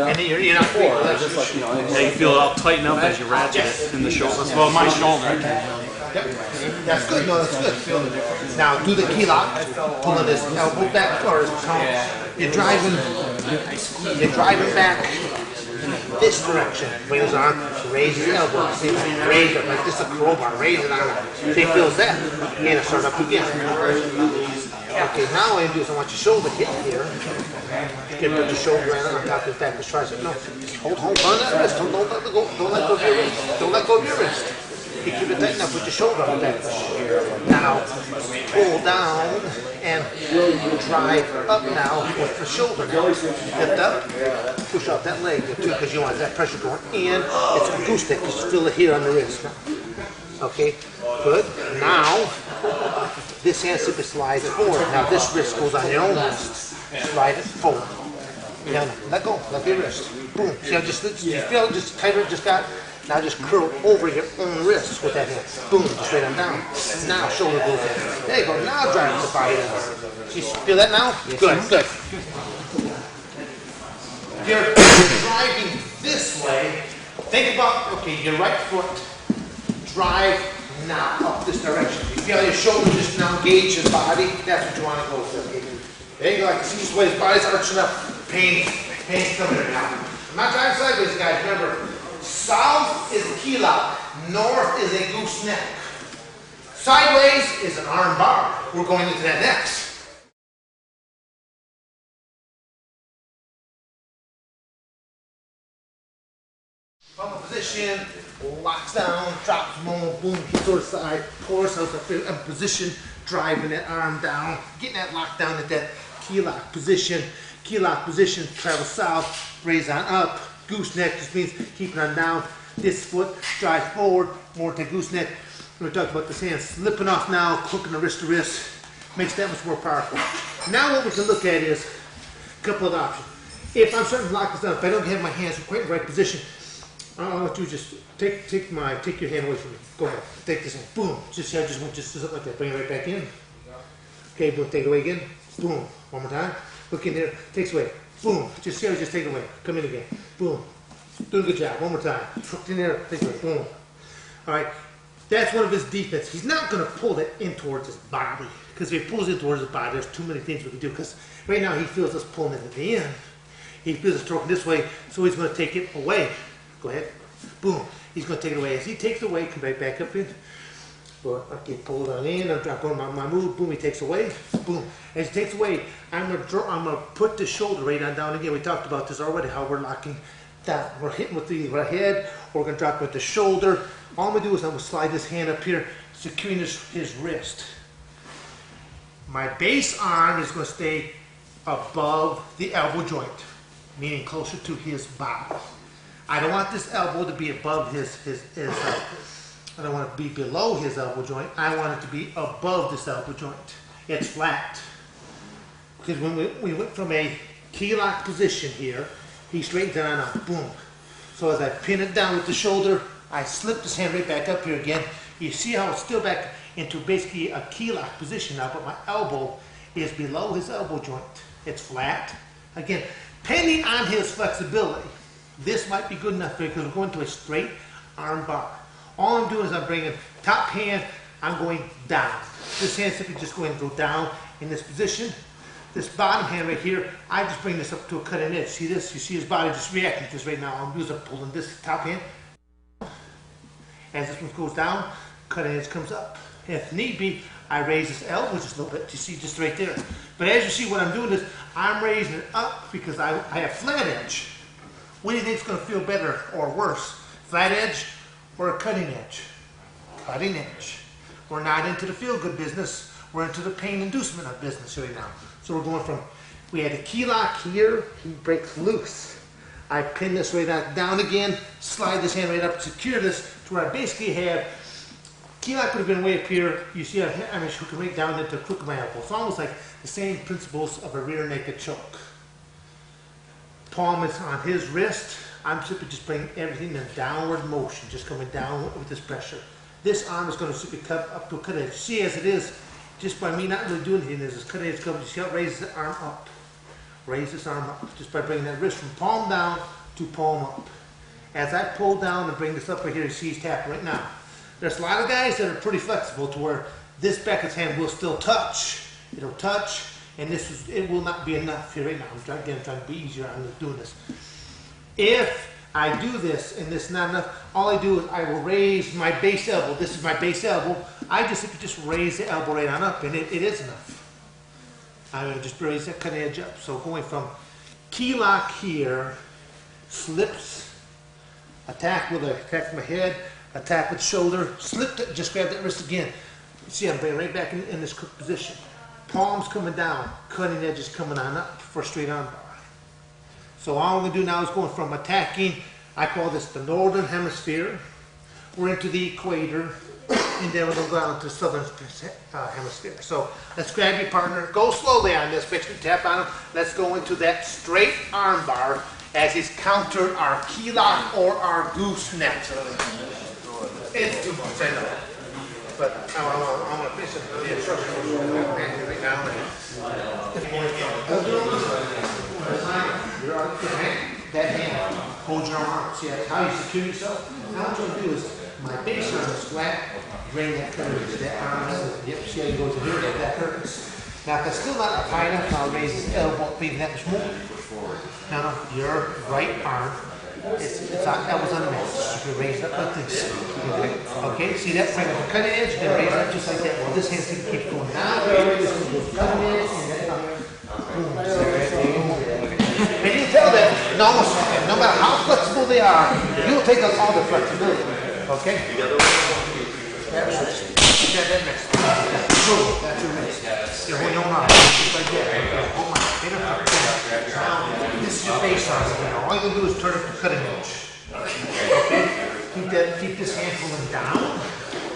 [SPEAKER 1] And you're not feeling it.
[SPEAKER 6] Yeah, you feel it all tighten up as you ratchet it in the shoulder. Well, my shoulder.
[SPEAKER 1] Yep. That's good. No, that's good. Feel the difference. Now do the key lock, pulling this elbow back towards you're driving back this direction. Bring his arm, raise his elbow, see, raise it like this, a crowbar, raise it on. So he feels that. And start up again. Okay, now what I do is I want your shoulder hit here. You can put your shoulder right on top of his back. Just try to, no, hold on that wrist. Don't let go. Don't let go of your wrist. Don't let go of your wrist. You keep it tight enough with your shoulder on that. Now, pull down and drive up now with the shoulder. Lift up, push off that leg too, because you want that pressure going in. It's a gooseneck. You feel it here on the wrist now. Okay, good. Now, this hand simply slides forward. Now this wrist goes on your own wrist. Slide it forward. Now, let go. Let your wrist. Boom. See how you feel just tighter, just got. Now just curl over your own wrist with that hand. Boom, straight on down. Now shoulder goes in. There you go. Now drive the body down. You feel that now? Good. You're driving this way. Think about, okay, your right foot. Drive now up this direction. You feel your shoulder just now engage his body. That's what you want to go for. There you go. I can see this way his body's arching up. Pain's coming in now. I'm not driving sideways, guys. Remember. South is a key lock, north is a gooseneck. Sideways is an arm bar. We're going into that next. From a position, locks down, drops more, boom, hits to the side, pulls out a position, driving that arm down, getting that lock down at that key lock position. Key lock position, travel south, raise on up. Gooseneck just means keeping on down. This foot drives forward, more to gooseneck. We talked about this hand slipping off now, hooking the wrist to wrist. Makes that much more powerful. Now what we can look at is a couple of options. If I'm starting to lock this down, if I don't have my hands quite in the right position, all I want to do is just take your hand away from me. Go ahead. Take this one. Boom. Just something like that. Bring it right back in. Okay, boom, take it away again. Boom. One more time. Look in there. Takes away. Boom. Just take it away. Come in again. Boom. Doing a good job. One more time. Hooked in there. Take it away. Boom. All right. That's one of his defense. He's not going to pull that in towards his body. Because if he pulls in towards his body, there's too many things we can do. Because right now he feels us pulling it at the end. He feels us stroking this way, so he's going to take it away. Go ahead. Boom. He's going to take it away. As he takes it away, come right back up in. Okay, pull it on in. I'm going my move. Boom. He takes away. Boom. As he takes away, I'm going to put the shoulder right on down again. We talked about this already. How we're locking down. We're hitting with the head, or we're going to drop with the shoulder. All I'm going to do is I'm going to slide this hand up here, securing his wrist. My base arm is going to stay above the elbow joint, meaning closer to his body. I don't want this elbow to be above I don't want it to be below his elbow joint. I want it to be above this elbow joint. It's flat. Because when we went from a key lock position here, he straightens it on up. Boom. So as I pin it down with the shoulder, I slip this hand right back up here again. You see how it's still back into basically a key lock position now, but my elbow is below his elbow joint. It's flat. Again, depending on his flexibility, this might be good enough for you because we're going to a straight arm bar. All I'm doing is I'm bringing top hand, I'm going down. This hand simply just going to go down in this position. This bottom hand right here, I just bring this up to a cutting edge. See this? You see his body just reacting to this right now. I'm using pulling this top hand. As this one goes down, cutting edge comes up. If need be, I raise this elbow just a little bit. You see just right there. But as you see, what I'm doing is I'm raising it up because I have flat edge. What do you think is going to feel better or worse? Flat edge or a cutting edge? Cutting edge. We're not into the feel-good business. We're into the pain inducement of business right now. So we're going from, we had a key lock here, he breaks loose. I pin this right down again, slide this hand right up, secure this to where I basically have, key lock would have been way up here. You see I'm hooking right down into the crook of my elbow. It's almost like the same principles of a rear naked choke. Palm is on his wrist. I'm simply just bringing everything in downward motion, just coming down with this pressure. This arm is going to simply cut up to a cut edge. See, as it is, just by me not really doing anything, there's this cut edge comes. You see how it raises the arm up. Raise this arm up, just by bringing that wrist from palm down to palm up. As I pull down and bring this up right here, you see he's tapping right now. There's a lot of guys that are pretty flexible to where this back of his hand will still touch. It'll touch, and it will not be enough here right now. I'm trying to be easier on doing this. If I do this and this is not enough, all I do is I will raise my base elbow. This is my base elbow. I just raise the elbow right on up, and it is enough. I will just raise that cutting edge up. So going from key lock here, slips, attack with my head, attack with shoulder, slip, just grab that wrist again. You see I'm bringing right back in this crook position. Palms coming down, cutting edges coming on up for a straight arm bar. So all I'm going to do now is going from attacking, I call this the northern hemisphere. We're into the equator, and then we're going to go out into the southern hemisphere. So let's grab your partner, go slowly on this, make sure you tap on him. Let's go into that straight arm bar as he's countered our key lock or our gooseneck. It's too much, I know. But I want to finish the instructions right now. That hand holds your arm. See how you secure yourself? Now what you'll do is my base arm is flat, bring that cutter to that arm. Yep, see how you go to here, that hurts. Now if that's still not high enough, I'll raise his elbow maybe that much more. Now your right arm, it's elbows on the mat. You can raise it up like this. Okay, see that? Bring up a cutting edge, then raise it up just like that. Well, this hand's going to keep going down. This one goes cutting edge, and then up. Boom. And you can tell that no matter how flexible they are, you'll take up all the flexibility. Okay? You got that wrist. You got that wrist. That's your wrist. You're holding your own arm. Just like that. Hold my finger up. Now, this is your base arm. All you can do is turn it to cutting edge. Okay? Keep this hand pulling down.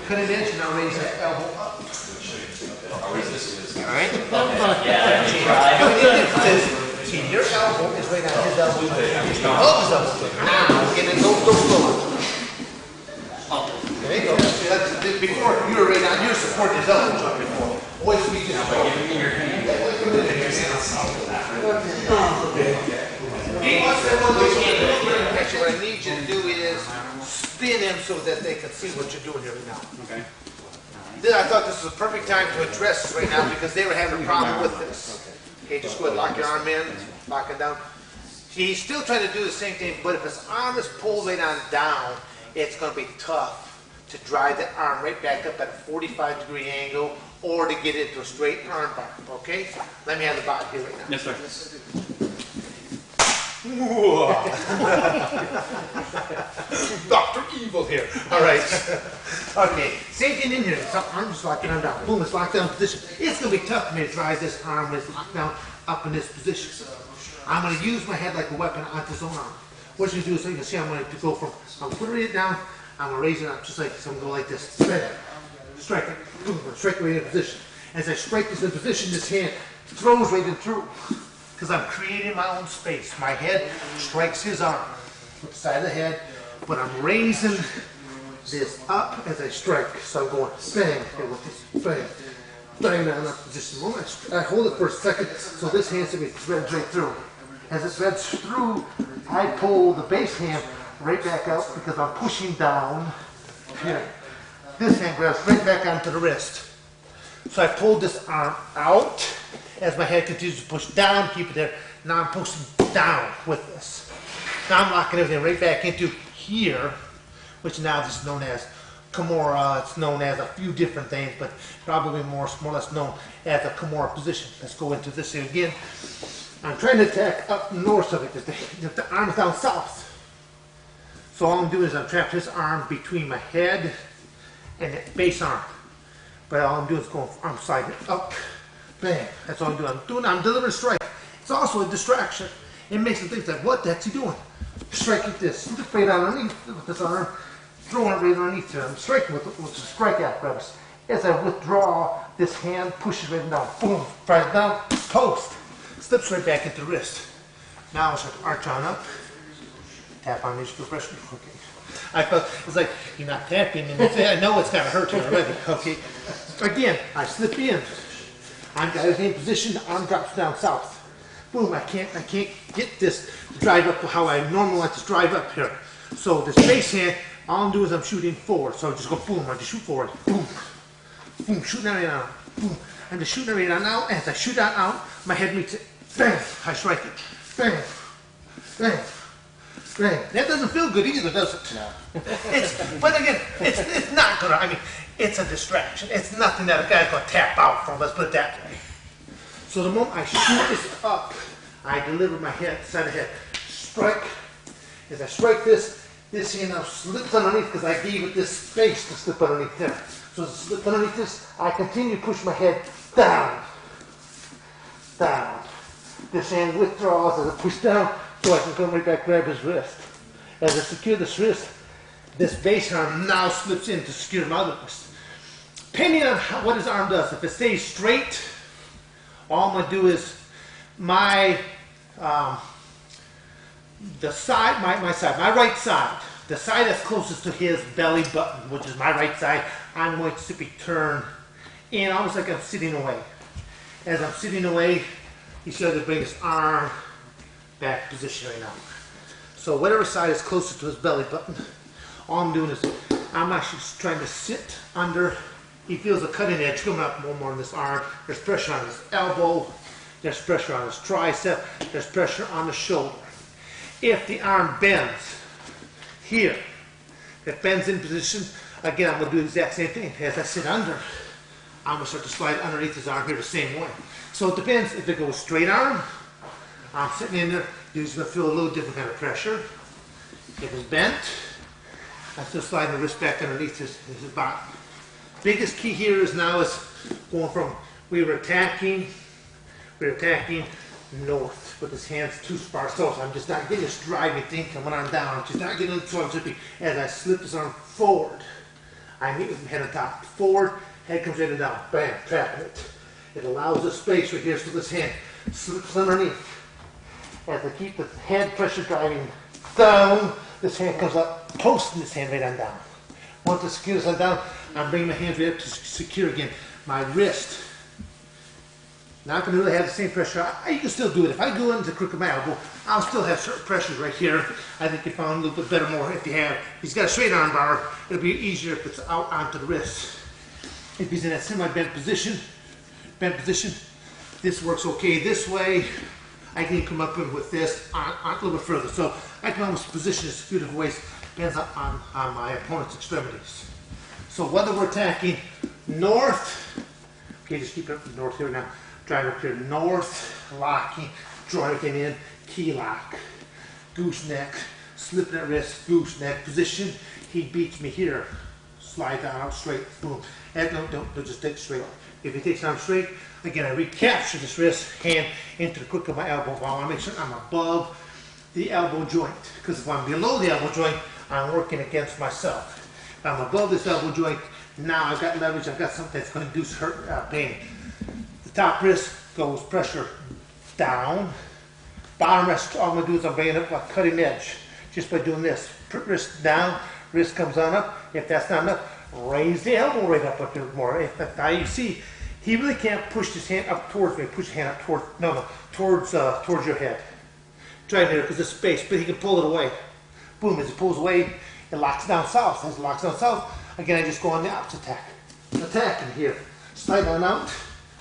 [SPEAKER 1] Cutting edge, and now raise that elbow up. Alright? See, your elbow is right on his elbow. Hold his elbow. Now, get it, go slower. There you go. See, that's, before, you were right on, you were supporting his elbow joint before. Always be just giving me your hand. Actually, what I need you to do is spin him so that they can see what you're doing here right now.
[SPEAKER 6] Okay.
[SPEAKER 1] Then I thought this was a perfect time to address this right now because they were having a problem with this. Okay, just go ahead and lock your arm in, lock it down. He's still trying to do the same thing, but if his arm is pulled right on down, it's going to be tough to drive the arm right back up at a 45-degree angle or to get into a straight arm bar. Okay? Let me have the bot here right now.
[SPEAKER 6] Yes, sir.
[SPEAKER 1] Dr. Evil here. All right. Okay. Same thing in here. So I'm just locking arm down. Boom, it's locked down position. It's going to be tough for me to drive this arm when it's locked down up in this position. I'm going to use my head like a weapon on this own arm. What you do is, so you can see I'm going to go from, I'm putting it down, I'm going to raise it up just like this. I'm going to go like this. Strike it. Boom, strike it right in position. As I strike this in position, this hand throws right in through. Because I'm creating my own space. My head strikes his arm. the side of the head, but I'm raising this up as I strike. So I'm going bang, okay, with this bang, bang down up position. I hold it for a second, so this hand should be threaded right through. As it threads through, I pull the base hand right back out because I'm pushing down here. This hand grabs right back onto the wrist. So I pulled this arm out as my head continues to push down, keep it there. Now I'm pushing down with this. Now I'm locking everything right back into here, which now is known as Kimura. It's known as a few different things, but probably more or less known as a Kimura position. Let's go into this here again. I'm trying to attack up north of it, if the arm is down south. So all I'm doing is I'm trapping his arm between my head and the base arm. But all I'm doing is going arm side up, bang. That's all I'm doing. I'm delivering a strike. It's also a distraction. It makes them think that, what the heck's he doing? Strike like this, slip right underneath with this arm, throwing it right underneath here. I'm striking with the strike apparatus. As I withdraw, this hand pushes right down, boom, fires down, post, slips right back into the wrist. Now I start to arch on up, tap on these for pressure. Okay. I felt it's like you're not tapping, and I know it's kind of hurt you already. Okay. Again, I slip in. I'm got it in position. The arm drops down south. Boom! I can't get this to drive up how I normally like to drive up here. So this base hand, all I'm doing is I'm shooting forward. So I just go boom. I just shoot forward. Boom, boom. Shooting right out. Boom. I'm just shooting right out now. As I shoot out, my head meets it. Bang! I strike it. Bang! Bang! Bang. That doesn't feel good either, does it? No. But again, it's not gonna. I mean, it's a distraction. It's nothing that a guy's gonna tap out from. Let's put it that way. So the moment I shoot this up, I deliver my head, side of head, strike. As I strike this hand now slips underneath because I gave it this space to slip underneath there. So as it slips underneath this, I continue to push my head down, down. This hand withdraws as I push down, so I can come right back, grab his wrist. As I secure this wrist, this base arm now slips in to secure my other wrist. Depending on what his arm does, if it stays straight, all I'm going to do is my right side, the side that's closest to his belly button, which is my right side, I'm going to simply turn in almost like I'm sitting away. As I'm sitting away, he's going to bring his arm back position right now. So whatever side is closest to his belly button, all I'm doing is I'm actually trying to sit under. He feels a cutting edge coming up more on this arm. There's pressure on his elbow. There's pressure on his tricep. There's pressure on the shoulder. If the arm bends here, if it bends in position, again, I'm going to do the exact same thing. As I sit under, I'm going to start to slide underneath his arm here the same way. So it depends. If it goes straight arm, I'm sitting in there, you're just going to feel a little different kind of pressure. If it's bent, I'm still sliding the wrist back underneath his body. Biggest key here is now is going from we were attacking north with his hands too sparse. So I'm just not getting this driving thing coming on down. I'm just not getting it so as I slip his arm forward. I meet with him head on top. Forward, head comes right and down. Bam, trapping it. It allows a space right here so this hand slips underneath. As I keep the head pressure driving down, this hand comes up, posting this hand right on down. Once I secure this on down, I'm bringing my hands right up to secure again. My wrist, not going to really have the same pressure. You can still do it. If I go into the crook of my elbow, I'll still have certain pressures right here. I think you found a little bit better more if you have. He's got a straight arm bar. It'll be easier if it's out onto the wrist. If he's in that semi-bent position, this works okay this way. I can come up with this on a little bit further. So I can almost position this a few different ways. Depends on my opponent's extremities. So whether we're attacking north, okay, just keep it up north here now. Drive up here north, locking, draw everything in, key lock, gooseneck, slipping that wrist, gooseneck position. He beats me here. Slide down, out straight, boom. And don't just take straight. If he takes arm straight, again, I recapture this wrist, hand into the crook of my elbow. I want to make sure I'm above the elbow joint. Because if I'm below the elbow joint, I'm working against myself. If I'm above this elbow joint, now I've got leverage, I've got something that's going to induce pain. The top wrist goes pressure down. Bottom wrist, all I'm going to do is I'm bringing up a cutting edge. just by doing this. Put wrist down, wrist comes on up. If that's not enough, raise the elbow right up a bit more. Now you see, he really can't push his hand up towards me. Push his hand up towards your head. Try there because there's space, but he can pull it away. Boom! As he pulls away, it locks down south. As it locks down south, again I just go on the opposite tack. Attack in here, slide on out,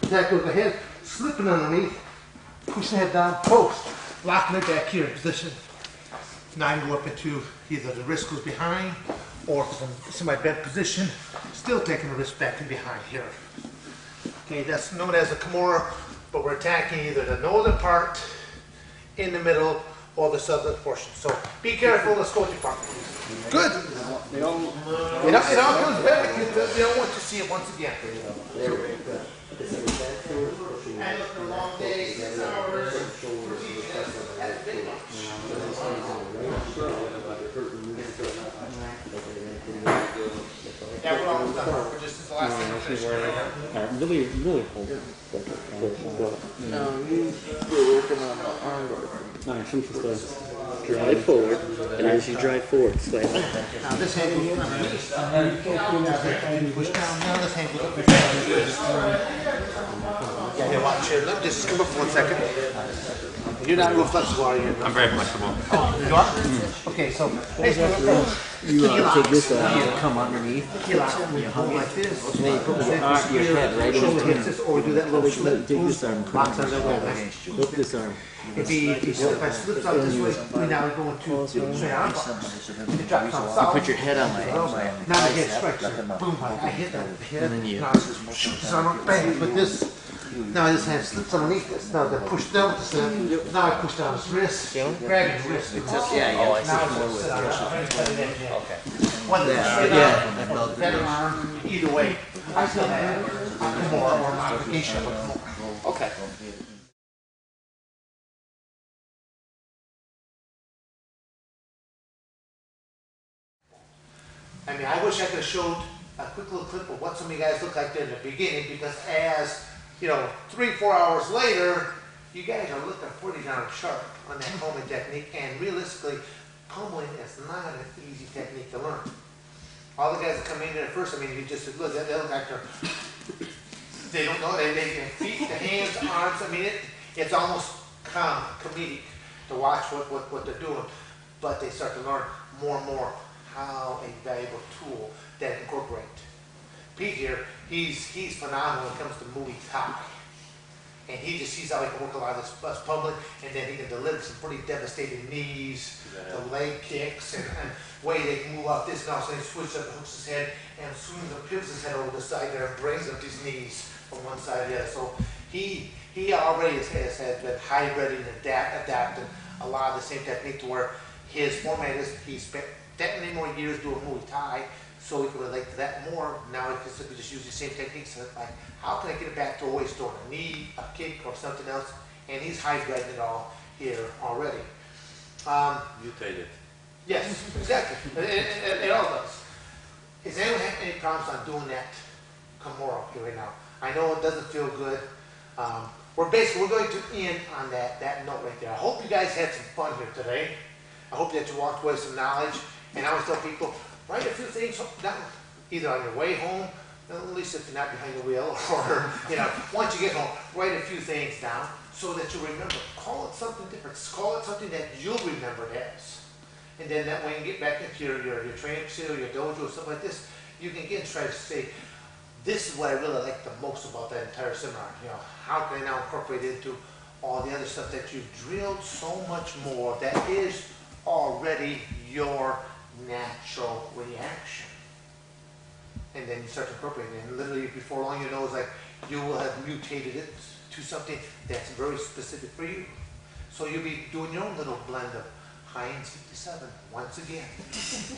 [SPEAKER 1] attack over the head, slipping underneath, pushing the head down, post, locking it back here in position. Now I can go up into either the wrist goes behind, or if it's in my bed position, still taking the wrist back and behind here. Okay, that's known as a Kimura, but we're attacking either the northern part, in the middle, or the southern portion. So be careful. Let's go with your part. Good. It all comes back because they don't want to see it once again. And it's a long day, 6 hours. Yeah, we're almost done. We're just the last thing we're finishing.
[SPEAKER 5] Really hold it.
[SPEAKER 8] No, you're working on the arm guard.
[SPEAKER 5] Alright, I'm just drive forward, and as you drive forward, slightly.
[SPEAKER 1] Now this hand goes underneath. Push down. Now this hand goes up. Yeah, here, watch here. Let me just come up for 1 second. You're not real flexible, are you?
[SPEAKER 6] I'm very flexible.
[SPEAKER 1] Oh, you are? Okay, so basically,
[SPEAKER 5] You take this out, you come underneath,
[SPEAKER 1] you hold like this.
[SPEAKER 5] and then you put your head right in
[SPEAKER 1] Shoulder
[SPEAKER 5] between.
[SPEAKER 1] hits this, or we do that little slip.
[SPEAKER 5] Take this arm,
[SPEAKER 1] Locks on that way.
[SPEAKER 5] lift this arm.
[SPEAKER 1] If I slips out this way, we now go into straight arm bar. It drops on south.
[SPEAKER 5] Put your head on my
[SPEAKER 1] Now the head strikes. Boom, I hit that head.
[SPEAKER 5] And then you-
[SPEAKER 1] Now this arm up, bang, but this, now this hand slips underneath this. Now they push down this hand. Now I push down his wrist, grab his wrist.
[SPEAKER 5] yeah.
[SPEAKER 1] Now it's sit on whether it's straight arm or better arm, either way, I still have more modification of a Kimura. Okay. I mean, I wish I could have showed a quick little clip of what some of you guys look like there in the beginning, because as, 3-4 hours later, you guys are looking pretty darn sharp on that homing technique, and realistically, pummeling is not an easy technique to learn. All the guys that come in there at first, I mean, you just look, they look like they don't know, they feet, the hands, arms, I mean, it's almost comedic to watch what they're doing, but they start to learn more and more how a valuable tool that incorporate. Pete here, he's phenomenal when it comes to Muay Thai. And he just sees how he can work a lot of this public, and then he can deliver some pretty devastating knees, the leg kicks, and way they can move up this, and also he switches up, hooks his head, and swings and pivots his head over the side there, and brings up his knees from one side to the other. So he already has been hybrid and adapted a lot of the same technique to where his format is, he spent that many more years doing Muay Thai, so he could relate to that more. Now he can simply just use the same techniques, like how can I get it back to always throwing a knee, a kick, or something else, and he's hybriding it all here already.
[SPEAKER 2] Mutated.
[SPEAKER 1] Yes, exactly. It all does. Is anyone having any problems on doing that Kimura here right now? I know it doesn't feel good. We're going to end on that note right there. I hope you guys had some fun here today. I hope that you walked away with some knowledge. And I always tell people, write a few things down, either on your way home, at least if you're not behind the wheel, or once you get home, write a few things down so that you remember. Call it something different. Call it something that you'll remember it as. And then that way you get back into your training facility, your dojo, or something like this, you can again try to say, this is what I really like the most about that entire seminar. How can I now incorporate it into all the other stuff that you've drilled so much more that is already your natural reaction. And then you start to incorporate it, and literally before long it's like you will have mutated it to something that's very specific for you. So you'll be doing your own little blend of Heinz 57 once again.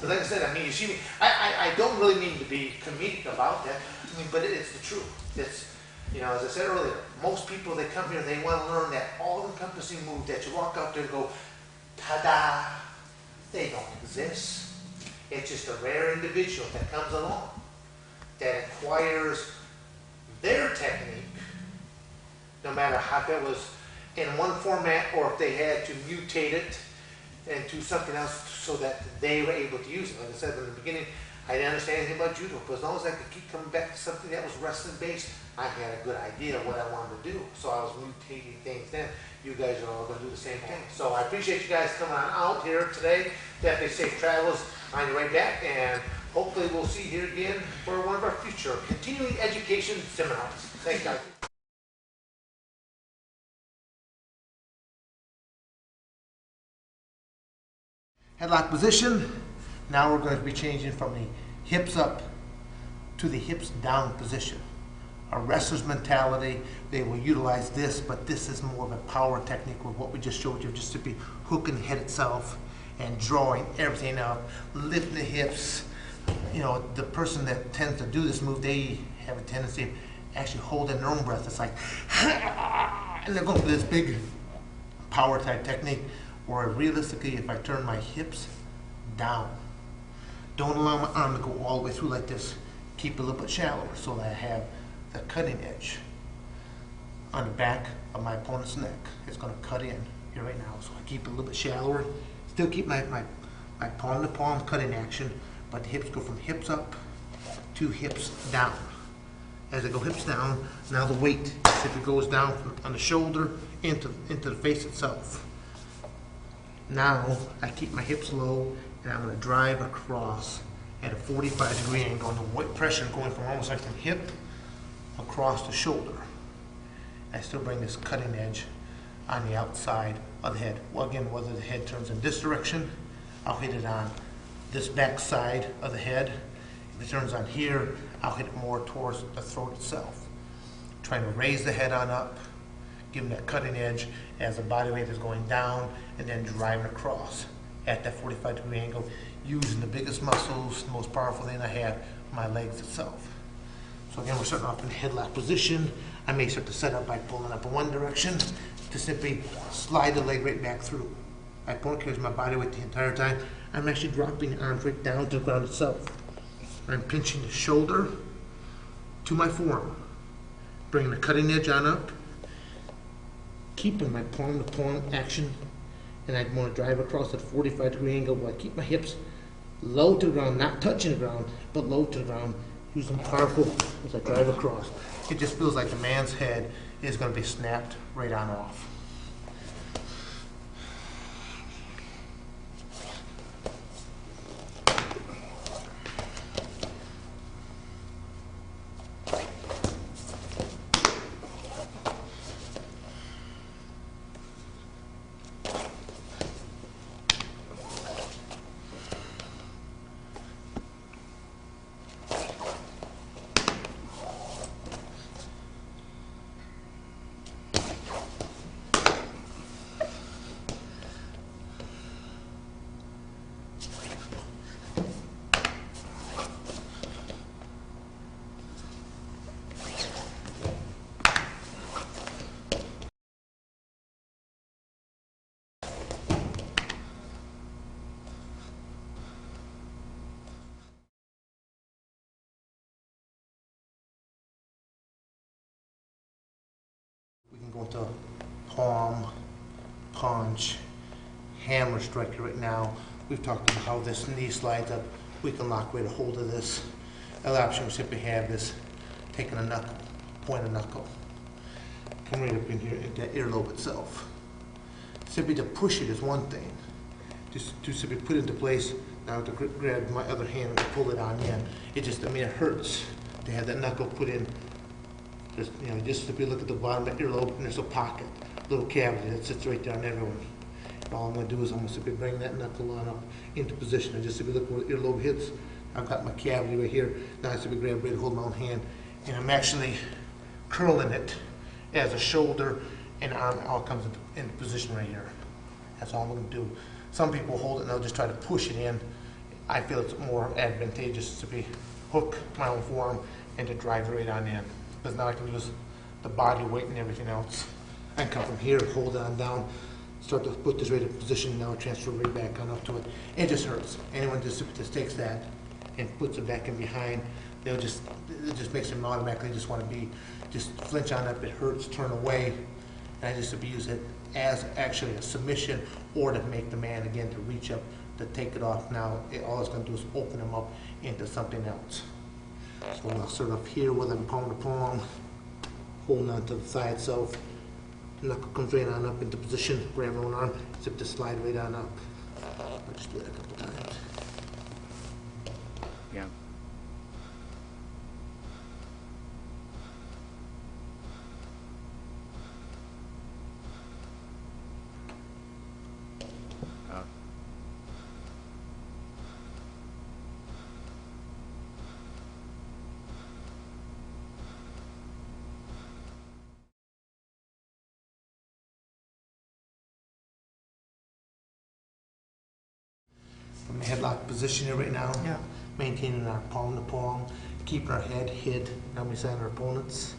[SPEAKER 1] But like I said, I mean, you see me, I don't really mean to be comedic about that, but it's the truth. It's, as I said earlier, most people that come here, they want to learn that all-encompassing move that you walk out there and go, ta-da. They don't exist. It's just a rare individual that comes along that acquires their technique, no matter how if it was in one format or if they had to mutate it and to something else so that they were able to use it. Like I said in the beginning, I didn't understand anything about judo, but as long as I could keep coming back to something that was wrestling based, I had a good idea of what I wanted to do. So I was mutating things then. You guys are all going to do the same thing. So I appreciate you guys coming on out here today. Definitely safe travels on your way back, and hopefully we'll see you here again for one of our future continuing education seminars. Thanks, guys. Headlock position. Now we're going to be changing from the hips up to the hips down position. A wrestler's mentality, they will utilize this, but this is more of a power technique with what we just showed you, just to be hooking the head itself and drawing everything up, lifting the hips. You know, the person that tends to do this move, they have a tendency of actually holding their own breath. It's like, and they're going for this big power type technique, where realistically, if I turn my hips down, don't allow my arm to go all the way through like this, keep it a little bit shallower so that I have the cutting edge on the back of my opponent's neck. It's going to cut in here right now, so I keep it a little bit shallower. Still keep my palm to palm cutting action, but the hips go from hips up to hips down. As I go hips down, now the weight simply goes down from, on the shoulder into the face itself. Now I keep my hips low, and I'm going to drive across at a 45-degree angle, and the weight pressure going from almost like the hip across the shoulder. I still bring this cutting edge on the outside of the head. Well, again, whether the head turns in this direction, I'll hit it on this back side of the head. If it turns on here, I'll hit it more towards the throat itself. Trying to raise the head on up, give them that cutting edge as the body weight is going down, and then driving across at that 45-degree angle, using the biggest muscles, the most powerful thing I have, my legs itself. So again, we're starting off in headlock position. I may start to set up by pulling up in one direction to simply slide the leg right back through. My opponent carries my body weight the entire time. I'm actually dropping the arms right down to the ground itself. I'm pinching the shoulder to my forearm, bringing the cutting edge on up, keeping my palm to palm action, and I want to drive across at a 45-degree angle where I keep my hips low to the ground, not touching the ground, but low to the ground, using powerful as I drive across. It just feels like the man's head is going to be snapped right on off. Go into palm, punch, hammer strike right now. We've talked about how this knee slides up. We can lock right a hold of this. Another option we simply have is taking a knuckle, point a knuckle, come right up in here at that earlobe itself. Simply to push it is one thing. Just to simply put it into place. Now to grab my other hand and pull it on in. It just, I mean, it hurts to have that knuckle put in. Just, you know, just if you look at the bottom of the earlobe, and there's a pocket, little cavity that sits right down everywhere. And all I'm going to do is I'm going to simply bring that knuckle on up into position. And just if you look where the earlobe hits, I've got my cavity right here. Now I simply grab it, hold my own hand, and I'm actually curling it as a shoulder and arm all comes into position right here. That's all I'm going to do. Some people hold it and they'll just try to push it in. I feel it's more advantageous to be hook my own forearm and to drive right on in. Because now I can use the body weight and everything else. I can come from here, hold it on down, start to put this right in position, now transfer right back on up to it. It just hurts. Anyone just takes that and puts it back in behind, it just makes them automatically just want to be, just flinch on up, it hurts, turn away, and I just abuse it as actually a submission or to make the man again to reach up to take it off. Now, all it's gonna do is open him up into something else. So I'll start up here with him palm to palm, holding on to the thigh itself. Knuckle comes right on up into position, grab my own arm, zip to slide right on up. I'll just do that a couple times.
[SPEAKER 6] Yeah.
[SPEAKER 1] From the headlock position here right now,
[SPEAKER 5] Yeah.
[SPEAKER 1] maintaining our palm to palm, keeping our head hid down beside our opponents.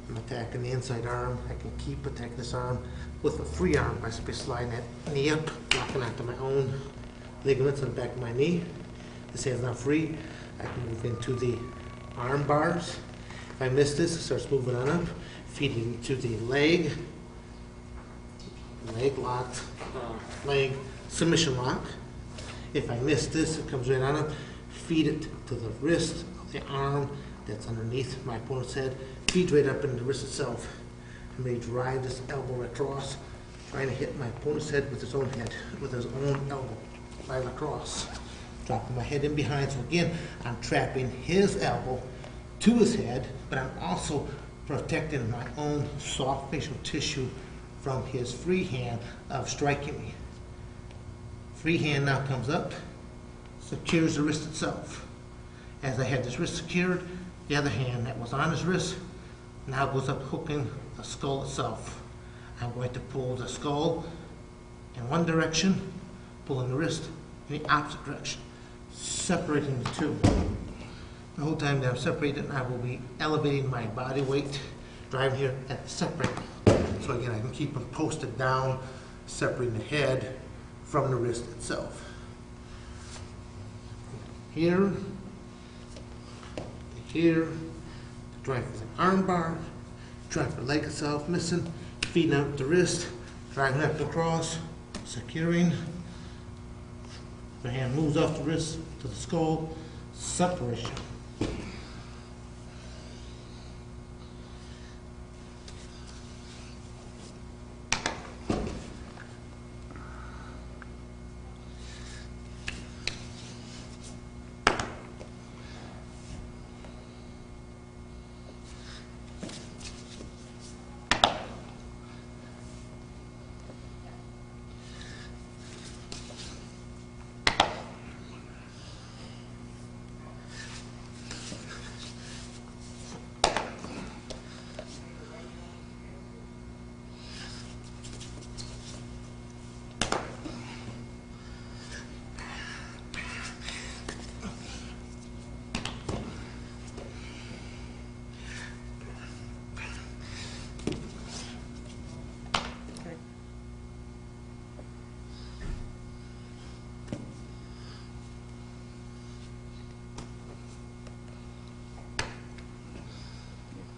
[SPEAKER 1] I'm attacking the inside arm. I can keep attacking this arm with a free arm by simply sliding that knee up, locking onto my own ligaments on the back of my knee. This hand's not free. I can move into the arm bars. If I miss this, it starts moving on up, feeding to the leg locked, leg submission lock. If I miss this, it comes right on up, feed it to the wrist of the arm that's underneath my opponent's head, feed right up into the wrist itself. I may drive this elbow right across, trying to hit my opponent's head with his own head, with his own elbow, right across. Dropping my head in behind, so again, I'm trapping his elbow to his head, but I'm also protecting my own soft facial tissue from his free hand of striking me. Free hand now comes up, secures the wrist itself. As I had this wrist secured, the other hand that was on his wrist now goes up hooking the skull itself. I'm going to pull the skull in one direction, pulling the wrist in the opposite direction, separating the two. The whole time that I'm separating, I will be elevating my body weight, driving here at the separate. So again, I can keep them posted down, separating the head from the wrist itself. Here, here, drive for the arm bar, drive for the leg itself, missing, feeding up the wrist, driving up across, securing. The hand moves off the wrist to the skull, separation.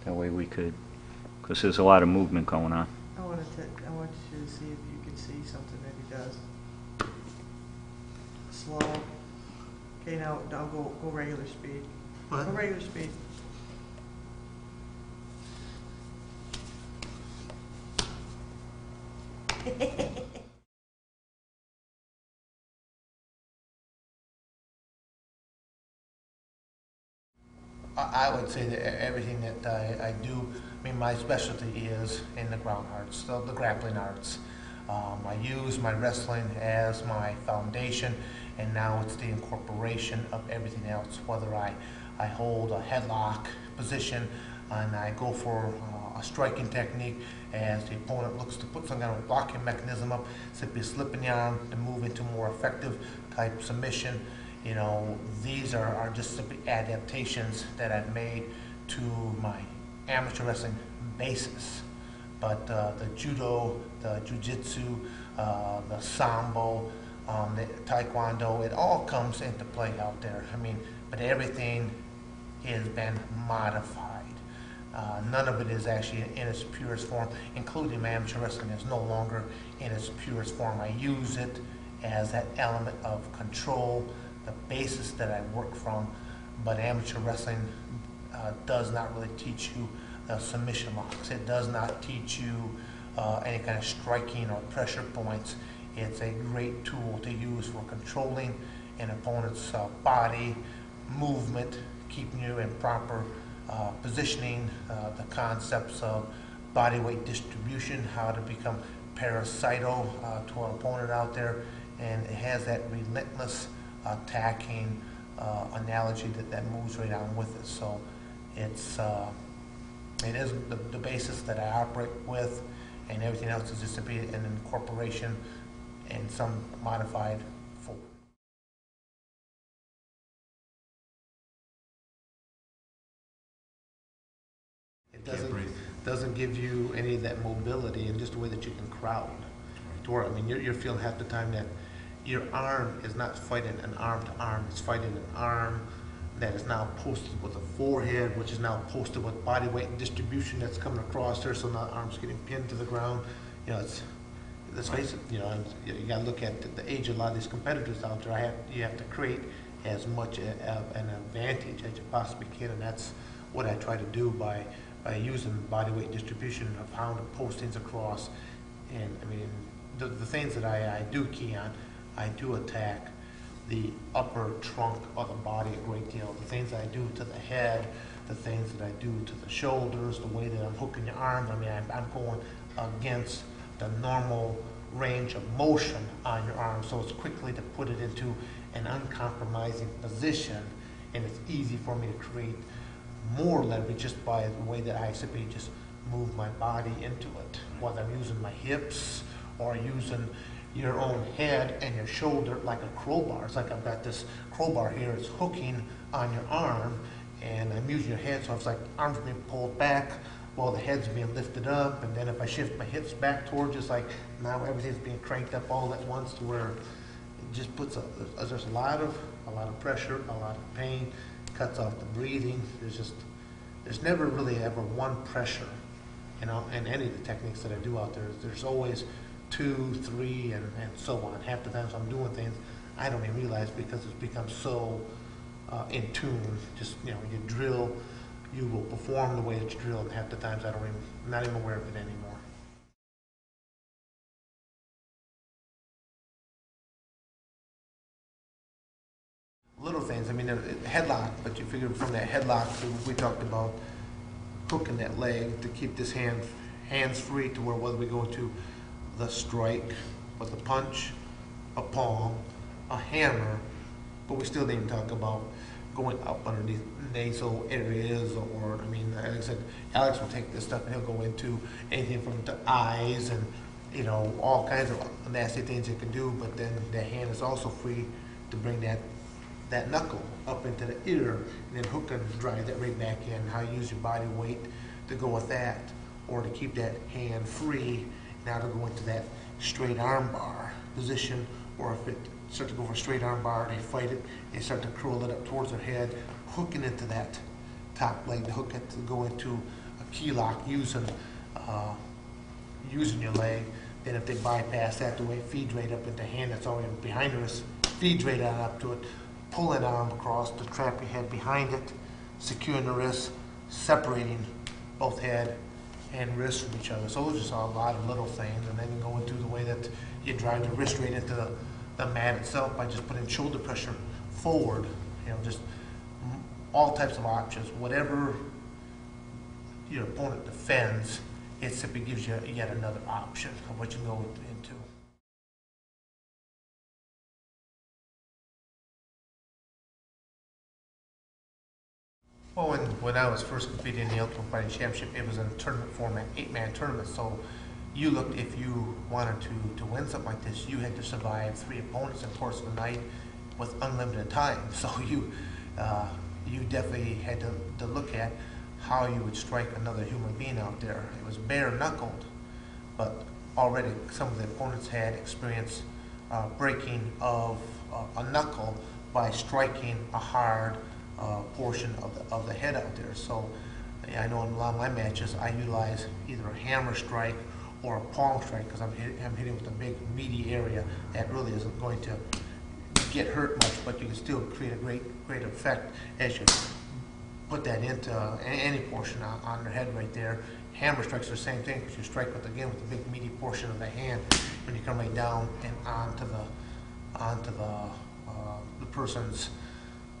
[SPEAKER 9] That way we could, because there's a lot of movement going on.
[SPEAKER 5] I want you to see if you can see something that he does. Slow. Okay, now go regular speed.
[SPEAKER 1] What?
[SPEAKER 5] Go regular speed.
[SPEAKER 1] I would say that everything that I do, I mean, my specialty is in the ground arts, the grappling arts. I use my wrestling as my foundation, and now it's the incorporation of everything else, whether I hold a headlock position and I go for a striking technique as the opponent looks to put some kind of blocking mechanism up, simply slipping the arm to move into more effective type submission. You know, these are just simply adaptations that I've made to my amateur wrestling basis. But the judo, the jiu-jitsu, the sambo, the taekwondo, it all comes into play out there. I mean, but everything has been modified. None of it is actually in its purest form, including my amateur wrestling is no longer in its purest form. I use it as that element of control, the basis that I work from, but amateur wrestling does not really teach you submission locks. It does not teach you any kind of striking or pressure points. It's a great tool to use for controlling an opponent's body, movement, keeping you in proper positioning, the concepts of body weight distribution, how to become parasital to an opponent out there, and it has that relentless attacking analogy that moves right on with it. So it is the basis that I operate with, and everything else is just to be an incorporation in some modified form. It doesn't give you any of that mobility and just the way that you can crowd. To where, I mean, you're feeling half the time that your arm is not fighting an arm to arm, it's fighting an arm that is now posted with a forehead, which is now posted with body weight and distribution that's coming across there, so now the arm's getting pinned to the ground. You know, let's face it, you know, you gotta look at the age of a lot of these competitors out there. You have to create as much an advantage as you possibly can, and that's what I try to do by using body weight distribution of how to post things across. And I mean, the things that I do key on, I do attack the upper trunk of the body a great deal. The things that I do to the head, the things that I do to the shoulders, the way that I'm hooking your arms. I mean, I'm going against the normal range of motion on your arm, so it's quickly to put it into an uncompromising position, and it's easy for me to create more leverage just by the way that I simply just move my body into it, whether I'm using my hips or using your own head and your shoulder like a crowbar. It's like I've got this crowbar here, it's hooking on your arm, and I'm using your head, so it's like arms being pulled back while the head's being lifted up, and then if I shift my hips back towards, just like now everything's being cranked up all at once, to where it just puts there's a lot of pressure, a lot of pain, cuts off the breathing. There's never really ever one pressure, you know, in any of the techniques that I do out there. There's always 2, 3, and so on. Half the times I'm doing things I don't even realize because it's become so in tune. Just, you know, you drill, you will perform the way that you drill, and half the times I'm not even aware of it anymore. Little things, I mean, headlock, but you figure from that headlock, we talked about hooking that leg to keep this hands free, to where whether we go to the strike with a punch, a palm, a hammer, but we still didn't talk about going up underneath nasal areas, or, I mean, like I said, Alex will take this stuff and he'll go into anything from the eyes and, you know, all kinds of nasty things it can do, but then the hand is also free to bring that knuckle up into the ear, and then hook and drive that right back in. How you use your body weight to go with that, or to keep that hand free, now to go into that straight arm bar position, or if it starts to go for a straight arm bar, they fight it, they start to curl it up towards their head, hooking into that top leg to hook it to go into a key lock using your leg. Then if they bypass that, the way it feeds right up into the hand that's already behind the wrist, feeds right on up to it, pull that arm across to trap your head behind it, securing the wrist, separating both head and wrist from each other. So those are just a lot of little things, and then you go into the way that you drive the wrist right into the mat itself by just putting shoulder pressure forward. You know, just all types of options. Whatever your opponent defends, it simply gives you yet another option of what you can go into. Well, when I was first competing in the Ultimate Fighting Championship, it was in a tournament format, 8-man tournament. So you looked, if you wanted to win something like this, you had to survive 3 opponents in the course of the night with unlimited time. So you definitely had to look at how you would strike another human being out there. It was bare knuckled, but already some of the opponents had experience breaking of a knuckle by striking a hard portion of the head out there. So I know in a lot of my matches, I utilize either a hammer strike or a palm strike because I'm hitting with a big meaty area that really isn't going to get hurt much, but you can still create a great effect as you put that into any portion on their head right there. Hammer strikes are the same thing because you strike with again with the big meaty portion of the hand when you come right down and onto the person's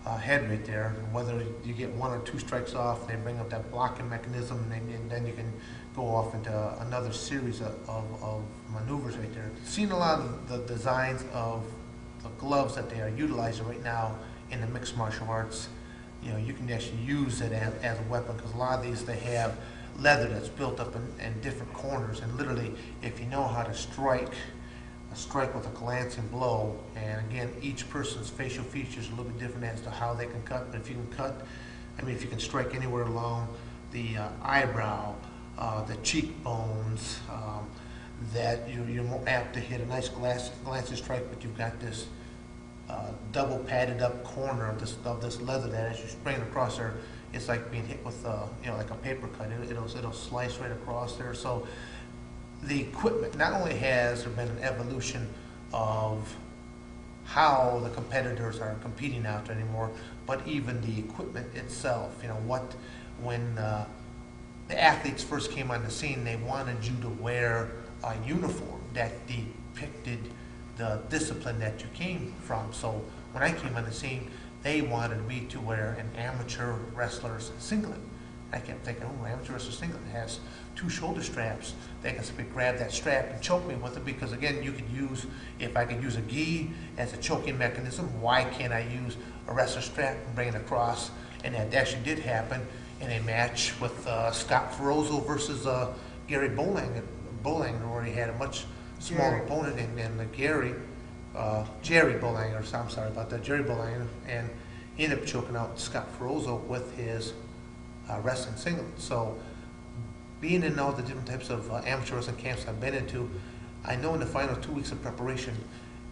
[SPEAKER 1] head right there. Whether you get 1 or 2 strikes off, they bring up that blocking mechanism, and then you can go off into another series of maneuvers right there. Seen a lot of the designs of the gloves that they are utilizing right now in the mixed martial arts. You know, you can actually use it as a weapon because a lot of these, they have leather that's built up in different corners, and literally if you know how to strike with a glancing blow, and again each person's facial features are a little bit different as to how they can cut, but if you can cut, I mean if you can strike anywhere along the eyebrow, the cheekbones, that you're more apt to hit a nice glancing strike, but you've got this double padded up corner of this leather that as you spring it across there, it's like being hit with like a paper cut. It'll slice right across there. So the equipment, not only has there been an evolution of how the competitors are competing out there anymore, but even the equipment itself. You know, when the athletes first came on the scene, they wanted you to wear a uniform that depicted the discipline that you came from. So when I came on the scene, they wanted me to wear an amateur wrestler's singlet. I kept thinking, oh, amateur wrestler's singlet has 2 shoulder straps. They can simply grab that strap and choke me with it, because again, you could use, if I could use a gi as a choking mechanism, why can't I use a wrestler strap and bring it across? And that actually did happen in a match with Scott Ferozzo versus Gary Bolanger. Bolanger already had a much smaller opponent, and Jerry Bolanger, I'm sorry about that, Jerry Bolanger, and he ended up choking out Scott Ferozzo with his wrestling singlet. So being in all the different types of amateur wrestling camps I've been into, I know in the final 2 weeks of preparation,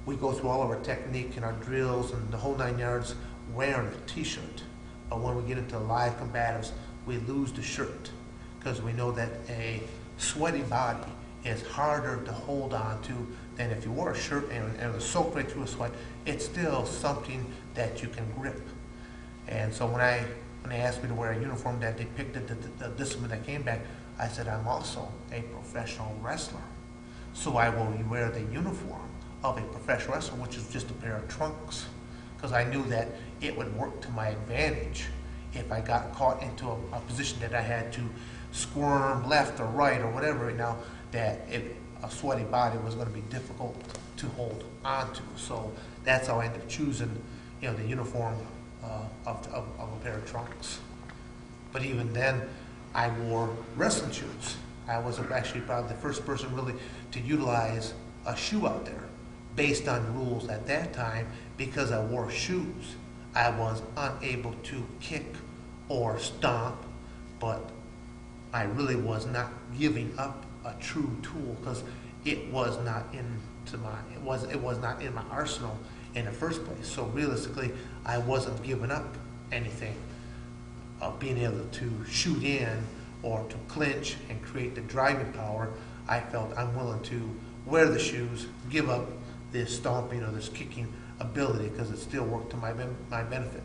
[SPEAKER 1] we go through all of our technique and our drills and the whole 9 yards wearing a t-shirt. But when we get into live combatives, we lose the shirt because we know that a sweaty body is harder to hold on to than if you wore a shirt and it was soaked right through a sweat. It's still something that you can grip. And so when they asked me to wear a uniform that depicted the discipline that came back, I said, I'm also a professional wrestler. So I will wear the uniform of a professional wrestler, which is just a pair of trunks, because I knew that it would work to my advantage if I got caught into a position that I had to squirm left or right or whatever right now, that a sweaty body was going to be difficult to hold onto. So that's how I ended up choosing, the uniform of a pair of trunks. But even then, I wore wrestling shoes. I was actually probably the first person really to utilize a shoe out there based on rules at that time. Because I wore shoes, I was unable to kick or stomp, but I really was not giving up a true tool because it was not it was not in my arsenal in the first place. So realistically, I wasn't giving up anything of being able to shoot in or to clinch and create the driving power. I felt I'm willing to wear the shoes, give up this stomping or this kicking ability because it still worked to my benefit.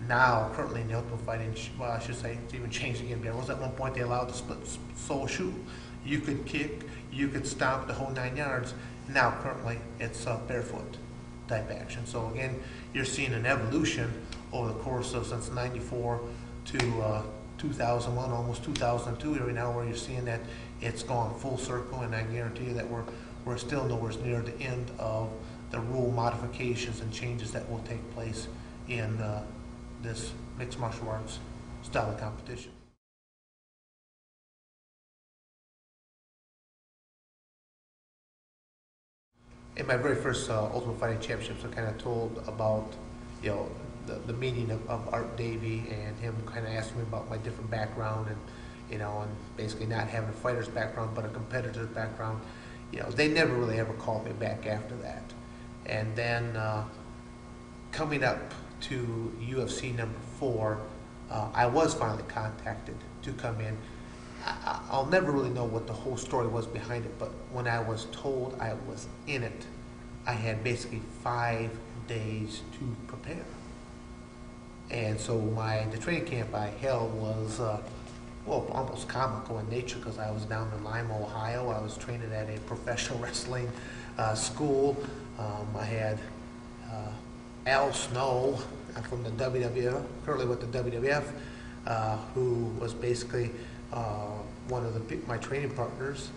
[SPEAKER 1] Now, currently in the Ultimate Fighting, well, I should say it's even changed again. There was at one point they allowed the split sole shoe. You could kick, you could stomp the whole 9 yards. Now, currently, it's a barefoot type action. So again, you're seeing an evolution over the course of since '94 to 2001, almost 2002 right now, where you're seeing that it's gone full circle, and I guarantee you that we're still nowhere near the end of the rule modifications and changes that will take place in this mixed martial arts style of competition. In my very first Ultimate Fighting Championships, I kind of told about, the meeting of Art Davie and him kind of asking me about my different background and, and basically not having a fighter's background but a competitor's background. They never really ever called me back after that. And then coming up to UFC number 4, I was finally contacted to come in. I'll never really know what the whole story was behind it, but when I was told I was in it, I had basically 5 days to prepare. And so the training camp I held was, well, almost comical in nature because I was down in Lima, Ohio. I was training at a professional wrestling school. I had Al Snow from the WWF, currently with the WWF, who was basically one of my training partners,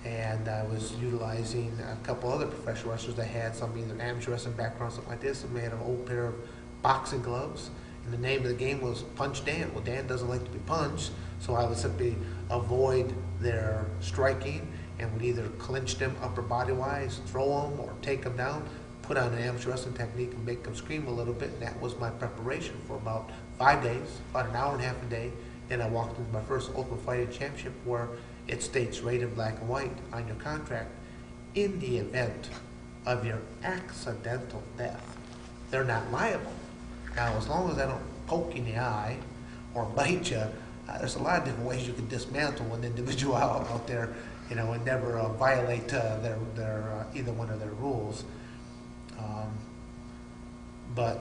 [SPEAKER 1] and I was utilizing a couple other professional wrestlers that had some either amateur wrestling background, something like this, and we had an old pair of boxing gloves, and the name of the game was Punch Dan. Well, Dan doesn't like to be punched, so I would simply avoid their striking and would either clinch them upper body wise, throw them, or take them down, put on an amateur wrestling technique and make them scream a little bit, and that was my preparation for about 5 days, about an hour and a half a day. Then I walked into my first Ultimate Fighting Championship where it states right in black and white on your contract, in the event of your accidental death, they're not liable. Now, as long as I don't poke you in the eye or bite you, there's a lot of different ways you can dismantle an individual out there, you know, and never violate their either one of their rules. But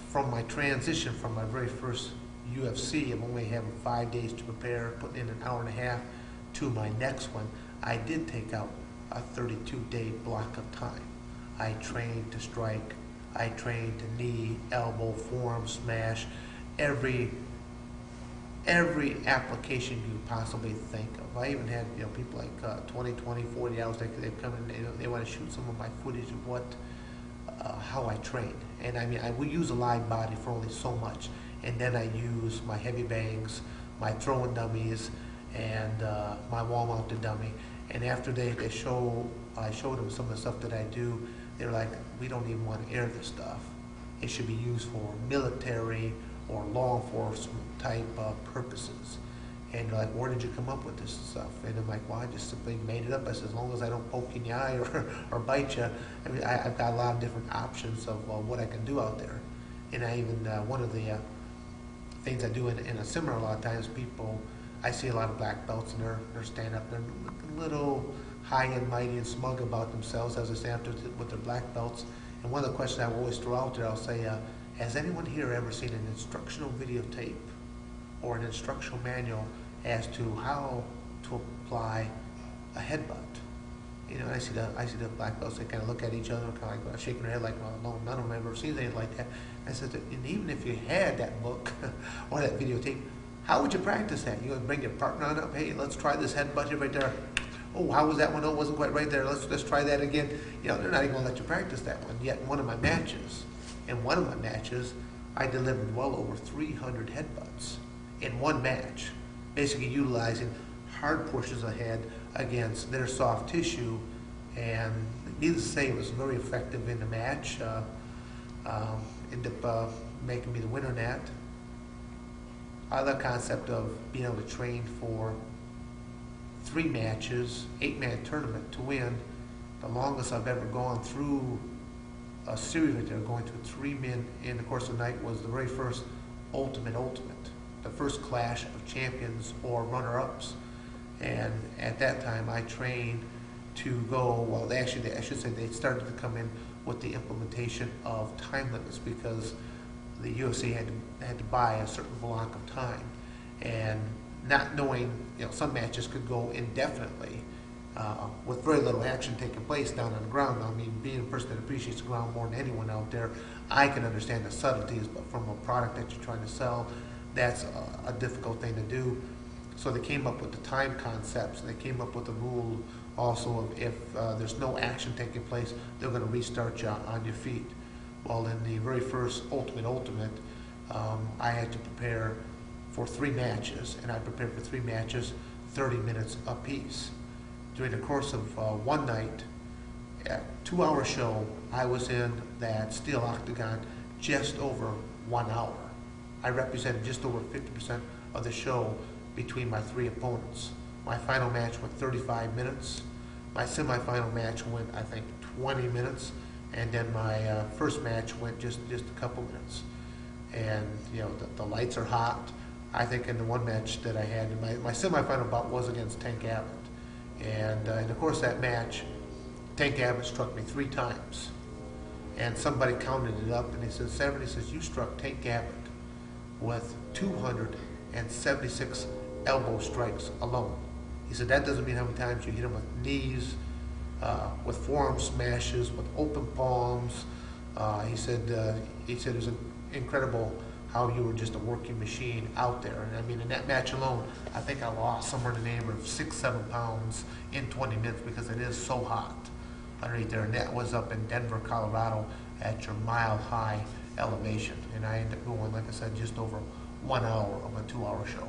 [SPEAKER 1] from my transition from my very first UFC, I'm only having 5 days to prepare, putting in an hour and a half, to my next one, I did take out a 32-day block of time. I trained to strike, I trained to knee, elbow, forearm, smash, every application you possibly think of. I even had, you know, people like 20, 40 hours, they come in, they want to shoot some of my footage of how I train. And I mean, I would use a live body for only so much. And then I use my heavy bangs, my throwing dummies, and my wall-mounted dummy. And after I showed them some of the stuff that I do, they're like, we don't even want to air this stuff. It should be used for military or law enforcement type purposes. And they're like, where did you come up with this stuff? And I'm like, well, I just simply made it up. I said, as long as I don't poke you in the eye or bite you, I mean, I've got a lot of different options of what I can do out there. And I even, one of the things I do in a seminar, a lot of times people, I see a lot of black belts and they're standing up, they're looking a little high and mighty and smug about themselves as they stand up with their black belts. And one of the questions I will always throw out there, I'll say, has anyone here ever seen an instructional videotape or an instructional manual as to how to apply a headbutt? You know, I see the black belts, they kind of look at each other, kind of like shaking their head like, well, no, none of them have ever seen anything like that. I said, and even if you had that book or that videotape, how would you practice that? You would bring your partner on up, hey, let's try this headbutt here right there. Oh, how was that one? Oh, it wasn't quite right there. Let's try that again. You know, they're not even going to let you practice that one. Yet in one of my matches, I delivered well over 300 headbutts in one match, basically utilizing hard portions of the head against their soft tissue. And needless to say, it was very effective in the match. Ended up making me the winner in that. I love the concept of being able to train for 3 matches, 8-man tournament to win. The longest I've ever gone through a series right there, going to 3 men in the course of the night, was the very first Ultimate, the first Clash of Champions or runner-ups. And at that time, I trained to go, well, I should say they started to come in with the implementation of time limits because the UFC had to buy a certain block of time. And not knowing, you know, some matches could go indefinitely with very little action taking place down on the ground. I mean, being a person that appreciates the ground more than anyone out there, I can understand the subtleties, but from a product that you're trying to sell, that's a difficult thing to do. So they came up with the time concepts, and they came up with a rule also of if there's no action taking place, they're going to restart you on your feet. Well, in the very first Ultimate, I had to prepare for 3 matches, and I prepared for 3 matches, 30 minutes apiece. During the course of one night, a 2-hour show, I was in that steel octagon just over 1 hour. I represented just over 50% of the show between my 3 opponents. My final match went 35 minutes. My semifinal match went, I think, 20 minutes. And then my first match went just a couple minutes. And, you know, the lights are hot. I think in the one match that I had, my semifinal bout was against Tank Abbott. And of course that match, Tank Abbott struck me 3 times. And somebody counted it up and he says, Severn, he says, you struck Tank Abbott with 276 elbow strikes alone. He said, that doesn't mean how many times you hit him with knees, with forearm smashes, with open palms. He said it was incredible how you were just a working machine out there. And I mean, in that match alone, I think I lost somewhere in the neighborhood of 6-7 pounds in 20 minutes because it is so hot underneath there. And that was up in Denver, Colorado at your mile-high elevation. And I ended up going, like I said, just over 1 hour of a 2-hour show.